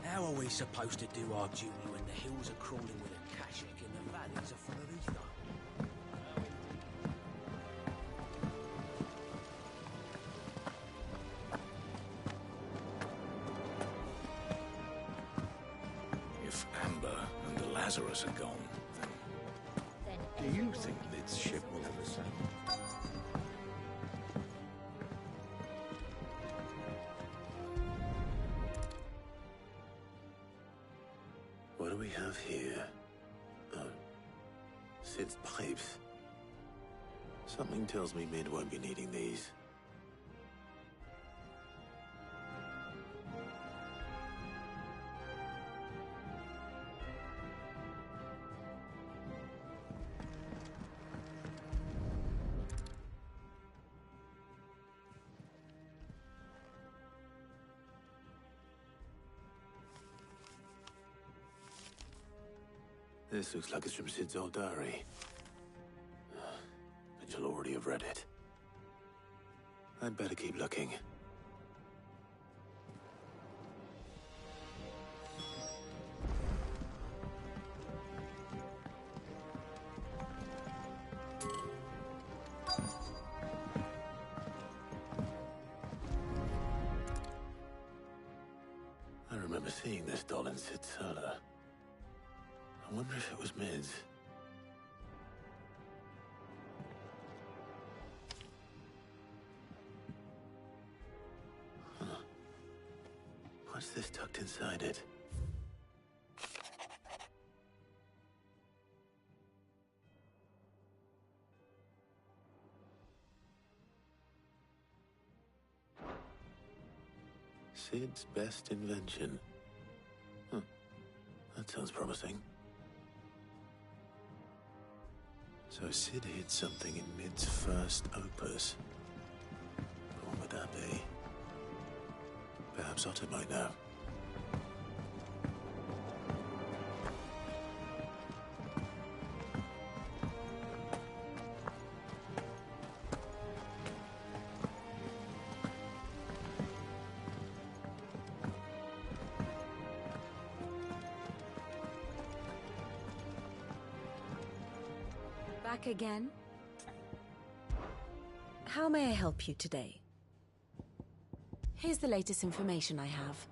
How are we supposed to do our duty when the hills are crawling with a Kashik and the valleys are full of ether? If Amber and the Lazarus are gone, then do you think Lid's ship will ever sail? What do we have here? Oh, Sid's pipes. Something tells me Mid won't be needing these. This looks like it's from Sid's old diary. But you'll already have read it. I'd better keep looking. I remember seeing this doll in Sid's cellar. I wonder if it was Mid's. Huh. What's this tucked inside it? Sid's best invention. Huh. That sounds promising. So Sid hid something in Mid's first opus. What would that be? Perhaps Otter might know. Back again? How may I help you today? Here's the latest information I have.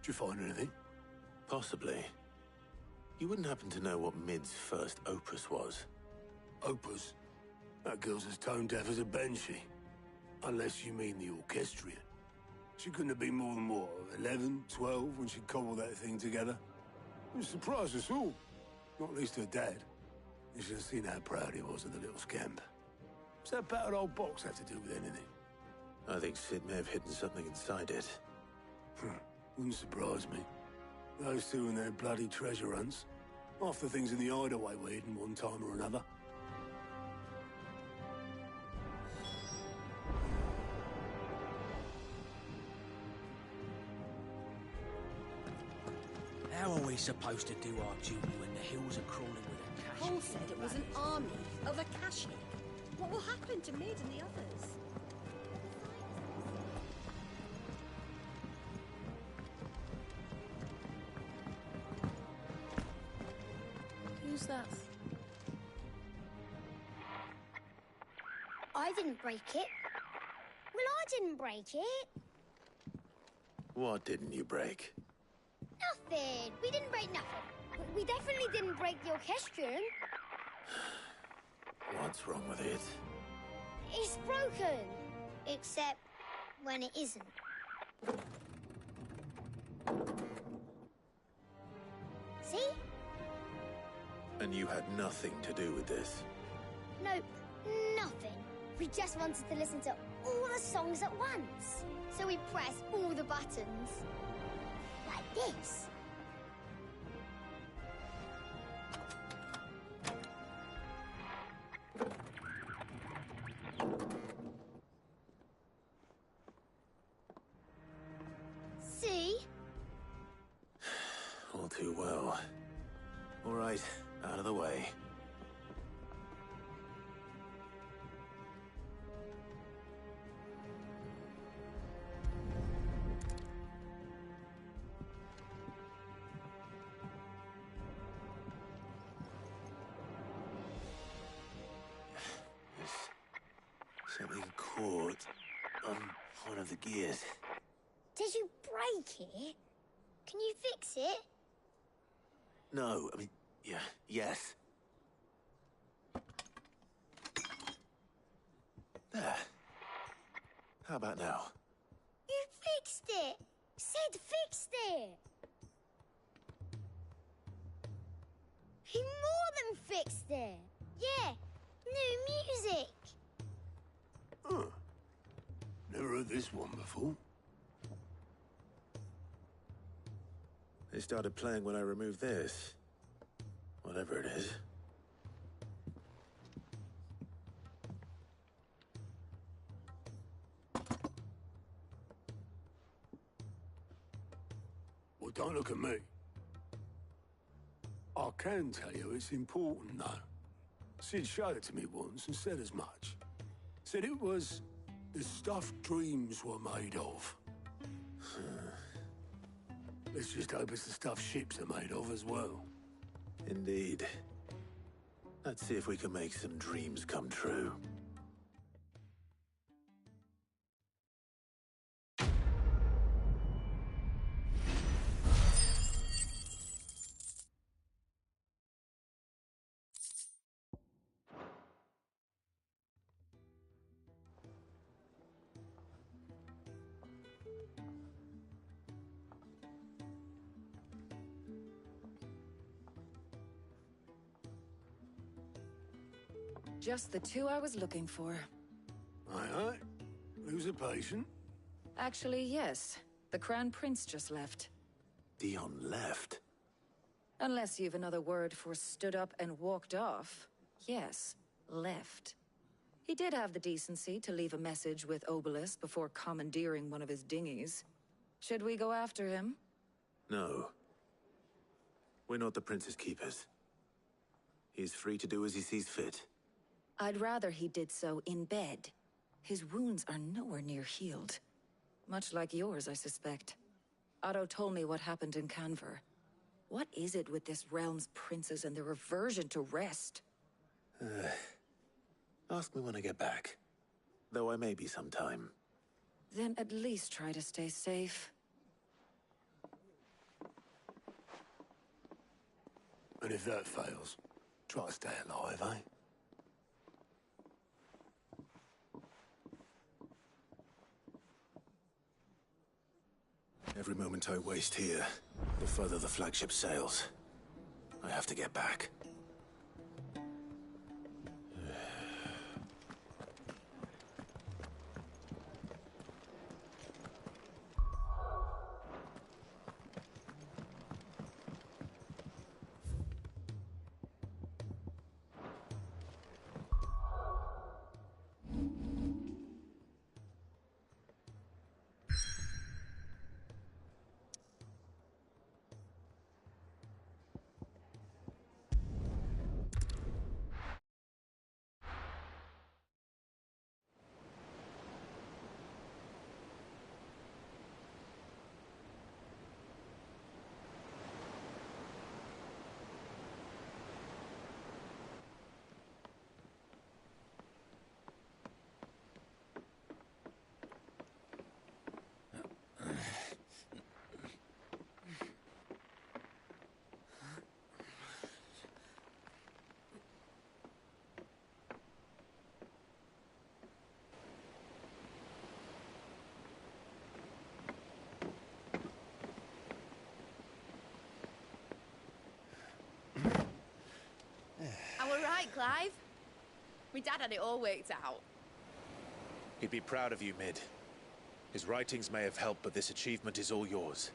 Did you find anything? Possibly. You wouldn't happen to know what Mid's first opus was? Opus? That girl's as tone deaf as a banshee. Unless you mean the orchestrion. She couldn't have been more than, what, 11, 12 when she cobbled that thing together? It surprised us all. Not least her dad. You should have seen how proud he was of the little scamp. What's that battered old box have to do with anything? I think Sid may have hidden something inside it. Wouldn't surprise me. Those two and their bloody treasure hunts. Half the things in the hideaway were hidden one time or another. How are we supposed to do our duty when the hills are crawling with Akashic? Paul said it was an army of Akashic. What will happen to Mid and the others? Who's that? I didn't break it. Well, I didn't break it. What didn't you break? Nothing. We didn't break nothing. We definitely didn't break the orchestrion. What's wrong with it? It's broken. Except when it isn't. See? And you had nothing to do with this? Nope, nothing. We just wanted to listen to all the songs at once. So we pressed all the buttons. Like this. See? All too well. All right, out of the way. Something caught on one of the gears. Did you break it? Can you fix it? No, I mean, yeah, yes. There. How about now? You fixed it! Sid fixed it! He more than fixed it! Yeah, new music! Huh. Never heard this one before. They started playing when I removed this. Whatever it is. Well, don't look at me. I can tell you it's important, though. Sid showed it to me once and said as much. Said it was the stuff dreams were made of. Let's just hope it's the stuff ships are made of as well. Indeed. Let's see if we can make some dreams come true. Just the two I was looking for. Aye. Who's a patient? Actually, yes. The Crown Prince just left. Dion left? Unless you've another word for stood up and walked off. Yes, left. He did have the decency to leave a message with Obelisk before commandeering one of his dinghies. Should we go after him? No. We're not the Prince's keepers. He's free to do as he sees fit. I'd rather he did so in bed. His wounds are nowhere near healed. Much like yours, I suspect. Otto told me what happened in Canver. What is it with this realm's princes and their aversion to rest? Ask me when I get back. Though I may be sometime. Then at least try to stay safe. And if that fails, try to stay alive, eh? Every moment I waste here, the further the flagship sails. I have to get back. Right, Clive? My dad had it all worked out. He'd be proud of you, Mid. His writings may have helped, but this achievement is all yours.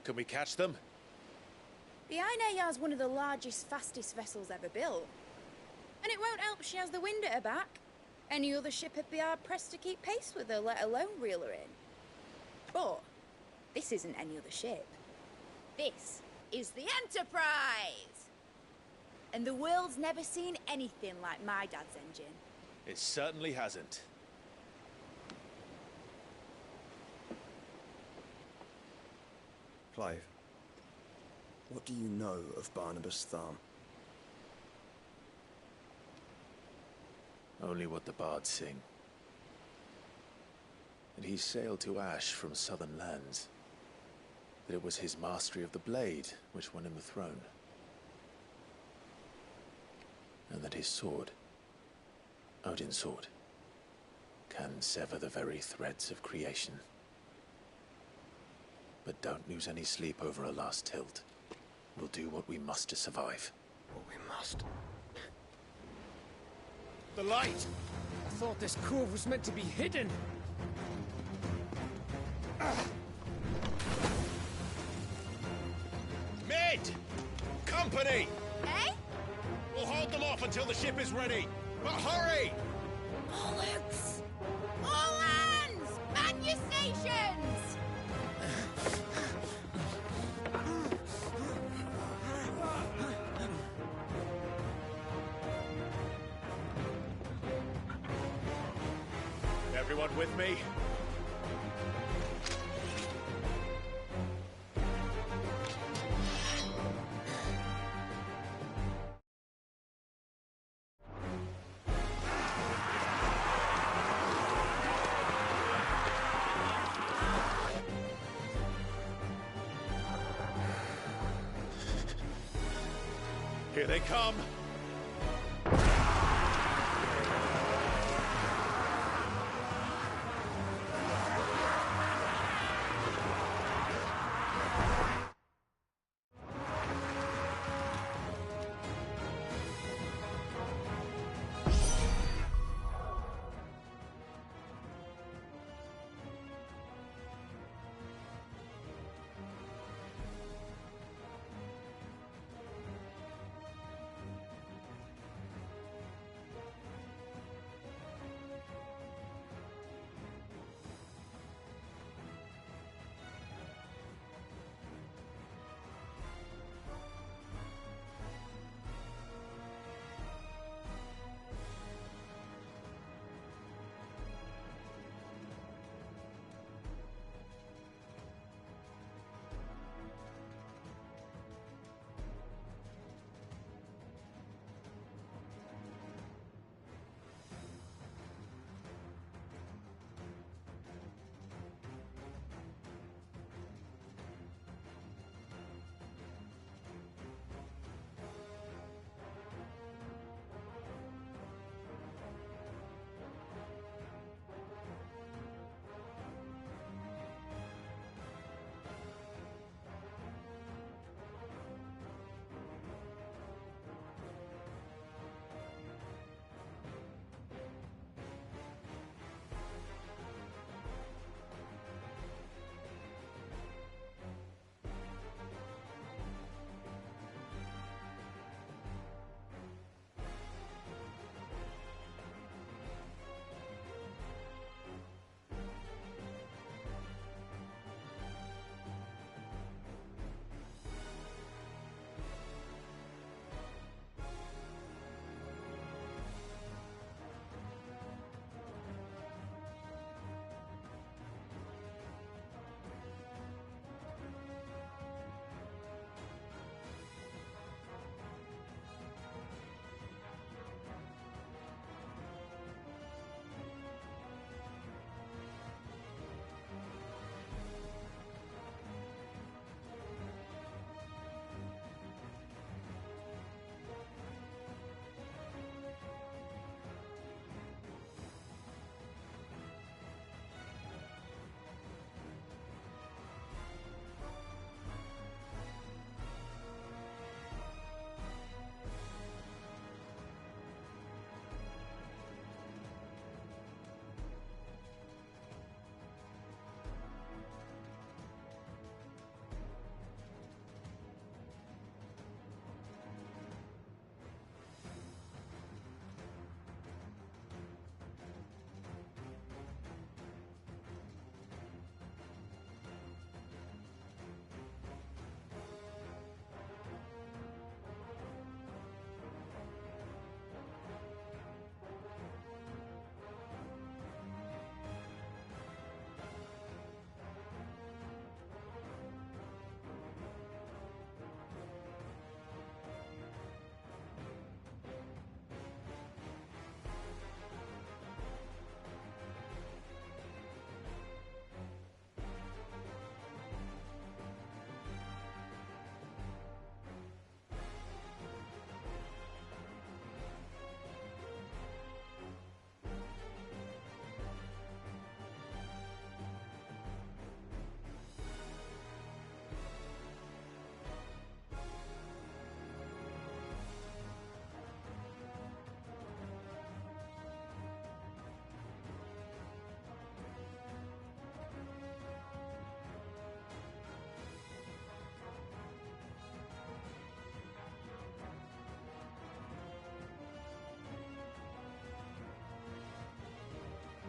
Can we catch them? The Ainayar's one of the largest, fastest vessels ever built. And it won't help she has the wind at her back. Any other ship would be hard-pressed to keep pace with her, let alone reel her in. But this isn't any other ship. This is the Enterprise! And the world's never seen anything like my dad's engine. It certainly hasn't. Clive, what do you know of Barnabas Tharm? Only what the bards sing. And he sailed to Ash from southern lands. That it was his mastery of the blade which won him the throne. And that his sword, Odin's sword, can sever the very threads of creation. But don't lose any sleep over a last tilt. We'll do what we must to survive. What we must. The light! I thought this cove was meant to be hidden. Mid! Company! Eh? We'll hold them off until the ship is ready. But hurry! Bollocks! All hands! Man your stations! Everyone with me? Here they come!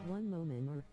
One moment or...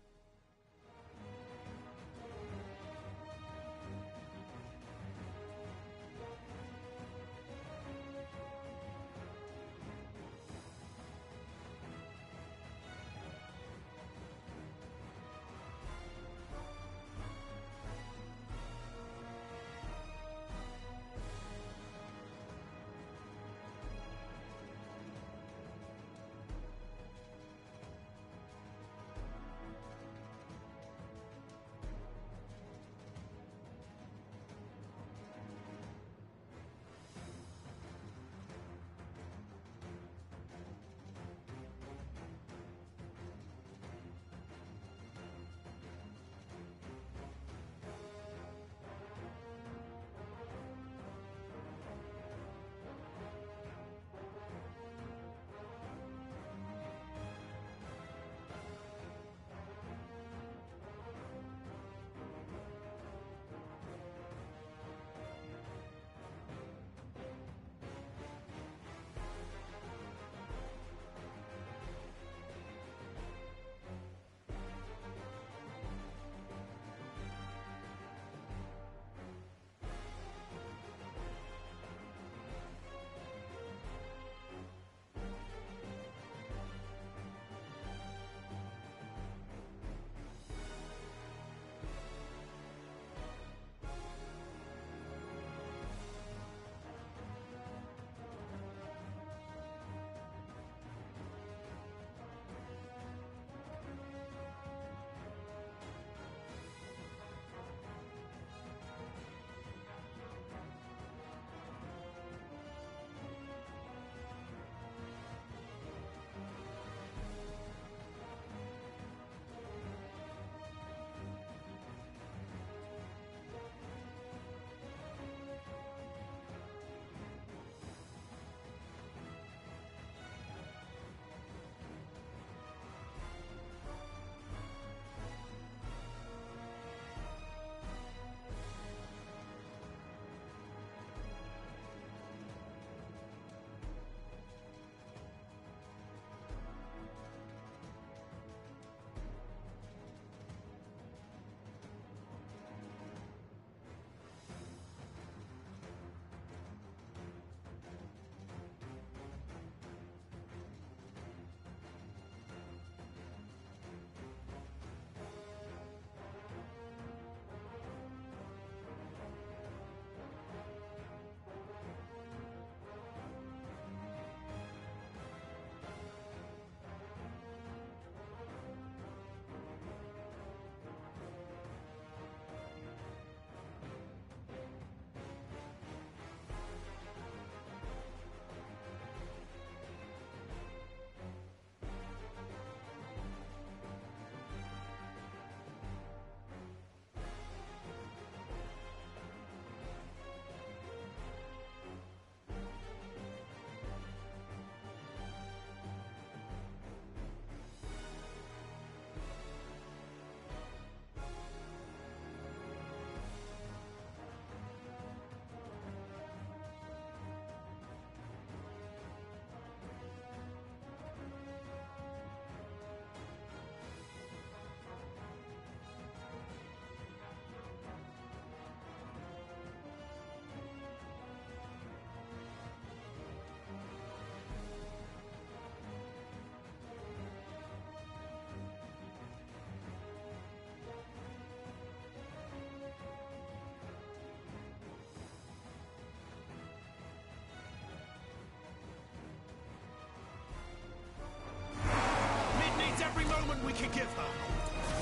every moment we can give her.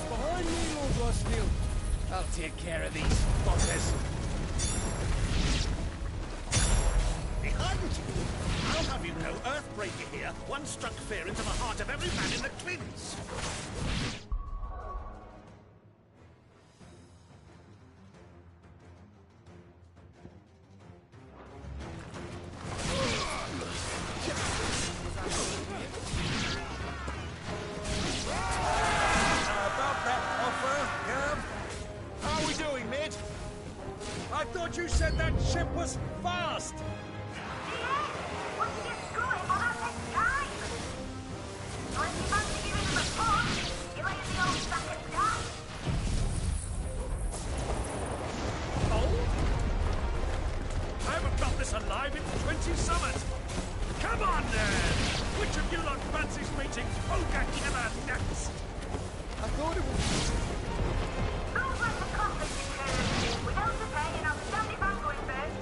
Behind me, Lord Rosfield. I'll take care of these fuckers. Behind you? I'll have you know, Earthbreaker here once struck fear into the heart of every man in the Twins. Give him a report. You 5 in 20 summers. Come on then! Which of you lot fancies meeting Ogre Killer next? I thought it was... Sounds like the conflict in here. Without the pay, and I'll stand if I'm going first.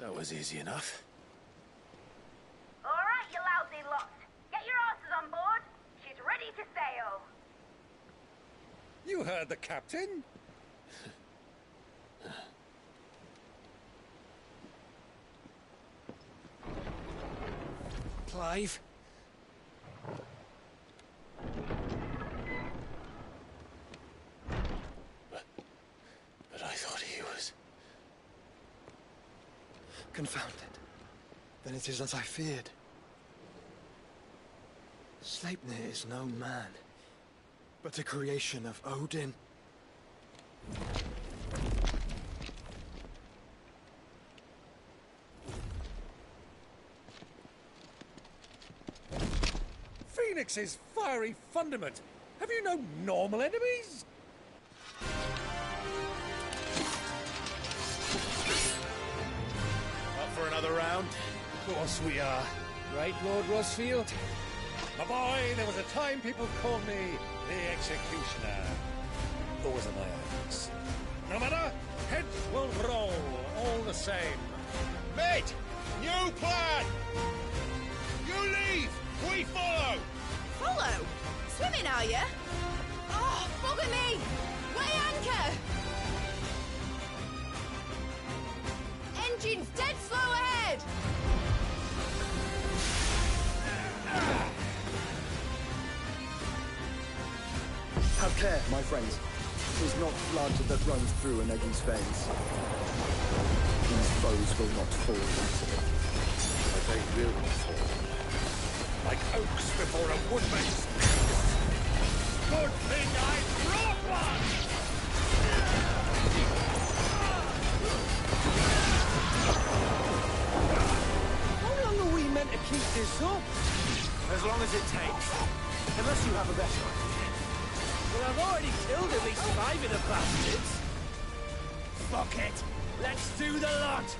That was easy enough. All right, you lousy lot. Get your asses on board. She's ready to sail. You heard the captain. Clive? But I thought he was... Confounded. Then it is as I feared. Sleipnir is no man, but a creation of Odin. Phoenix's fiery fundament. Have you no normal enemies? Up for another round? Of course we are. Right, Lord Rosfield? My boy, there was a time people called me the Executioner. Those are my acts. No matter, heads will roll all the same. Mate! New plan! You leave! We follow! Follow? Swimming, are you? Oh, bugger me! Weigh anchor! Engine's dead slow ahead! Have care, my friends. 'Tis not blood that runs through an Eddie's veins. These foes will not fall easily. But they will fall. Like oaks before a woodman's axe. Good thing I brought one! How long are we meant to keep this up? As long as it takes. Unless you have a better idea. Well, I've already killed at least 5 of the bastards. Fuck it! Let's do the lot!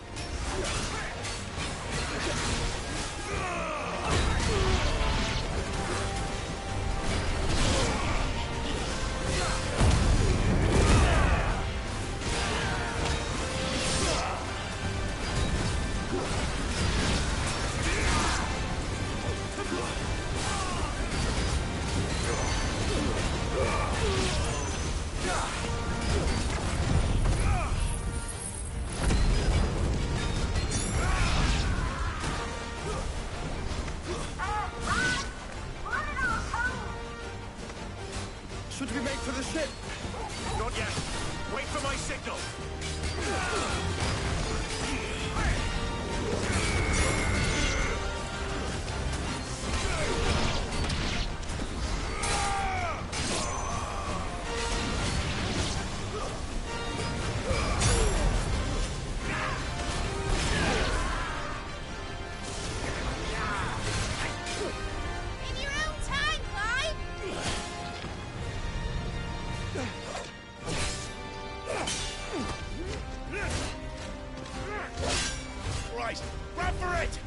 right! Run for it!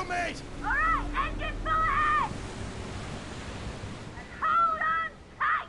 Mate! Alright, engine full ahead! And hold on tight!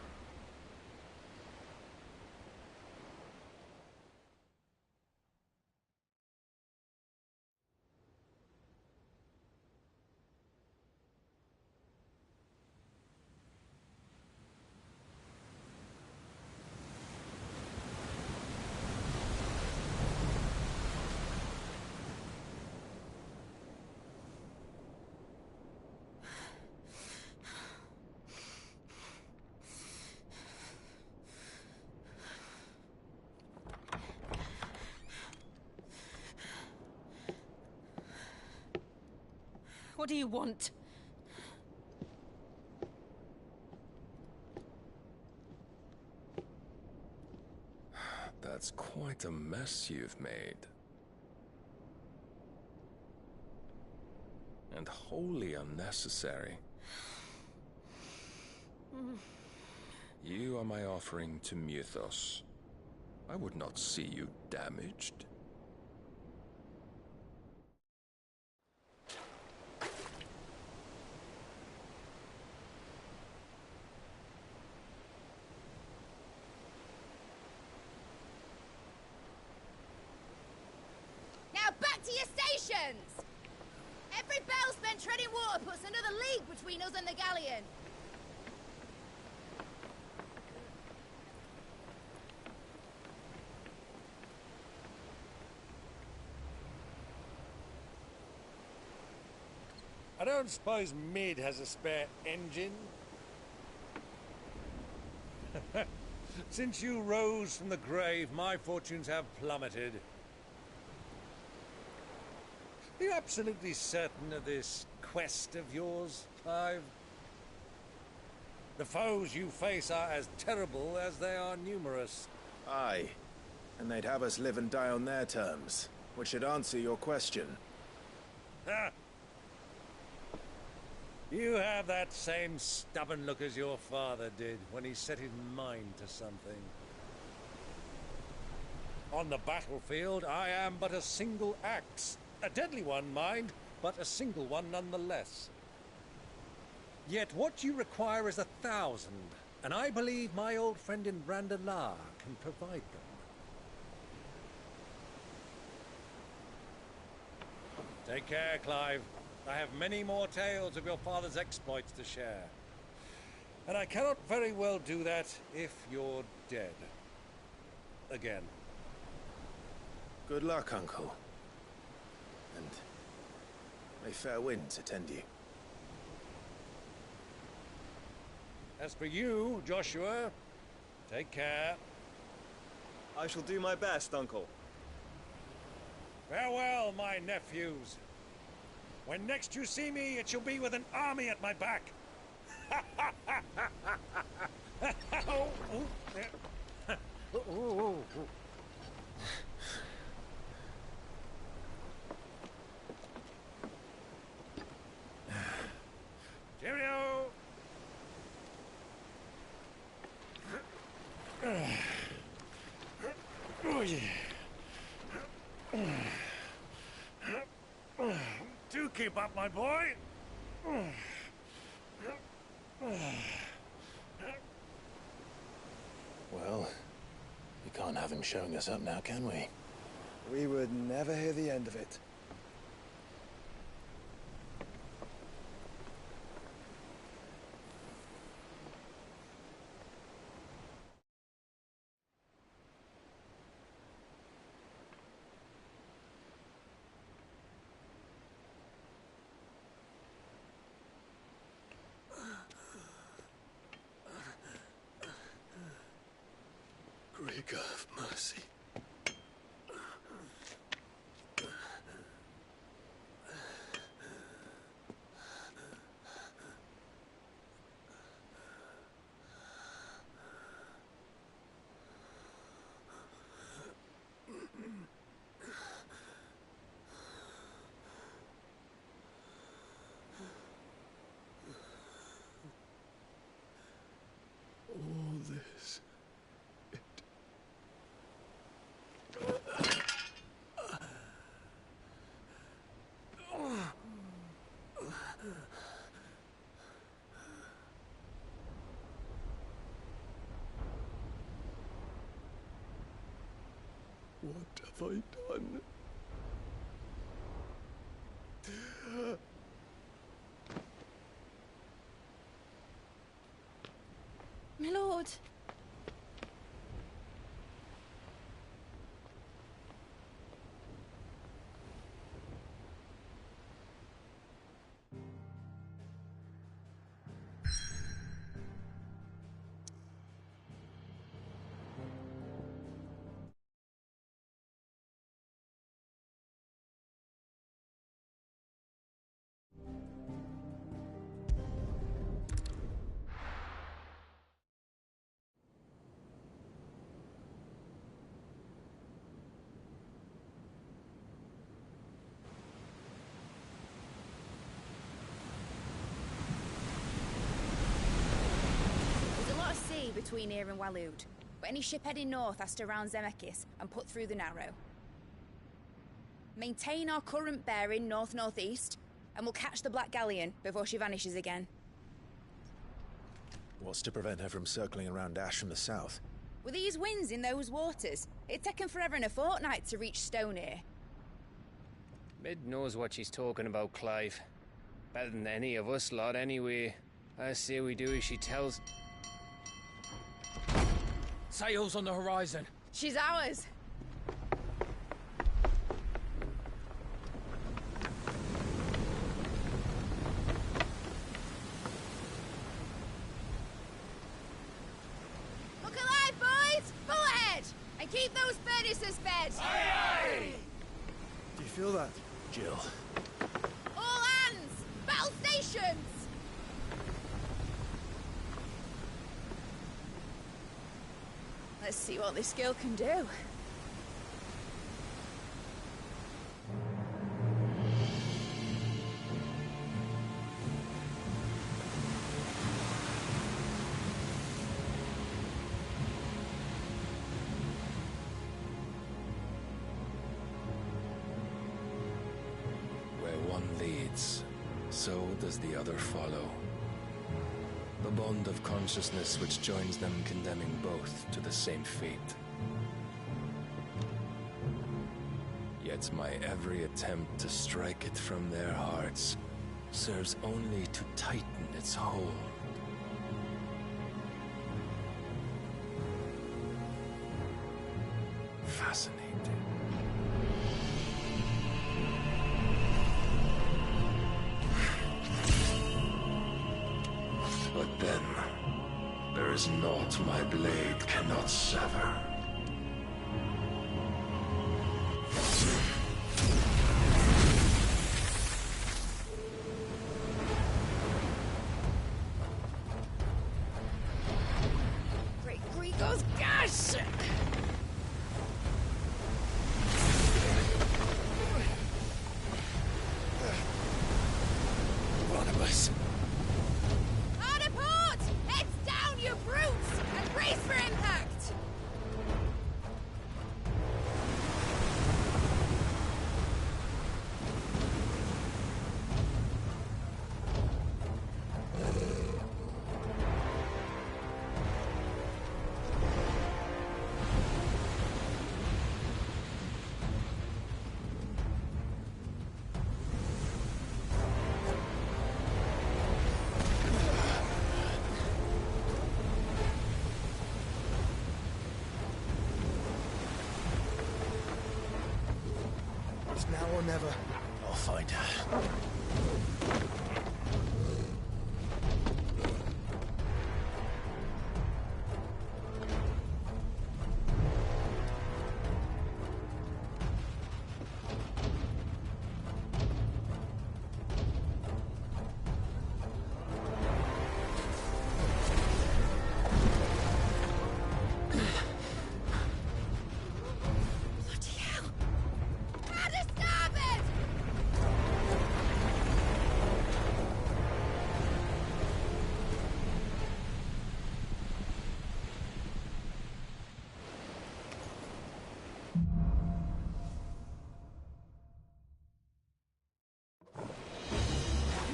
What do you want? That's quite a mess you've made. And wholly unnecessary. You are my offering to Mythos. I would not see you damaged. Back to your stations! Every bell spent treading water puts another league between us and the galleon. I don't suppose Mid has a spare engine? Since you rose from the grave, my fortunes have plummeted. Are you absolutely certain of this quest of yours, Clive? The foes you face are as terrible as they are numerous. Aye. And they'd have us live and die on their terms, which should answer your question. Ha! You have that same stubborn look as your father did when he set his mind to something. On the battlefield, I am but a single axe. A deadly one, mind, but a single one nonetheless. Yet what you require is 1,000, and I believe my old friend in Randalar can provide them. Take care, Clive. I have many more tales of your father's exploits to share. And I cannot very well do that if you're dead. Again. Good luck, Uncle. And may fair winds attend you. As for you, Joshua, take care. I shall do my best, Uncle. Farewell, my nephews. When next you see me, it shall be with an army at my back. Cheerio! Oh, yeah. Do keep up, my boy. Well, we can't have him showing us up now, can we? We would never hear the end of it. Great God of mercy. All this. What have I done? My lord. Between here and Waloed, but any ship heading north has to round Zemeckis and put through the Narrow. Maintain our current bearing north-northeast, and we'll catch the Black Galleon before she vanishes again. What's to prevent her from circling around Ash from the south? With these winds in those waters, it'd taken forever and a fortnight to reach Stonehere. Mid knows what she's talking about, Clive. Better than any of us lot, anyway. I say we do as she tells. Sails on the horizon. She's ours. Look alive, boys! Pull ahead! And keep those furnaces fed! Aye, aye! Do you feel that? Jill. All hands! Battle stations! Let's see what this girl can do. Where one leads, so does the other follow. The bond of consciousness which joins them condemning both to the same fate. Yet my every attempt to strike it from their hearts serves only to tighten its hold. Fascinating. But then, there is naught my blade cannot sever. Great Grigos, gosh! Barnabas. Hard a port! Heads down, you brutes! And brace for impact! or never. I'll find her.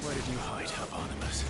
Where did you hide, Hieronymus?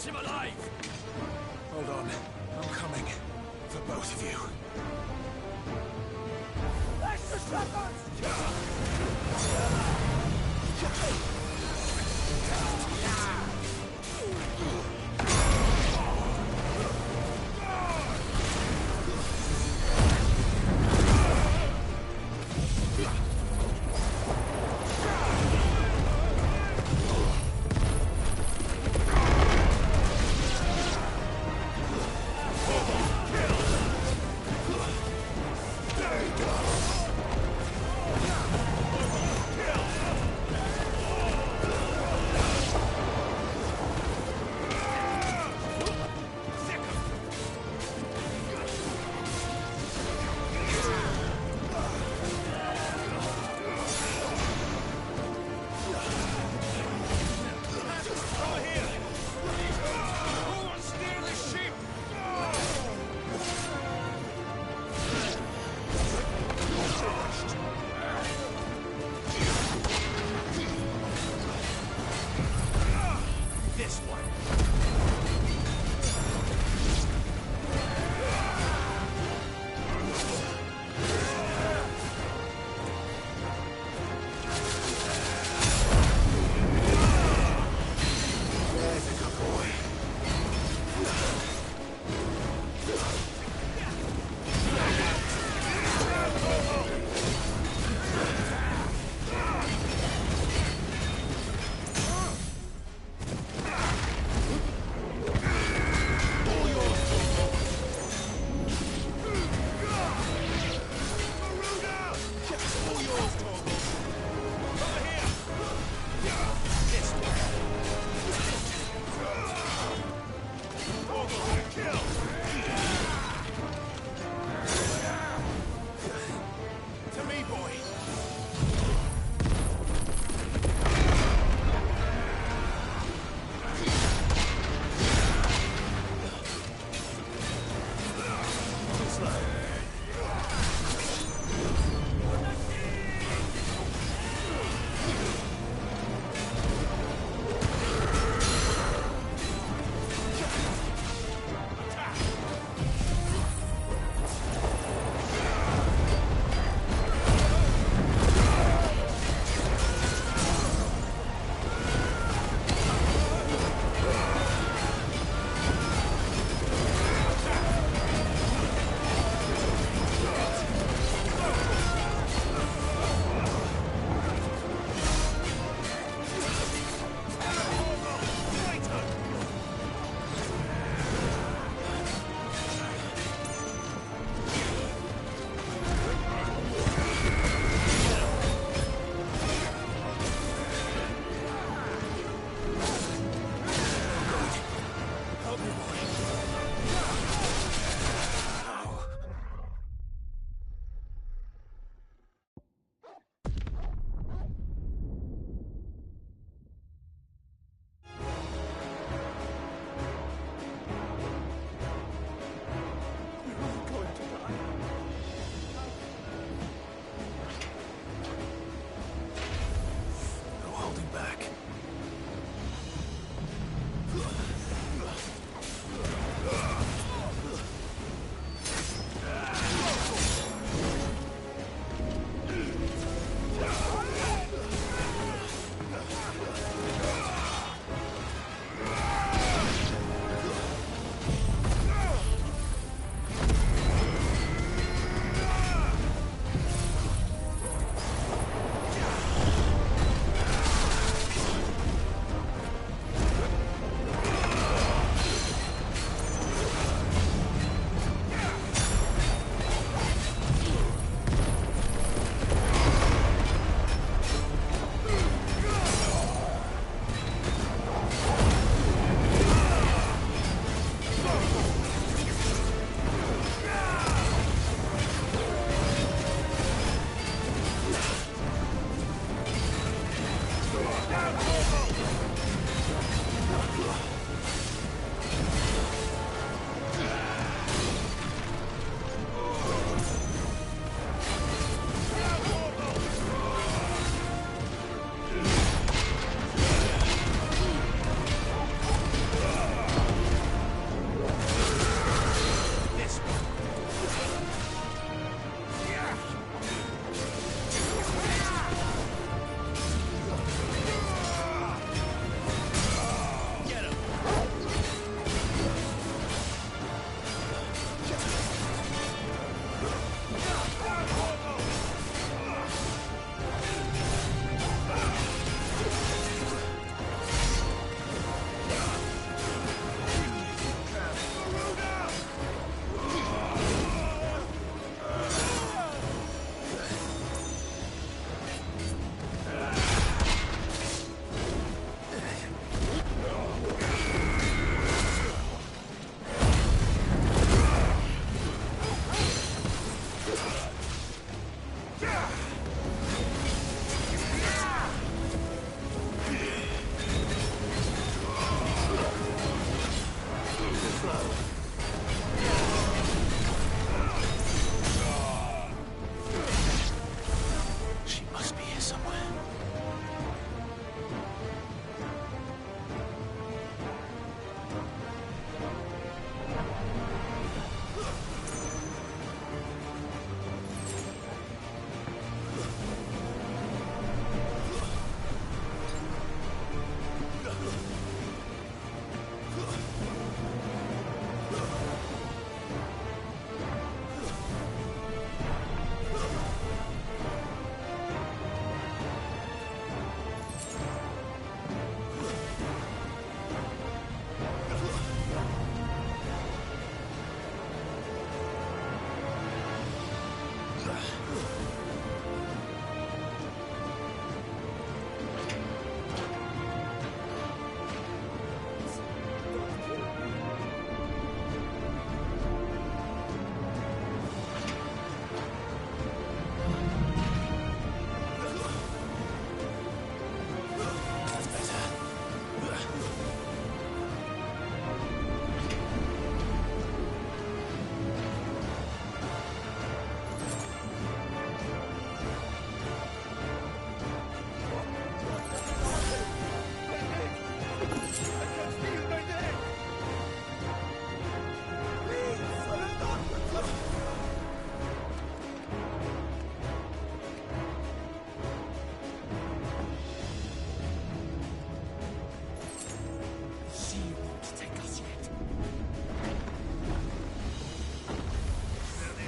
Catch him alive! Hold on. I'm coming. For both of you. Extra shotguns!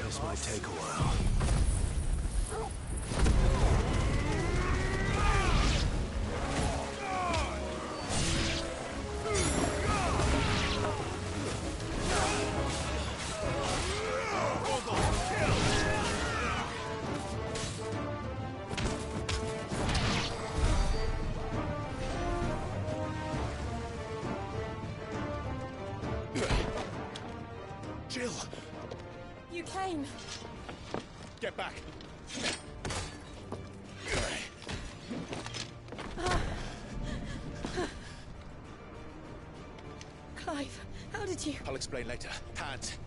This might take a while. Jill! You came. Get back! Clive, how did you... I'll explain later. Hands.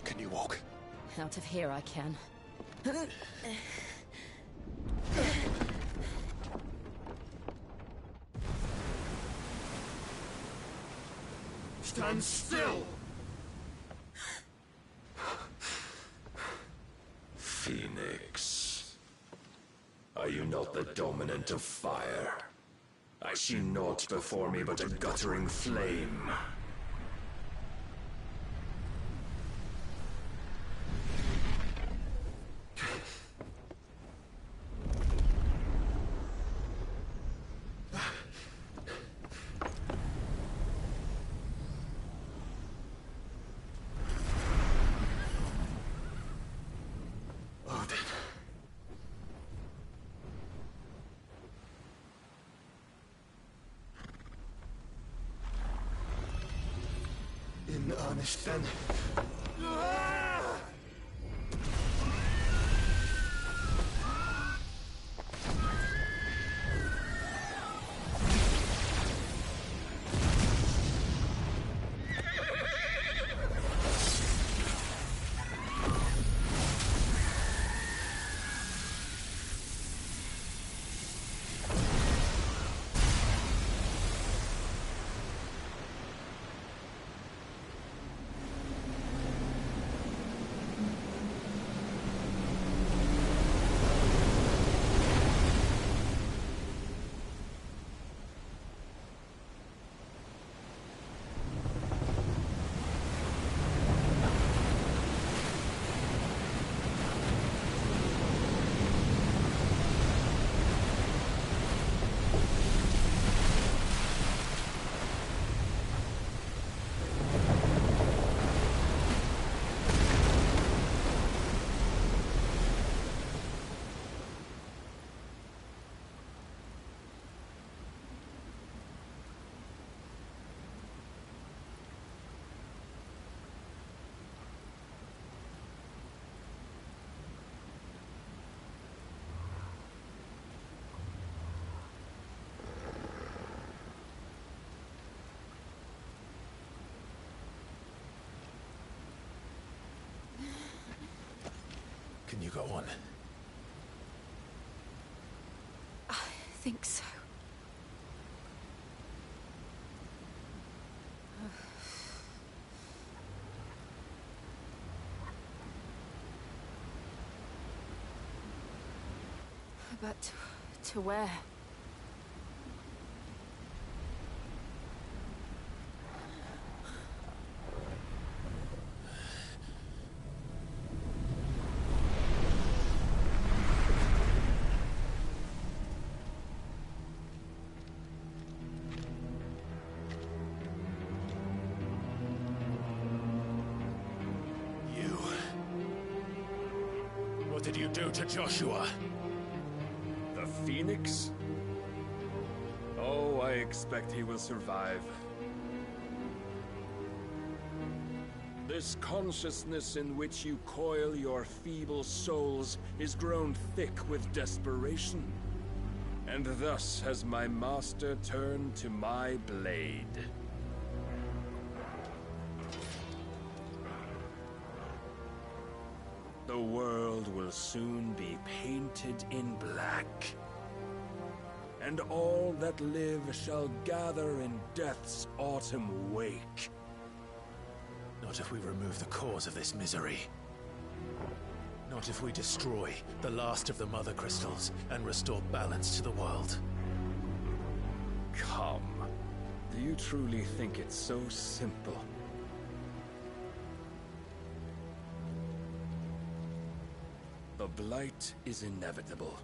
Can you walk? Out of here I can. Stand still! Phoenix. Are you not the dominant of fire? I see naught before me but a guttering flame. In earnest, then. Can you go on? I think so. But to where? you do to Joshua? The Phoenix? Oh, I expect he will survive. This consciousness in which you coil your feeble souls is grown thick with desperation. And thus has my master turned to my blade. The world will soon be painted in black. And all that live shall gather in death's autumn wake. Not if we remove the cause of this misery. Not if we destroy the last of the Mother Crystals and restore balance to the world. Come. Do you truly think it's so simple? The Blight is inevitable.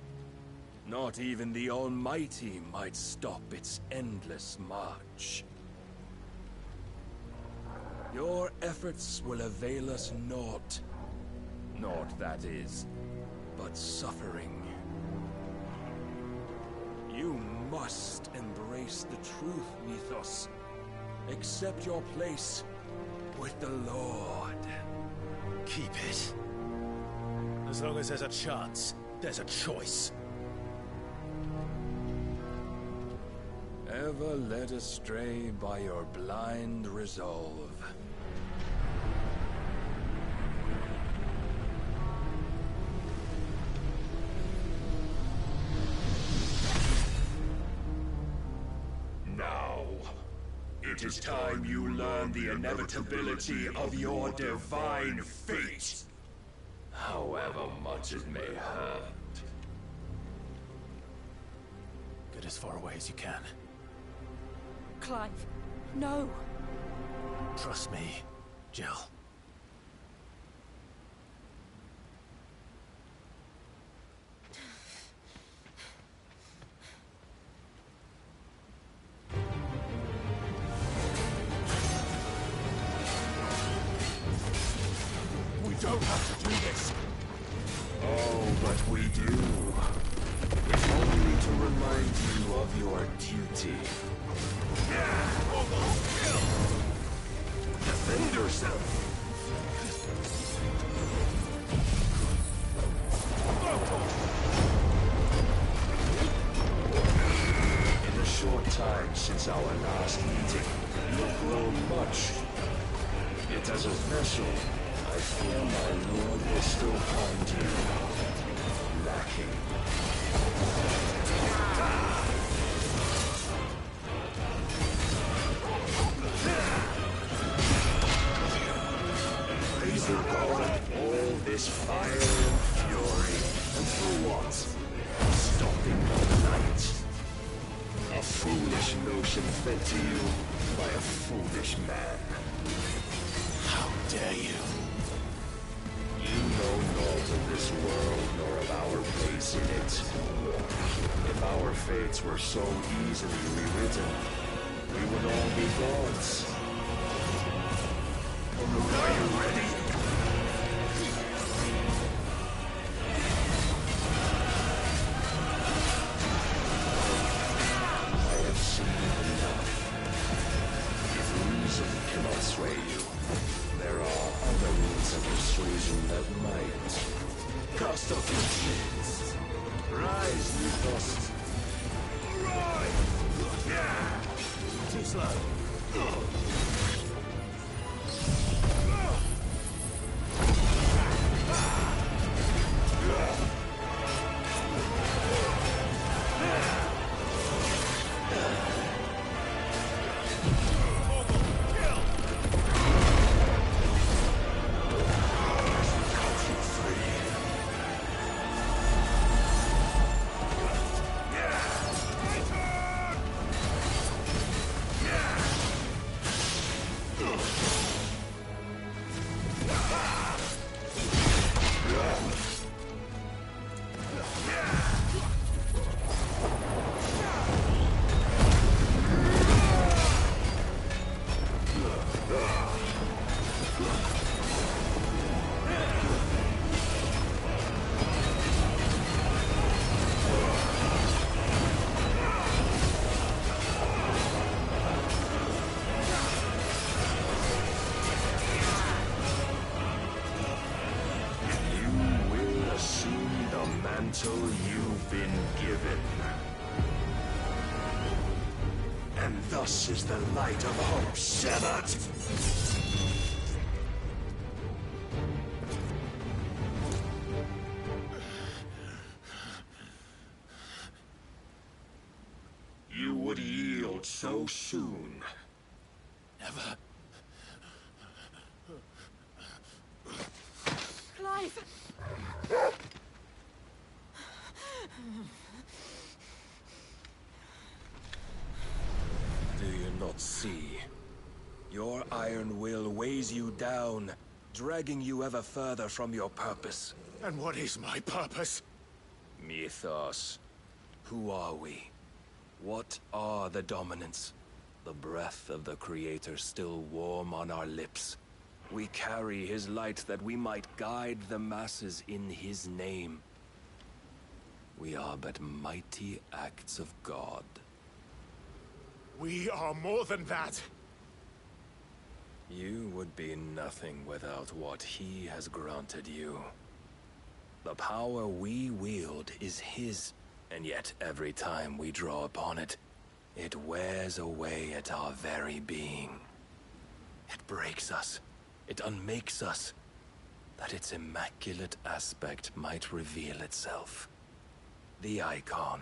Not even the Almighty might stop its endless march. Your efforts will avail us naught. Naught, that is, but suffering. You must embrace the truth, Mythos. Accept your place with the Lord. Keep it. As long as there's a chance, there's a choice. Ever led astray by your blind resolve. Now, it is time you learn the inevitability of your divine fate. However much it may hurt. Get as far away as you can. Clive, no. Trust me, Jill. We don't have to do this. Oh, but we do. If only to remind you of your duty. Defend yourself! In a short time since our last meeting, you've grown much. Yet as a vessel, I fear my lord will still find you lacking. All this fire and fury, and for what? Stopping the light. A foolish notion fed to you by a foolish man. How dare you? You know naught of this world nor of our place in it. If our fates were so easily rewritten, we would all be gods. Are you ready? I have seen enough. If reason cannot sway you, there are other means of persuasion that might. Cast off your chains. Rise, Mythos. Rise! Too slow. until you've been given. And thus is the light of hope severed. You would yield so soon. Never. Clive! Do you not see? Your iron will weighs you down, dragging you ever further from your purpose. And what is my purpose? Mythos. Who are we? What are the dominants? The breath of the Creator still warm on our lips. We carry his light that we might guide the masses in his name. We are but mighty acts of God. We are more than that. You would be nothing without what he has granted you. The power we wield is his, and yet every time we draw upon it, it wears away at our very being. It breaks us. It unmakes us, that its immaculate aspect might reveal itself. The icon.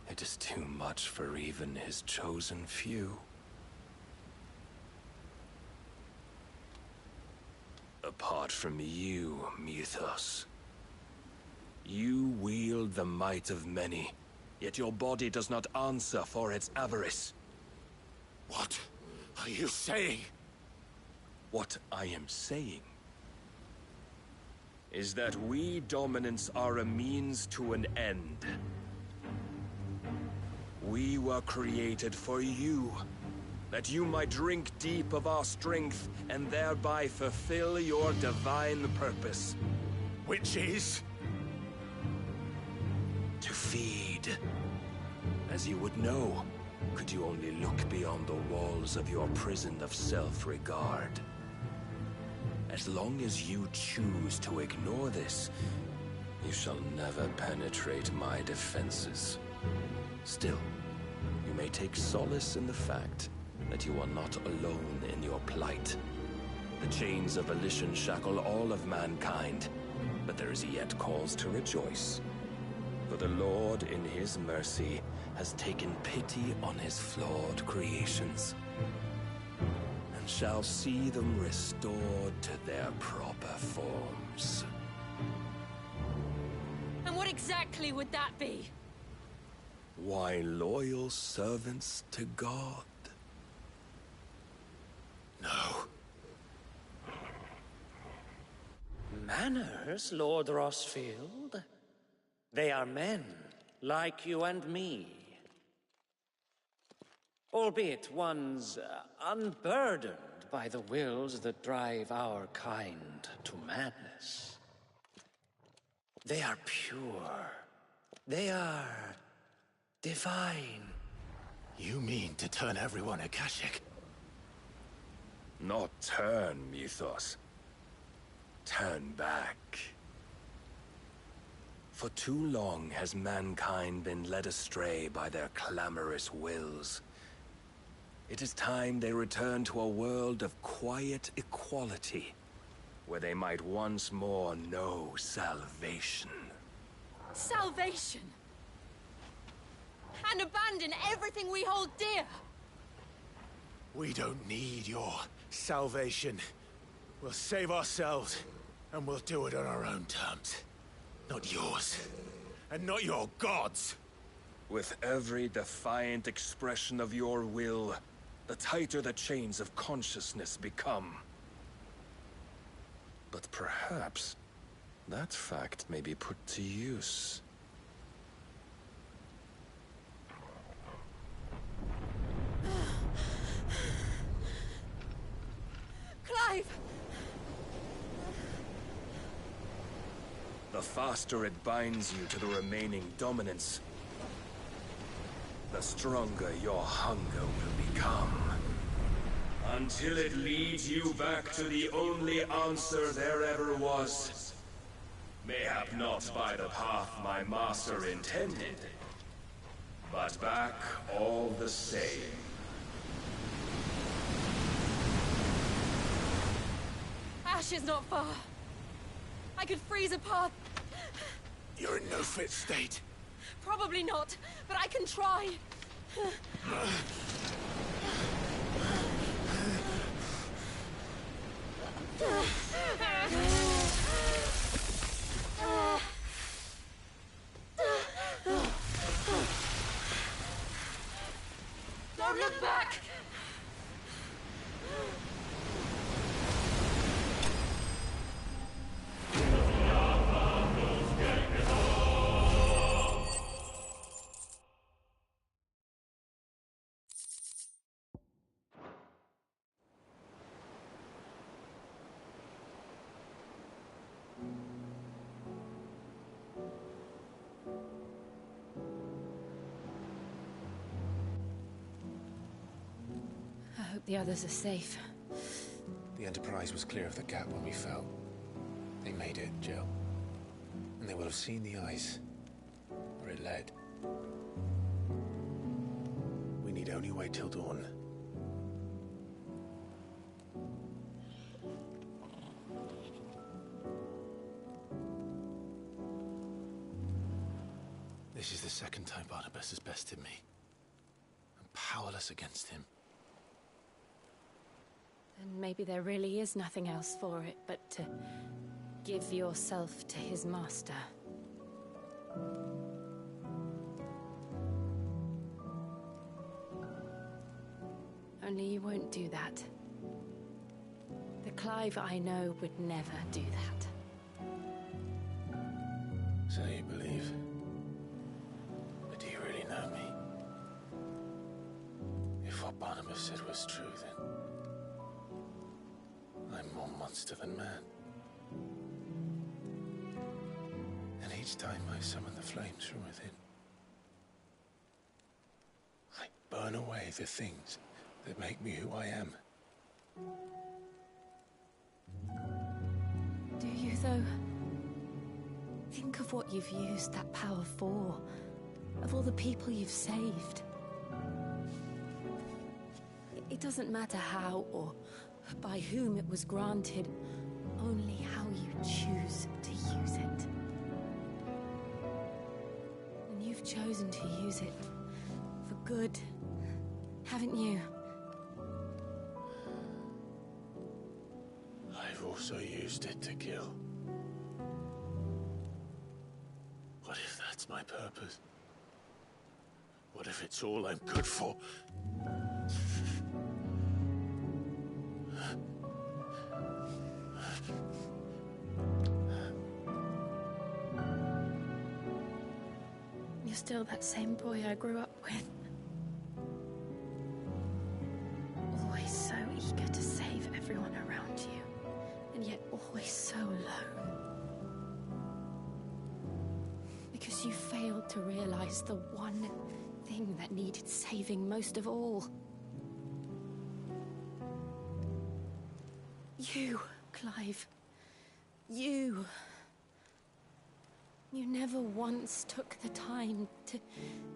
It is too much for even his chosen few. Apart from you, Mythos. You wield the might of many, yet your body does not answer for its avarice. What are you saying? What I am saying is that we dominants are a means to an end. We were created for you, that you might drink deep of our strength and thereby fulfill your divine purpose. Which is? To feed. As you would know, could you only look beyond the walls of your prison of self-regard. As long as you choose to ignore this, you shall never penetrate my defenses. Still, you may take solace in the fact that you are not alone in your plight. The chains of volition shackle all of mankind, but there is yet cause to rejoice. For the Lord, in his mercy, has taken pity on his flawed creations, and shall see them restored to their proper forms. And what exactly would that be? Why, loyal servants to God. No. Manners, Lord Rossfield? They are men, like you and me. Albeit ones unburdened by the wills that drive our kind to madness. They are pure. They are divine. You mean to turn everyone Akashic? Not turn, Mythos. Turn back. For too long has mankind been led astray by their clamorous wills. It is time they return to a world of quiet equality, where they might once more know salvation. Salvation? And abandon everything we hold dear? We don't need your salvation. We'll save ourselves, and we'll do it on our own terms. Not yours, and not your gods. With every defiant expression of your will, the tighter the chains of consciousness become. But perhaps that fact may be put to use. Clive! The faster it binds you to the remaining dominance, the stronger your hunger will become. Until it leads you back to the only answer there ever was. Mayhap not by the path my master intended, but back all the same. Ash is not far. I could freeze a path. You're in no fit state. Probably not, but I can try. Don't look back! I hope the others are safe. The Enterprise was clear of the gap when we fell. They made it, Jill. And they will have seen the ice, where it led. We need only wait till dawn. This is the second time Barnabas has bested me. I'm powerless against him. Then maybe there really is nothing else for it but to give yourself to his master. Only you won't do that. The Clive I know would never do that. So you believe? But do you really know me? If what Barnabas said was true, then I'm more monster than man. And each time I summon the flames from within, I burn away the things that make me who I am. Do you, though? Think of what you've used that power for, of all the people you've saved. It doesn't matter how or by whom it was granted, only how you choose to use it. And you've chosen to use it for good, haven't you? I've also used it to kill. What if that's my purpose? What if it's all I'm good for? You're still that same boy I grew up with. Always so eager to save everyone around you, and yet always so alone. Because you failed to realize the one thing that needed saving most of all. You, Clive. You. You never once took the time to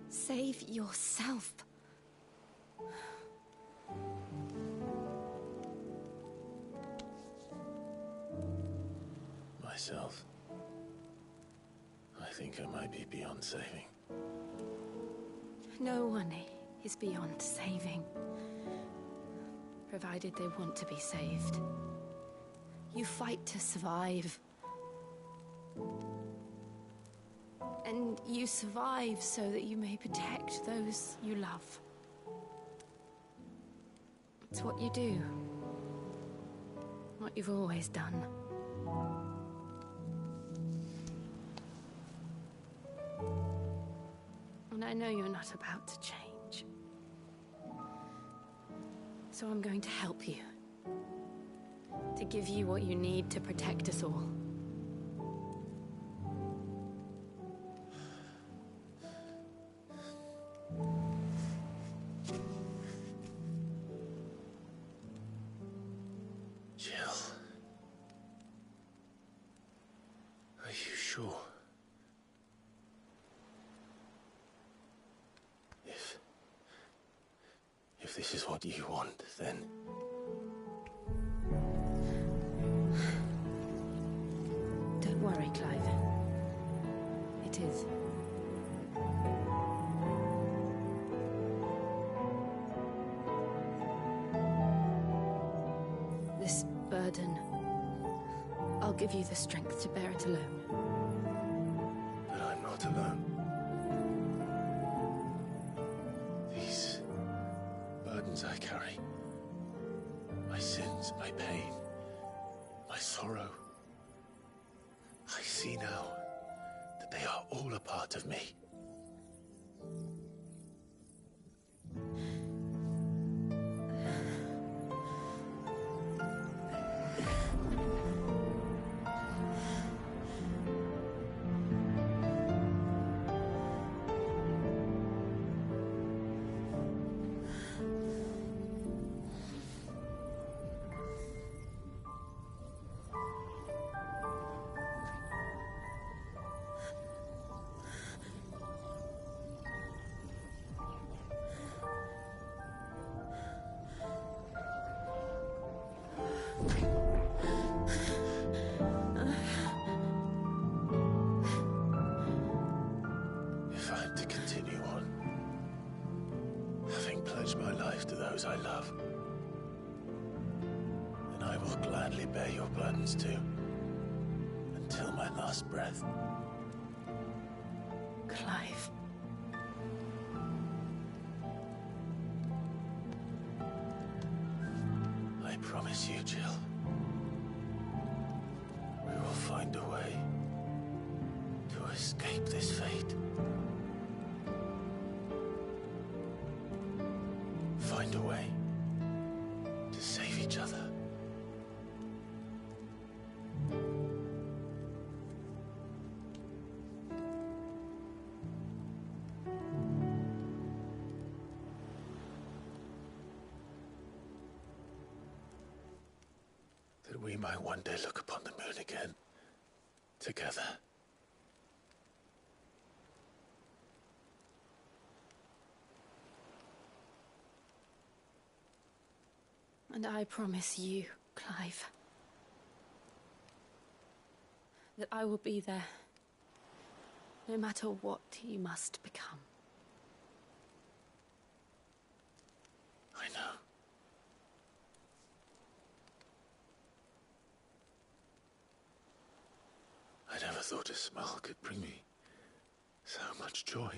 save yourself. Myself? I think I might be beyond saving. No one is beyond saving, provided they want to be saved. You fight to survive. And you survive so that you may protect those you love. It's what you do. What you've always done. And I know you're not about to change. So I'm going to help you. To give you what you need to protect us all. Jill. Are you this is what you want, then. Don't worry, Clive. It is. This burden, I'll give you the strength to bear it alone. But I'm not alone. These burdens I carry, my sins, my pain, my sorrow, I see now that they are all a part of me. If I'm to continue on, having pledged my life to those I love, then I will gladly bear your burdens too, until my last breath. Clive. I promise you, Jill, we will find a way to escape this fate. Find a way to save each other. That we might one day look upon the moon again, together. And I promise you, Clive, that I will be there, no matter what you must become. I know. I never thought a smile could bring me so much joy.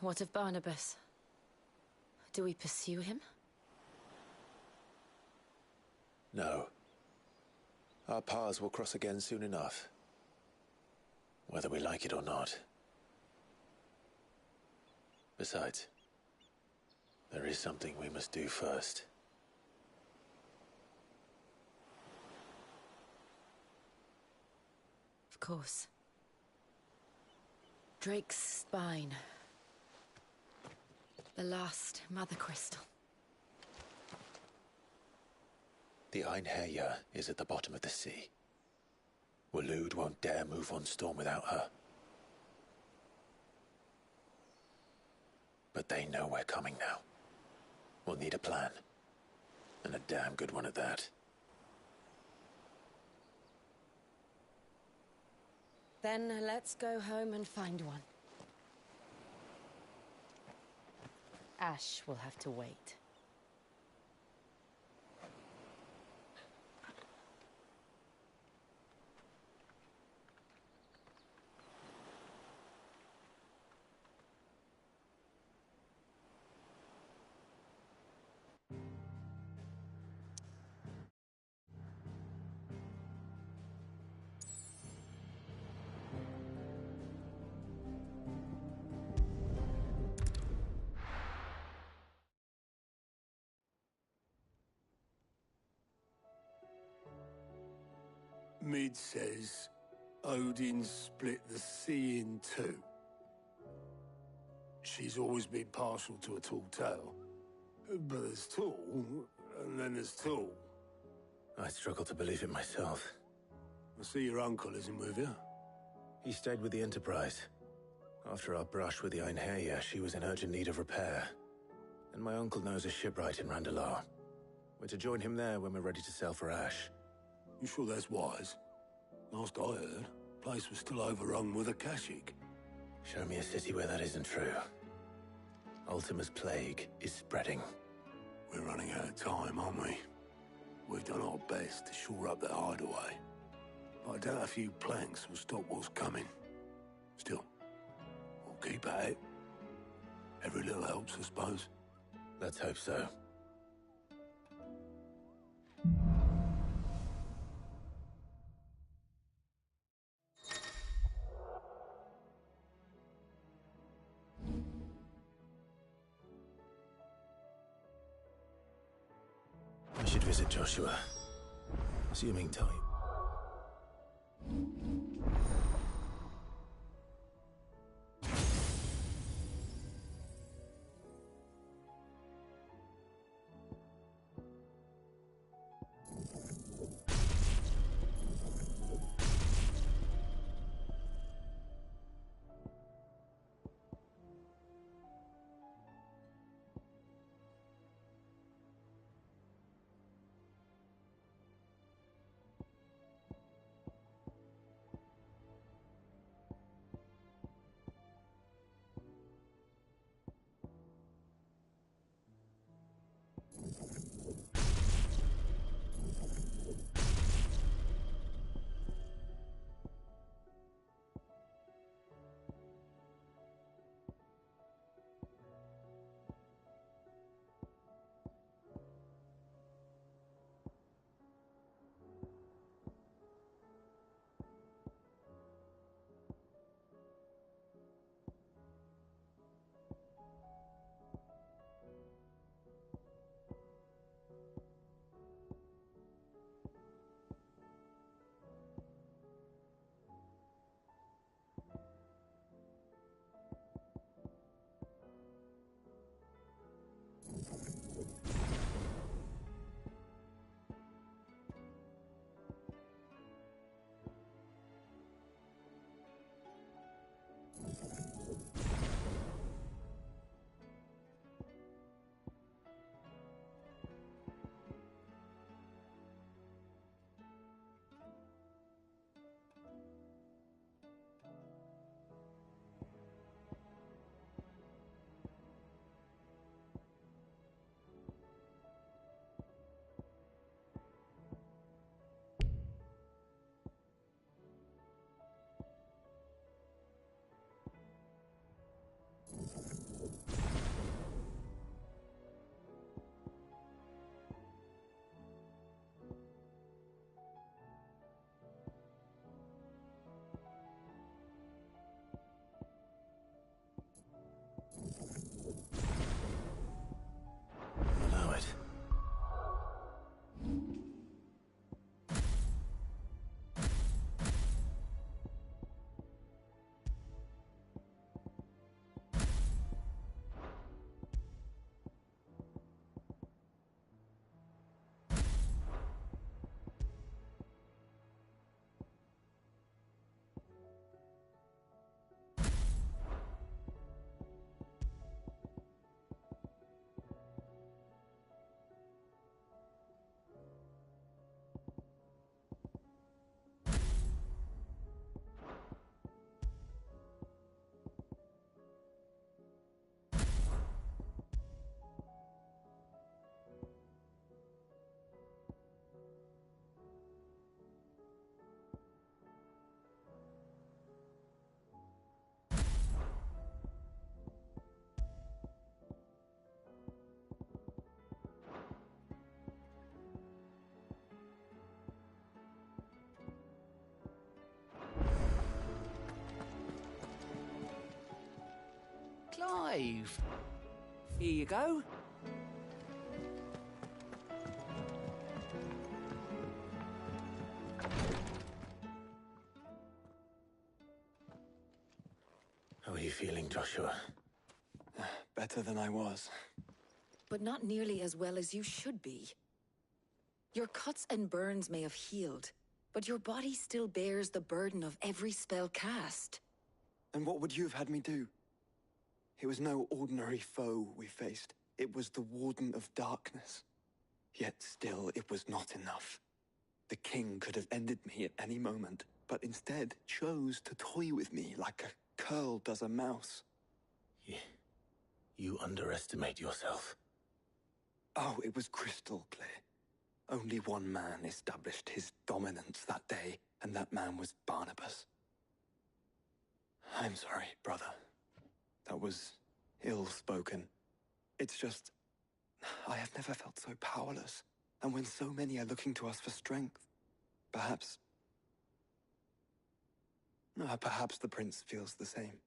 What of Barnabas? Do we pursue him? No. Our paths will cross again soon enough, whether we like it or not. Besides, there is something we must do first. Of course. Drake's spine. The last Mother Crystal. The Einherjar is at the bottom of the sea. Waloed won't dare move on Storm without her. But they know we're coming now. We'll need a plan. And a damn good one at that. Then let's go home and find one. Ash will have to wait. Mid says Odin split the sea in two. She's always been partial to a tall tale. But there's tall, and then there's tall. I struggle to believe it myself. I see your uncle isn't with you. He stayed with the Enterprise. After our brush with the Einherjar, she was in urgent need of repair. And my uncle knows a shipwright in Randalar. We're to join him there when we're ready to sail for Ash. You sure that's wise? Last I heard, the place was still overrun with Akashic. Show me a city where that isn't true. Ultima's plague is spreading. We're running out of time, aren't we? We've done our best to shore up that hideaway. But I doubt a few planks will stop what's coming. Still, we'll keep at it. Every little helps, I suppose. Let's hope so. I should visit Joshua. Assuming time. alive. Here you go. How are you feeling, Joshua? Better than I was. But not nearly as well as you should be. Your cuts and burns may have healed, but your body still bears the burden of every spell cast. And what would you have had me do? It was no ordinary foe we faced. It was the Warden of Darkness. Yet still, it was not enough. The king could have ended me at any moment, but instead chose to toy with me like a curl does a mouse. You underestimate yourself. Oh, it was crystal clear. Only one man established his dominance that day, and that man was Barnabas. I'm sorry, brother. That was ill-spoken. It's just, I have never felt so powerless. And when so many are looking to us for strength, perhaps the prince feels the same.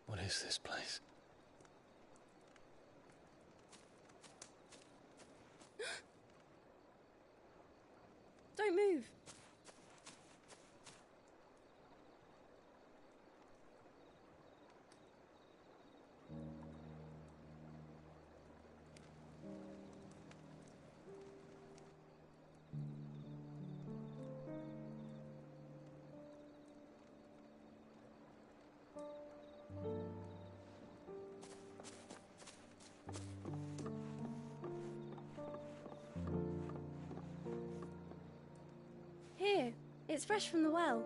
What is this place? Don't move. Here, it's fresh from the well.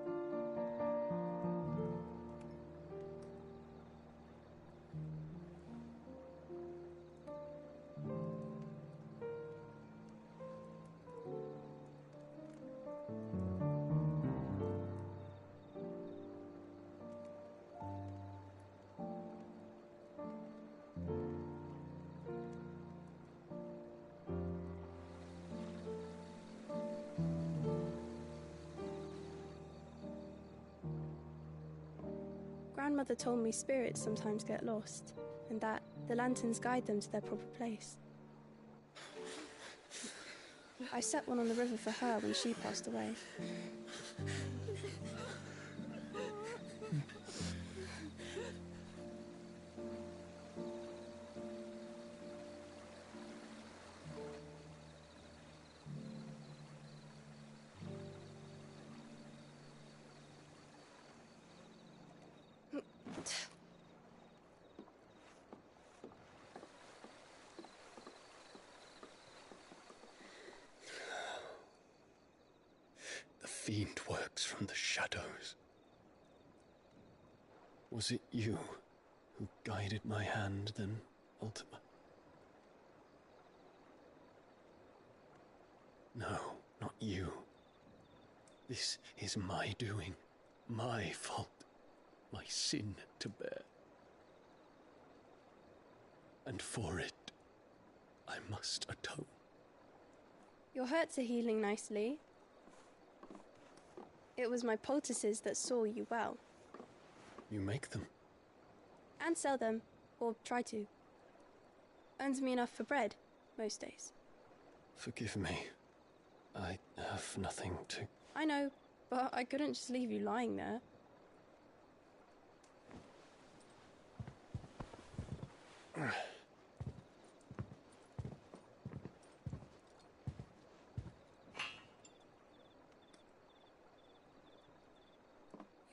Grandmother told me spirits sometimes get lost, and that the lanterns guide them to their proper place. I set one on the river for her when she passed away. The fiend works from the shadows. Was it you who guided my hand then, Ultima? No, not you. This is my doing, my fault, my sin to bear. And for it, I must atone. Your hurts are healing nicely. It was my poultices that saw you well. You make them? And sell them, or try to. Earns me enough for bread, most days. Forgive me. I have nothing to... I know, but I couldn't just leave you lying there.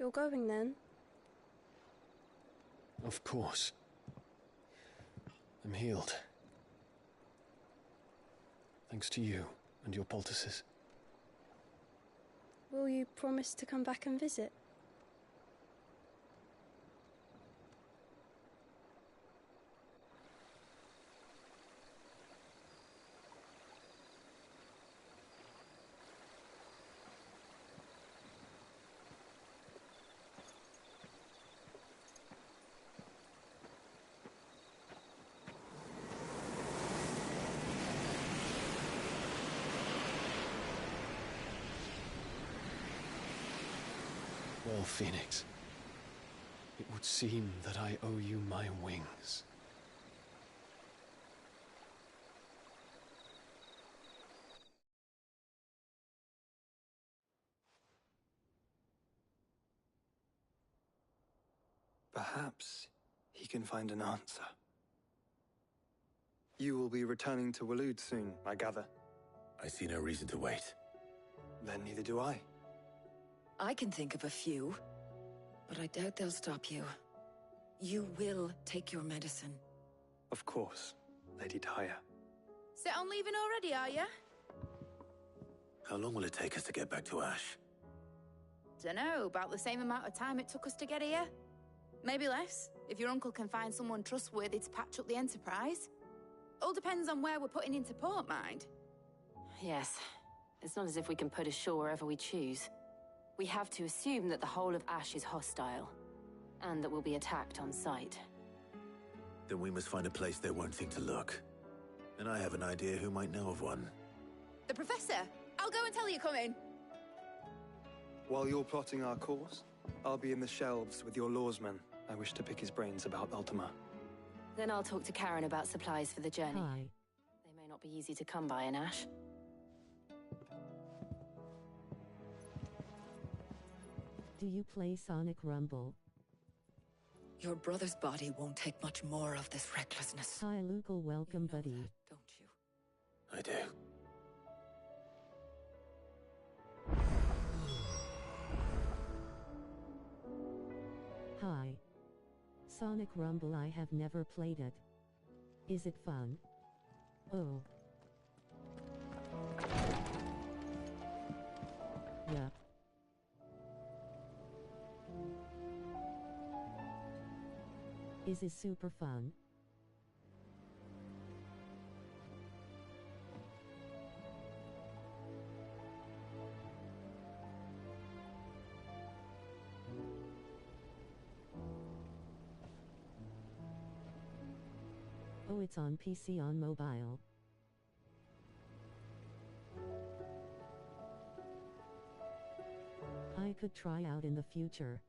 You're going then? Of course. I'm healed. Thanks to you and your poultices. Will you promise to come back and visit? Well, Phoenix, it would seem that I owe you my wings. Perhaps he can find an answer. You will be returning to Waloed soon, I gather. I see no reason to wait. Then neither do I. I can think of a few, but I doubt they'll stop you. You will take your medicine. Of course, Lady Daya. Set on leaving already, are you? How long will it take us to get back to Ash? Dunno, about the same amount of time it took us to get here. Maybe less, if your uncle can find someone trustworthy to patch up the Enterprise. All depends on where we're putting into port, mind. Yes. It's not as if we can put ashore wherever we choose. We have to assume that the whole of Ash is hostile, and that we'll be attacked on sight. Then we must find a place they won't think to look. And I have an idea who might know of one. The Professor! I'll go and tell you coming! While you're plotting our course, I'll be in the shelves with your lawsman. I wish to pick his brains about Ultima. Then I'll talk to Karen about supplies for the journey. Hi. They may not be easy to come by in Ash. Do you play Sonic Rumble? Your brother's body won't take much more of this recklessness. Hi, Lucal, welcome, buddy. Don't you? I do. Hi. Sonic Rumble, I have never played it. Is it fun? Oh. Yup. Is it super fun? Oh, it's on PC, on mobile. I could try out in the future.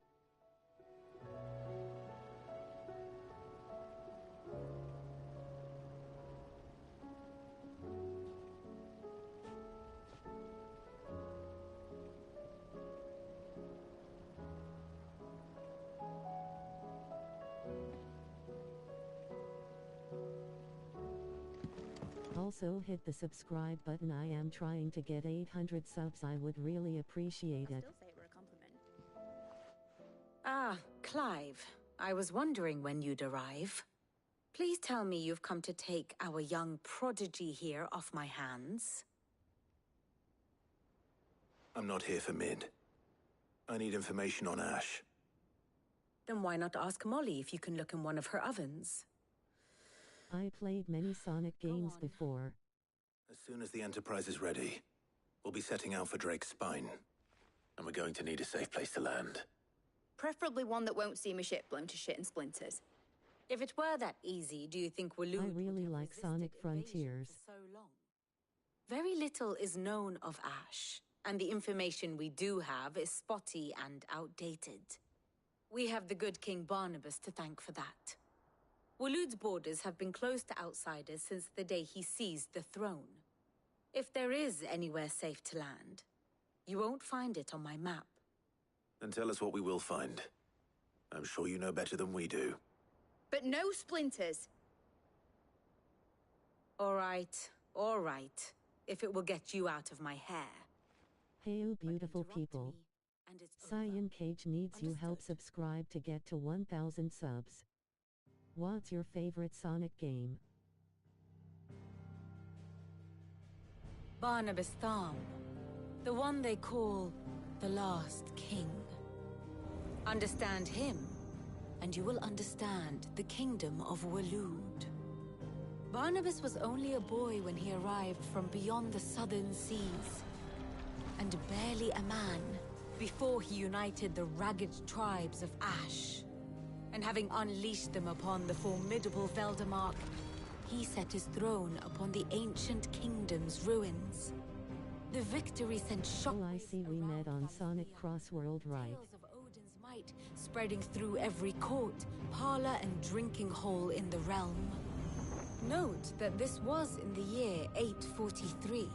Also hit the subscribe button. I am trying to get 800 subs. I would really appreciate it. Ah, Clive. I was wondering when you'd arrive. Please tell me you've come to take our young prodigy here off my hands. I'm not here for Mid. I need information on Ash. Then why not ask Molly if you can look in one of her ovens? I played many Sonic games before. As soon as the Enterprise is ready, we'll be setting out for Drake's Spine. And we're going to need a safe place to land. Preferably one that won't see my ship blown to shit and splinters. If it were that easy, do you think Waloed I really like Sonic Frontiers. so long? Very little is known of Ash, and the information we do have is spotty and outdated. We have the good King Barnabas to thank for that. Waloed's borders have been closed to outsiders since the day he seized the throne. If there is anywhere safe to land, you won't find it on my map. Then tell us what we will find. I'm sure you know better than we do. But no splinters. All right. If it will get you out of my hair. Hey, you beautiful people. and it's Cyan Cage needs you help subscribe to get to 1,000 subs. What's your favorite Sonic game? Barnabas Tharm, the one they call the Last King. Understand him, and you will understand the kingdom of Waloed. Barnabas was only a boy when he arrived from beyond the southern seas, and barely a man before he united the ragged tribes of Ash. And having unleashed them upon the formidable Veldamark, he set his throne upon the ancient kingdom's ruins. The victory sent shockwaves. Oh, I see we met on Sonic Crossworld, right? Tales of Odin's might spreading through every court, parlor, and drinking hole in the realm. Note that this was in the year 843,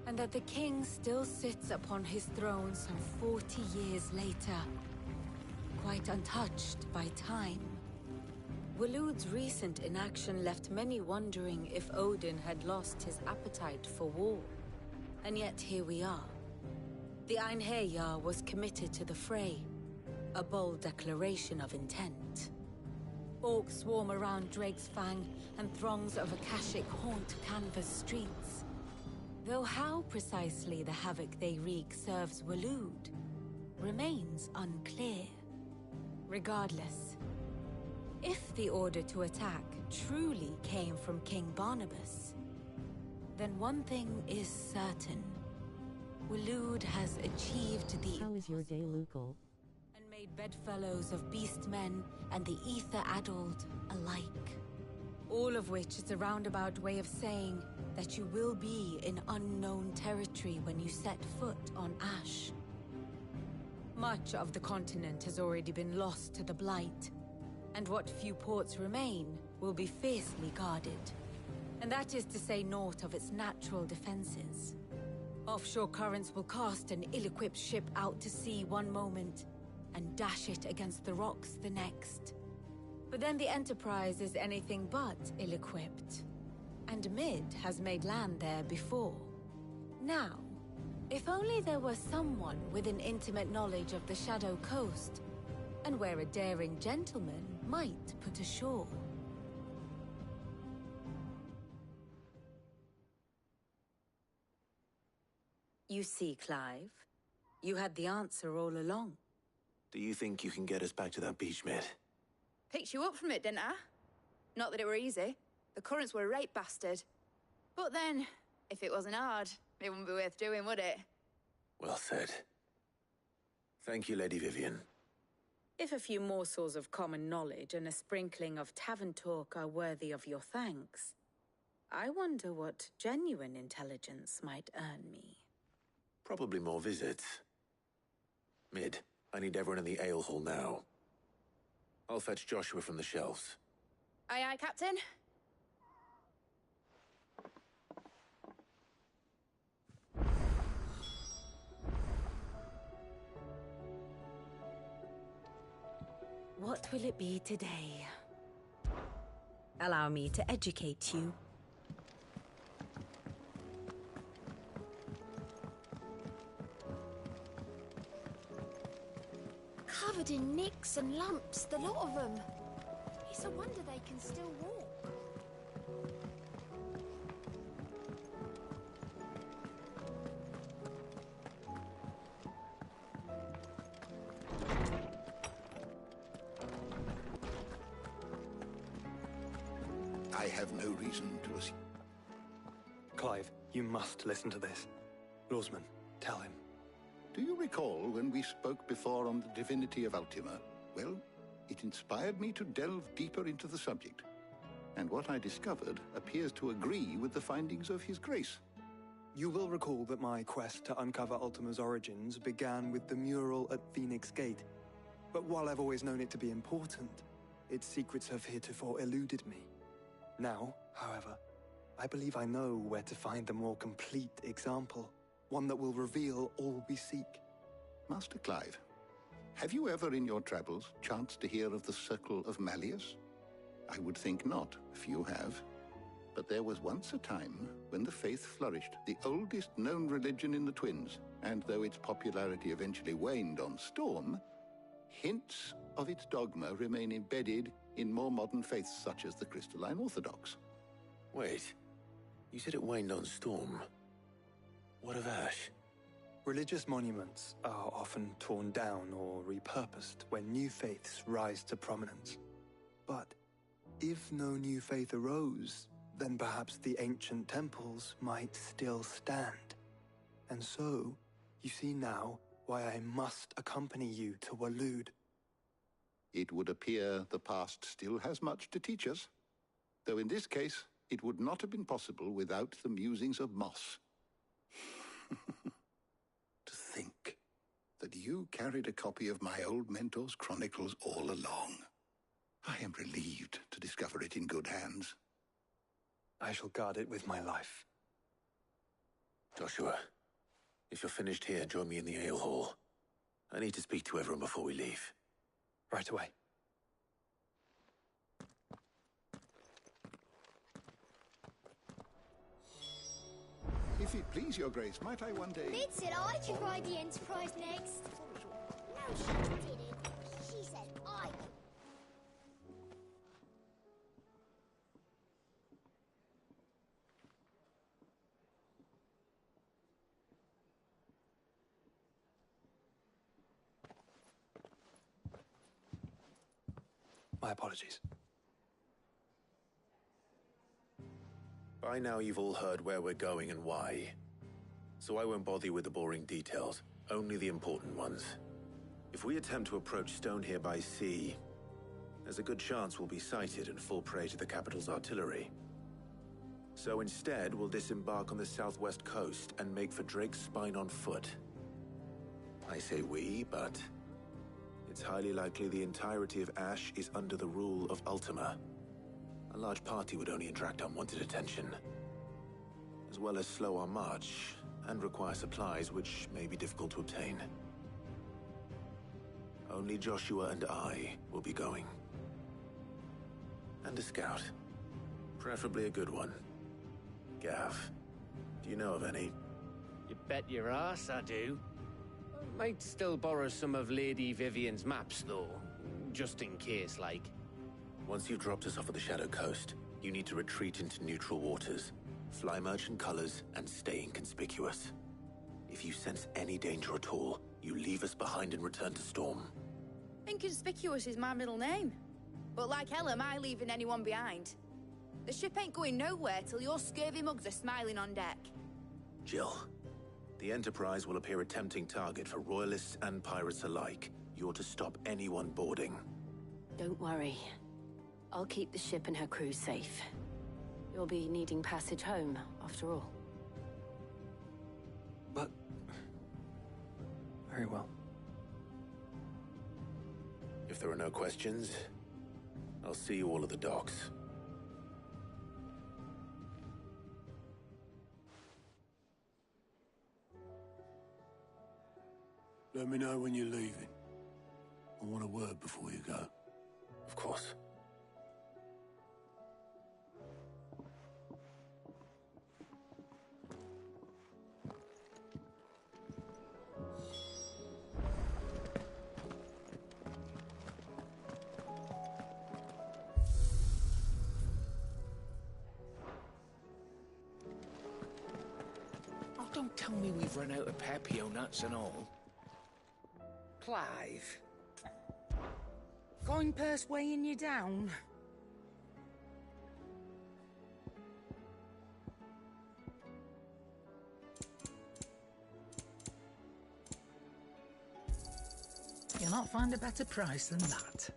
and that the king still sits upon his throne some 40 years later, quite untouched by time. Waloed's recent inaction left many wondering if Odin had lost his appetite for war. And yet here we are. The Einherjar was committed to the fray, a bold declaration of intent. Orcs swarm around Drake's Fang, and throngs of Akashic haunt Canva's streets. Though how precisely the havoc they wreak serves Waloed remains unclear. Regardless, if the order to attack truly came from King Barnabas, then one thing is certain. Waloed has achieved the... How is your day, Lucal? ...and made bedfellows of beastmen and the ether-addled alike. All of which is a roundabout way of saying that you will be in unknown territory when you set foot on Ash. Much of the continent has already been lost to the Blight, and what few ports remain will be fiercely guarded. And that is to say naught of its natural defenses. Offshore currents will cast an ill-equipped ship out to sea one moment, and dash it against the rocks the next. But then the Enterprise is anything but ill-equipped. And Mid has made land there before. Now, if only there were someone with an intimate knowledge of the Shadow Coast, and where a daring gentleman might put ashore. You see, Clive, you had the answer all along. Do you think you can get us back to that beach, Mid? Picked you up from it, didn't I? Not that it were easy. The currents were a right bastard. But then, if it wasn't hard, it wouldn't be worth doing, would it? Well said. Thank you, Lady Vivian. If a few morsels of common knowledge and a sprinkling of tavern talk are worthy of your thanks, I wonder what genuine intelligence might earn me. Probably more visits. Mid, I need everyone in the ale hall now. I'll fetch Joshua from the shelves. Aye, aye, Captain. What will it be today? Allow me to educate you. Covered in nicks and lumps, the lot of them. It's a wonder they can still walk. I have no reason to assume. Clive, you must listen to this. Lawsman, tell him. Do you recall when we spoke before on the divinity of Ultima? Well, it inspired me to delve deeper into the subject. And what I discovered appears to agree with the findings of His Grace. You will recall that my quest to uncover Ultima's origins began with the mural at Phoenix Gate. But while I've always known it to be important, its secrets have heretofore eluded me. Now, however, I believe I know where to find the more complete example. One that will reveal all we seek. Master Clive, have you ever in your travels chanced to hear of the Circle of Malleus? I would think not, if you have. But there was once a time when the faith flourished, the oldest known religion in the Twins, and though its popularity eventually waned on Storm, hints of its dogma remain embedded in more modern faiths such as the Crystalline Orthodox. Wait, you said it waned on Storm. What of Ash? Religious monuments are often torn down or repurposed when new faiths rise to prominence. But if no new faith arose, then perhaps the ancient temples might still stand. And so, you see now why I must accompany you to Waloed. It would appear the past still has much to teach us, though in this case, it would not have been possible without the musings of Moss. To think that you carried a copy of my old mentor's chronicles all along. I am relieved to discover it in good hands. I shall guard it with my life. Joshua, if you're finished here, join me in the ale hall. I need to speak to everyone before we leave. Right away. If it please your grace, might I one day... Mid said I could ride the Enterprise next. No, she didn't. She said I could. My apologies. By now you've all heard where we're going and why. So I won't bother you with the boring details, only the important ones. If we attempt to approach Stone here by sea, there's a good chance we'll be sighted and fall prey to the capital's artillery. So instead, we'll disembark on the southwest coast and make for Drake's Spine on foot. I say we, but it's highly likely the entirety of Ash is under the rule of Ultima. A large party would only attract unwanted attention, as well as slow our march and require supplies which may be difficult to obtain. Only Joshua and I will be going. And a scout. Preferably a good one. Gav, do you know of any? You bet your ass I do. Might still borrow some of Lady Vivian's maps, though. Just in case, like. Once you've dropped us off at the Shadow Coast, you need to retreat into neutral waters, fly merchant colors, and stay inconspicuous. If you sense any danger at all, you leave us behind and return to Storm. Inconspicuous is my middle name. But like hell am I leaving anyone behind. The ship ain't going nowhere till your scurvy mugs are smiling on deck. Jill, the Enterprise will appear a tempting target for royalists and pirates alike. You're to stop anyone boarding. Don't worry. I'll keep the ship and her crew safe. You'll be needing passage home, after all. But... very well. If there are no questions, I'll see you all at the docks. Let me know when you're leaving. I want a word before you go. Of course. Oh, don't tell me we've run out of Papio nuts and all. Clive. Going purse weighing you down? You'll not find a better price than that.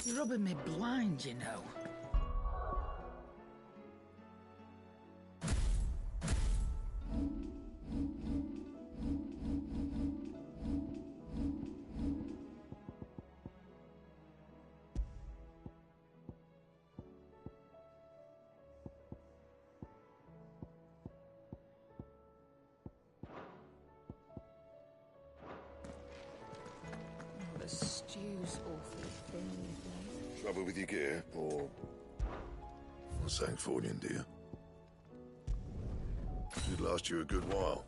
You're rubbing me blind, you know. The stew's awfully thin these days. Trouble with your gear, or... on Sanctfordian, do you? Should last you a good while.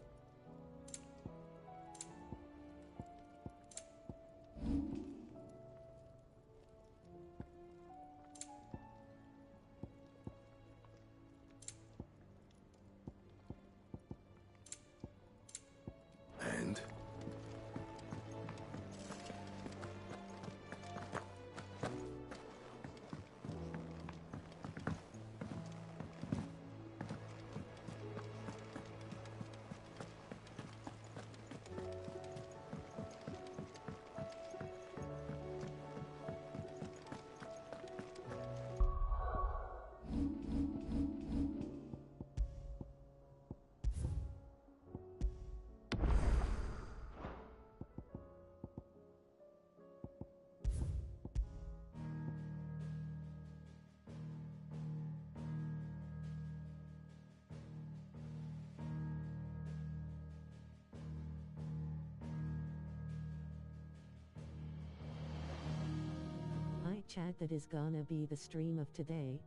And? Hi Chad, that is gonna be the stream of today.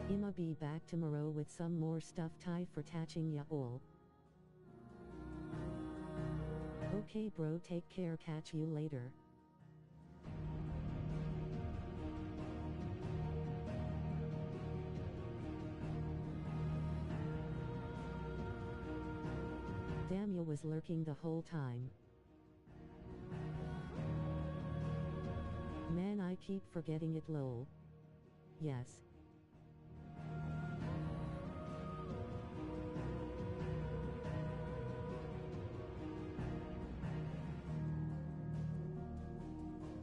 I'ma be back tomorrow with some more stuff time for catching ya all. Okay bro, take care, catch you later. Damn, you was lurking the whole time. Man, I keep forgetting it, lol. Yes.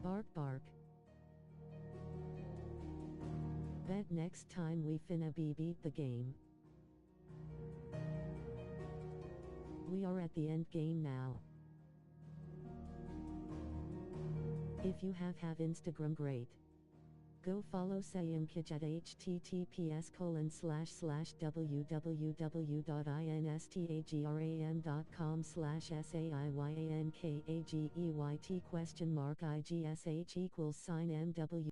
Bark bark. Bet next time we finna beat the game. We are at the end game now. If you have Instagram, great. Go follow Sayamkij at https://www.instagram.com/SAYYANKAGEYT ? IGSH =MW